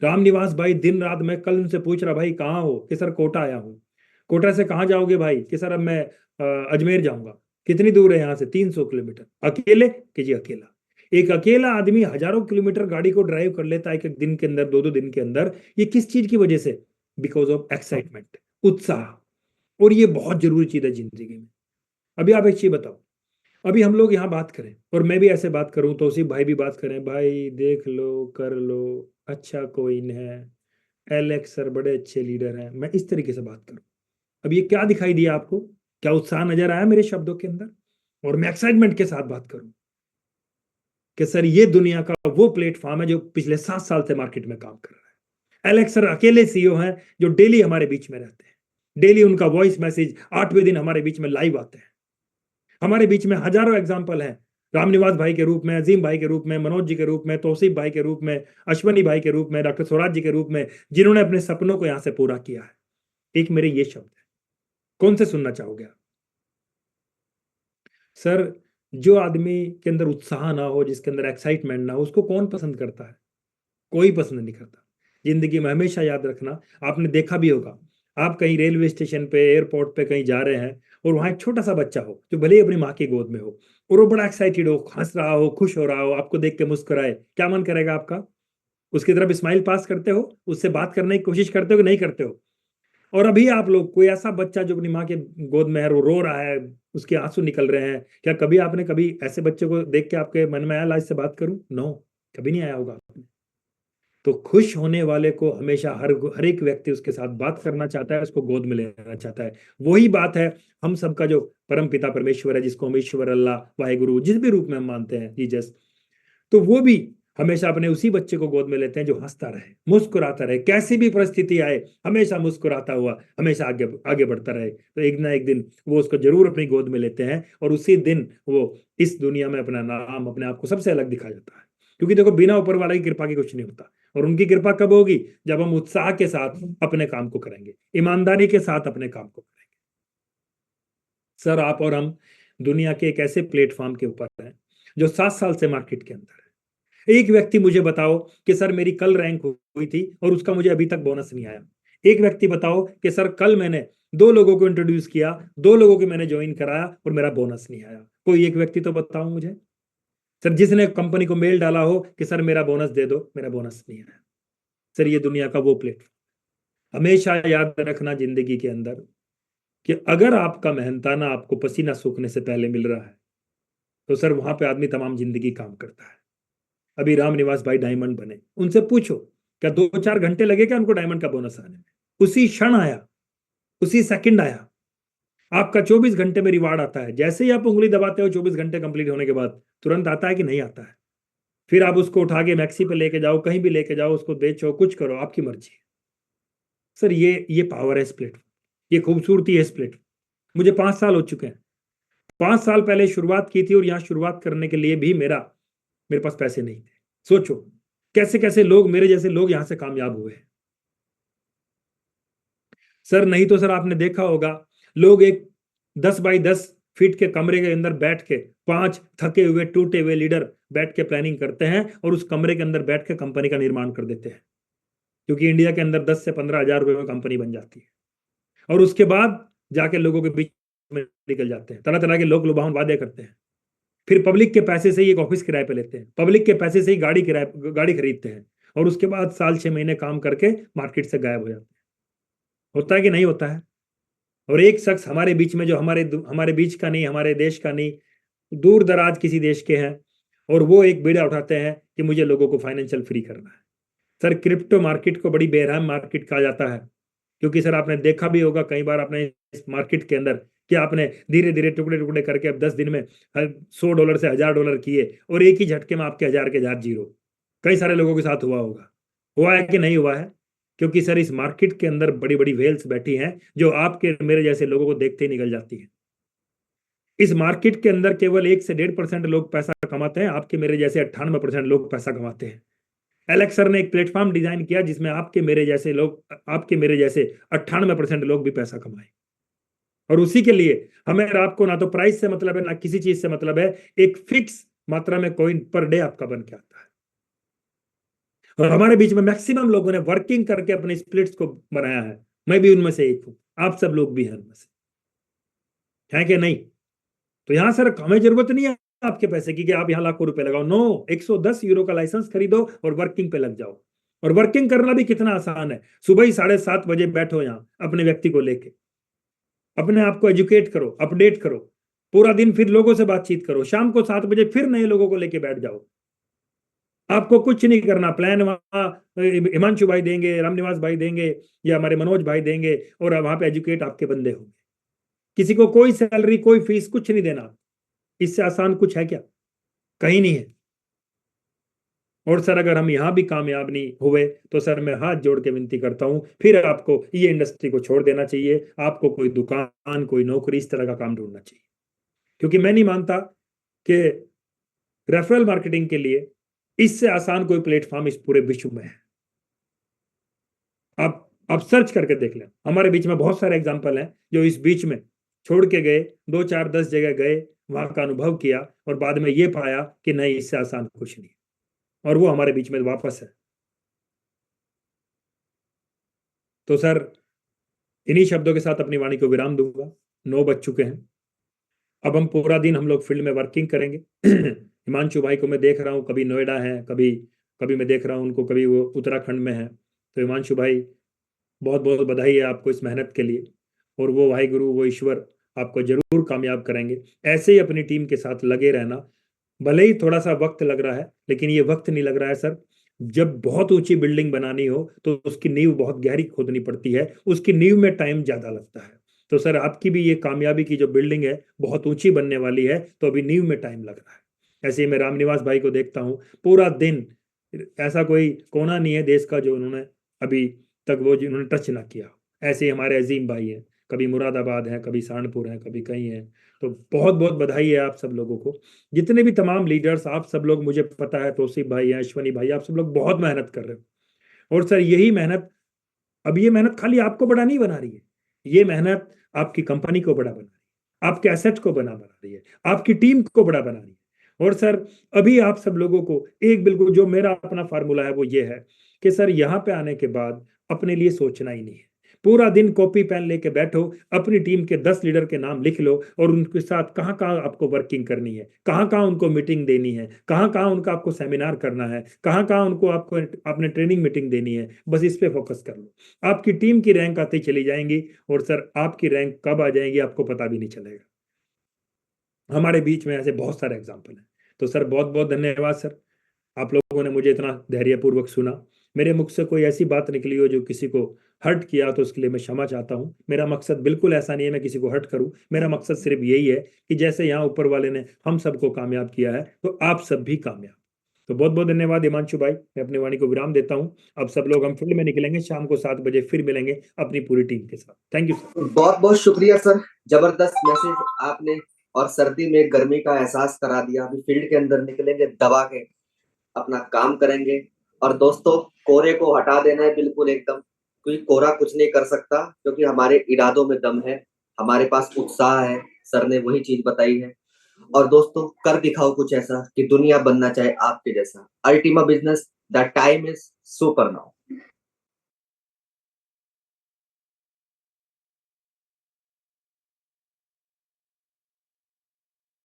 रामनिवास भाई दिन रात, मैं कल उनसे पूछ रहा, भाई कहाँ हो? कि सर कोटा आया हूँ। कोटा से कहाँ जाओगे भाई? कि सर अब मैं अजमेर जाऊंगा। कितनी दूर है यहाँ से? 300 किलोमीटर। अकेले? कि जी अकेला। एक अकेला आदमी हजारों किलोमीटर गाड़ी को ड्राइव कर लेता है एक एक दिन के अंदर, दो दो दिन के अंदर। ये किस चीज की वजह से? बिकॉज ऑफ एक्साइटमेंट, उत्साह। और ये बहुत जरूरी चीज है जिंदगी में। अभी आप एक चीज बताओ, अभी हम लोग यहाँ बात करें और मैं भी ऐसे बात करूं, तो उसी भाई भी बात करें, भाई देख लो, कर लो, अच्छा कोई न है, एलेक्स सर बड़े अच्छे लीडर हैं, मैं इस तरीके से बात करूं। अब ये क्या दिखाई दिया आपको? क्या उत्साह नजर आया मेरे शब्दों के अंदर? और मैं एक्साइटमेंट के साथ बात करूं कि सर ये दुनिया का वो प्लेटफॉर्म है जो पिछले 7 साल से मार्केट में काम कर रहा है। एलेक्स सर अकेले सीईओ हैं जो डेली हमारे बीच में रहते हैं। डेली उनका वॉइस मैसेज 8वें दिन हमारे बीच में लाइव आते हैं। हमारे बीच में हजारों एग्जाम्पल हैं, रामनिवास भाई के रूप में, अजीम भाई के रूप में, मनोज जी के रूप में, तौसीफ भाई के रूप में, अश्वनी भाई के रूप में, डॉक्टर स्वराज जी के रूप में, जिन्होंने अपने सपनों को यहां से पूरा किया है। एक मेरे ये शब्द है, कौन से सुनना चाहोगे आप? सर जो आदमी के अंदर उत्साह ना हो, जिसके अंदर एक्साइटमेंट ना हो, उसको कौन पसंद करता है? कोई पसंद नहीं करता। जिंदगी में हमेशा याद रखना, आपने देखा भी होगा, आप कहीं रेलवे स्टेशन पे, एयरपोर्ट पे कहीं जा रहे हैं और वहां एक छोटा सा बच्चा हो जो भले ही अपनी माँ की गोद में हो, और वो बड़ा एक्साइटेड हो, हंस रहा हो, खुश हो रहा हो, आपको देख के मुस्कुराए, क्या मन करेगा आपका? उसकी तरफ स्माइल पास करते हो, उससे बात करने की कोशिश करते हो कि नहीं करते हो? और अभी आप लोग, कोई ऐसा बच्चा जो अपनी माँ के गोद में है, रो रहा है, उसके आंसू निकल रहे हैं, क्या कभी आपने कभी ऐसे बच्चे को देख के आपके मन में आया ला इससे बात करूं? नो, कभी नहीं आया होगा आपने। तो खुश होने वाले को हमेशा हर एक व्यक्ति उसके साथ बात करना चाहता है, उसको गोद में लेना चाहता है। वही बात है हम सबका जो परम पिता परमेश्वर है, जिसको हम ईश्वर, अल्लाह, वाहेगुरु, जिस भी रूप में हम मानते हैं, जीसस, तो वो भी हमेशा अपने उसी बच्चे को गोद में लेते हैं जो हंसता रहे, मुस्कुराता रहे, कैसी भी परिस्थिति आए हमेशा मुस्कुराता हुआ, हमेशा आगे आगे बढ़ता रहे। तो एक ना एक दिन वो उसको जरूर अपनी गोद में लेते हैं, और उसी दिन वो इस दुनिया में अपना नाम, अपने आप को सबसे अलग दिखा जाता है। क्योंकि देखो, बिना ऊपर वाले की कृपा की कुछ नहीं होता। और उनकी कृपा कब होगी? जब हम उत्साह के साथ अपने काम को करेंगे, ईमानदारी के साथ अपने काम को करेंगे। सर आप और हम दुनिया के एक ऐसे प्लेटफॉर्म के ऊपर हैं जो 7 साल से मार्केट के अंदर है। एक व्यक्ति मुझे बताओ कि सर मेरी कल रैंक हुई थी और उसका मुझे अभी तक बोनस नहीं आया। एक व्यक्ति बताओ कि सर कल मैंने 2 लोगों को इंट्रोड्यूस किया, 2 लोगों को मैंने ज्वाइन कराया और मेरा बोनस नहीं आया। कोई एक व्यक्ति तो बताओ मुझे। सर जिसने कंपनी को मेल डाला हो कि सर मेरा बोनस दे दो, मेरा बोनस नहीं आया। सर ये दुनिया का वो प्लेटफॉर्म। हमेशा याद रखना जिंदगी के अंदर कि अगर आपका मेहनताना आपको पसीना सूखने से पहले मिल रहा है, तो सर वहां पे आदमी तमाम जिंदगी काम करता है। अभी रामनिवास भाई डायमंड बने, उनसे पूछो क्या 2-4 घंटे लगे क्या उनको डायमंड का बोनस आने में? उसी क्षण आया, उसी सेकंड आया। आपका 24 घंटे में रिवार्ड आता है। जैसे ही आप उंगली दबाते हो 24 घंटे कंप्लीट होने के बाद तुरंत आता है कि नहीं आता है? फिर आप उसको उठा के मैक्सी पे लेके जाओ, कहीं भी लेके जाओ, उसको बेचो, कुछ करो, आपकी मर्जी। सर ये पावर है इस प्लेटफॉर्म, ये खूबसूरती है इस प्लेटफॉर्म। मुझे 5 साल हो चुके हैं। 5 साल पहले शुरुआत की थी और यहाँ शुरुआत करने के लिए भी मेरे पास पैसे नहीं थे। सोचो कैसे कैसे लोग, मेरे जैसे लोग यहाँ से कामयाब हुए हैं। सर नहीं तो सर आपने देखा होगा, लोग एक 10 बाई 10 फीट के कमरे के अंदर बैठ के 5 थके हुए टूटे हुए लीडर बैठ के प्लानिंग करते हैं और उस कमरे के अंदर बैठ के कंपनी का निर्माण कर देते हैं। क्योंकि इंडिया के अंदर 10 से 15 हजार रुपए में कंपनी बन जाती है, और उसके बाद जाके लोगों के बीच में निकल जाते हैं, तरह तरह के लोग लुभावन वादे करते हैं। फिर पब्लिक के पैसे से ही एक ऑफिस किराए पे लेते हैं, पब्लिक के पैसे से ही गाड़ी खरीदते हैं, और उसके बाद साल 6 महीने काम करके मार्केट से गायब हो जाते हैं। होता है कि नहीं होता है? और एक शख्स हमारे बीच में जो हमारे बीच का नहीं, हमारे देश का नहीं, दूर दराज किसी देश के हैं, और वो एक बीड़ा उठाते हैं कि मुझे लोगों को फाइनेंशियल फ्री करना है। सर क्रिप्टो मार्केट को बड़ी बेरहम मार्केट कहा जाता है, क्योंकि सर आपने देखा भी होगा कई बार आपने इस मार्केट के अंदर कि आपने धीरे धीरे टुकड़े टुकड़े करके अब 10 दिन में $100 से $1000 किए, और एक ही झटके में आपके 1000 के 1000 जीरो। कई सारे लोगों के साथ हुआ है कि नहीं हुआ है? क्योंकि सर इस मार्केट के अंदर बड़ी बड़ी वेल्स बैठी हैं जो आपके मेरे जैसे लोगों को देखते ही निकल जाती है। इस मार्केट के अंदर केवल 1 से 1.5% लोग पैसा कमाते हैं, आपके मेरे जैसे 98% लोग पैसा कमाते हैं। एलेक्स सर ने एक प्लेटफॉर्म डिजाइन किया जिसमें आपके मेरे जैसे 98% लोग भी पैसा कमाए, और उसी के लिए हमें और आपको ना तो प्राइस से मतलब है ना किसी चीज से मतलब है, एक फिक्स मात्रा में कॉइन पर डे आपका बन के आता है। और हमारे बीच में मैक्सिमम लोगों ने वर्किंग करके अपने स्प्लिट्स को बनाया है, मैं भी उनमें से एक हूं, आप सब लोग भी हैं उनमें से, है कि नहीं? तो यहां सर हमें जरूरत नहीं है आपके पैसे की कि आप यहाँ लाखों रुपए लगाओ। नो, 110 यूरो का लाइसेंस खरीदो और वर्किंग पे लग जाओ। और वर्किंग करना भी कितना आसान है। सुबह ही 7:30 बजे बैठो यहाँ अपने व्यक्ति को लेके, अपने आप को एजुकेट करो, अपडेट करो, पूरा दिन फिर लोगों से बातचीत करो, शाम को 7 बजे फिर नए लोगों को लेके बैठ जाओ। आपको कुछ नहीं करना, प्लान वहां हिमांशु भाई देंगे, रामनिवास भाई देंगे, या हमारे मनोज भाई देंगे, और वहां पे एजुकेट आपके बंदे होंगे। किसी को कोई सैलरी, कोई फीस, कुछ नहीं देना। इससे आसान कुछ है क्या? कहीं नहीं है। और सर अगर हम यहां भी कामयाब नहीं हुए तो सर मैं हाथ जोड़ के विनती करता हूं, फिर आपको ये इंडस्ट्री को छोड़ देना चाहिए। आपको कोई दुकान, कोई नौकरी, इस तरह का काम ढूंढना चाहिए, क्योंकि मैं नहीं मानता कि रेफरल मार्केटिंग के लिए इससे आसान कोई प्लेटफॉर्म इस पूरे विश्व में है। आप सर्च करके देख लें, हमारे बीच में बहुत सारे एग्जाम्पल हैं जो इस बीच में छोड़ के गए, 2, 4, 10 जगह गए, वहां का अनुभव किया, और बाद में ये पाया कि नहीं, इससे आसान कुछ नहीं, और वो हमारे बीच में वापस है। तो सर इन्हीं शब्दों के साथ अपनी वाणी को विराम दूंगा। 9 बज चुके हैं। अब हम पूरा दिन हम लोग फील्ड में वर्किंग करेंगे। हिमांशु भाई को मैं देख रहा हूँ, कभी नोएडा है, कभी मैं देख रहा हूँ उनको, कभी वो उत्तराखंड में है। तो हिमांशु भाई बहुत बहुत बधाई है आपको इस मेहनत के लिए, और वो भाई गुरु, वो ईश्वर आपको जरूर कामयाब करेंगे। ऐसे ही अपनी टीम के साथ लगे रहना। भले ही थोड़ा सा वक्त लग रहा है, लेकिन ये वक्त नहीं लग रहा है सर। जब बहुत ऊंची बिल्डिंग बनानी हो तो उसकी नींव बहुत गहरी खोदनी पड़ती है, उसकी नींव में टाइम ज्यादा लगता है। तो सर आपकी भी ये कामयाबी की जो बिल्डिंग है बहुत ऊंची बनने वाली है, तो अभी नींव में टाइम लग रहा है। ऐसे ही मैं रामनिवास भाई को देखता हूँ, पूरा दिन, ऐसा कोई कोना नहीं है देश का जो उन्होंने अभी तक वो जिन्होंने टच ना किया। ऐसे ही हमारे अजीम भाई हैं, कभी मुरादाबाद है, कभी सहारनपुर है, कभी कहीं है। तो बहुत बहुत बधाई है आप सब लोगों को, जितने भी तमाम लीडर्स, आप सब लोग, मुझे पता है तौसीफ भाई हैं, अश्वनी भाई, आप सब लोग बहुत मेहनत कर रहे हो। और सर यही मेहनत, अब ये मेहनत खाली आपको बड़ा नहीं बना रही है, ये मेहनत आपकी कंपनी को बड़ा बना रही है, आपके एसेट को बना रही है, आपकी टीम को बड़ा बना रही है। और सर अभी आप सब लोगों को एक बिल्कुल जो मेरा अपना फार्मूला है वो ये है कि सर यहाँ पे आने के बाद अपने लिए सोचना ही नहीं है। पूरा दिन कॉपी पेन लेके बैठो, अपनी टीम के 10 लीडर के नाम लिख लो, और उनके साथ कहाँ कहाँ आपको वर्किंग करनी है, कहाँ कहाँ उनको मीटिंग देनी है, कहाँ कहाँ उनका आपको सेमिनार करना है, कहाँ कहाँ उनको आपको अपने ट्रेनिंग मीटिंग देनी है। बस इस पे फोकस कर लो, आपकी टीम की रैंक आती चली जाएंगी, और सर आपकी रैंक कब आ जाएंगी आपको पता भी नहीं चलेगा। हमारे बीच में ऐसे बहुत सारे एग्जाम्पल हैं। तो सर बहुत बहुत धन्यवाद सर, आप लोगों ने मुझे इतना धैर्यपूर्वक सुना। मेरे मुख से कोई ऐसी बात निकली हो जो किसी को हर्ट किया तो उसके लिए मैं क्षमा चाहता हूं। मेरा मकसद बिल्कुल ऐसा नहीं है मैं किसी को हर्ट करूं। मेरा मकसद सिर्फ यही है कि जैसे यहाँ ऊपर वाले ने हम सबको कामयाब किया है, तो आप सब भी कामयाब। तो बहुत बहुत धन्यवाद हिमांशु भाई, मैं अपनी वाणी को विराम देता हूं। अब सब लोग हम फील्ड में निकलेंगे, शाम को 7 बजे फिर मिलेंगे अपनी पूरी टीम के साथ। Thank you sir. बहुत बहुत शुक्रिया सर, जबरदस्त मैसेज आपने, और सर्दी में गर्मी का एहसास करा दिया। अभी फील्ड के अंदर निकलेंगे, दबा के अपना काम करेंगे। और दोस्तों कोहरे को हटा देना है बिल्कुल एकदम, क्योंकि कोहरा कुछ नहीं कर सकता, क्योंकि हमारे इरादों में दम है, हमारे पास उत्साह है। सर ने वही चीज बताई है। और दोस्तों कर दिखाओ कुछ ऐसा कि दुनिया बनना चाहे आपके जैसा। Ultima business, the time is super now.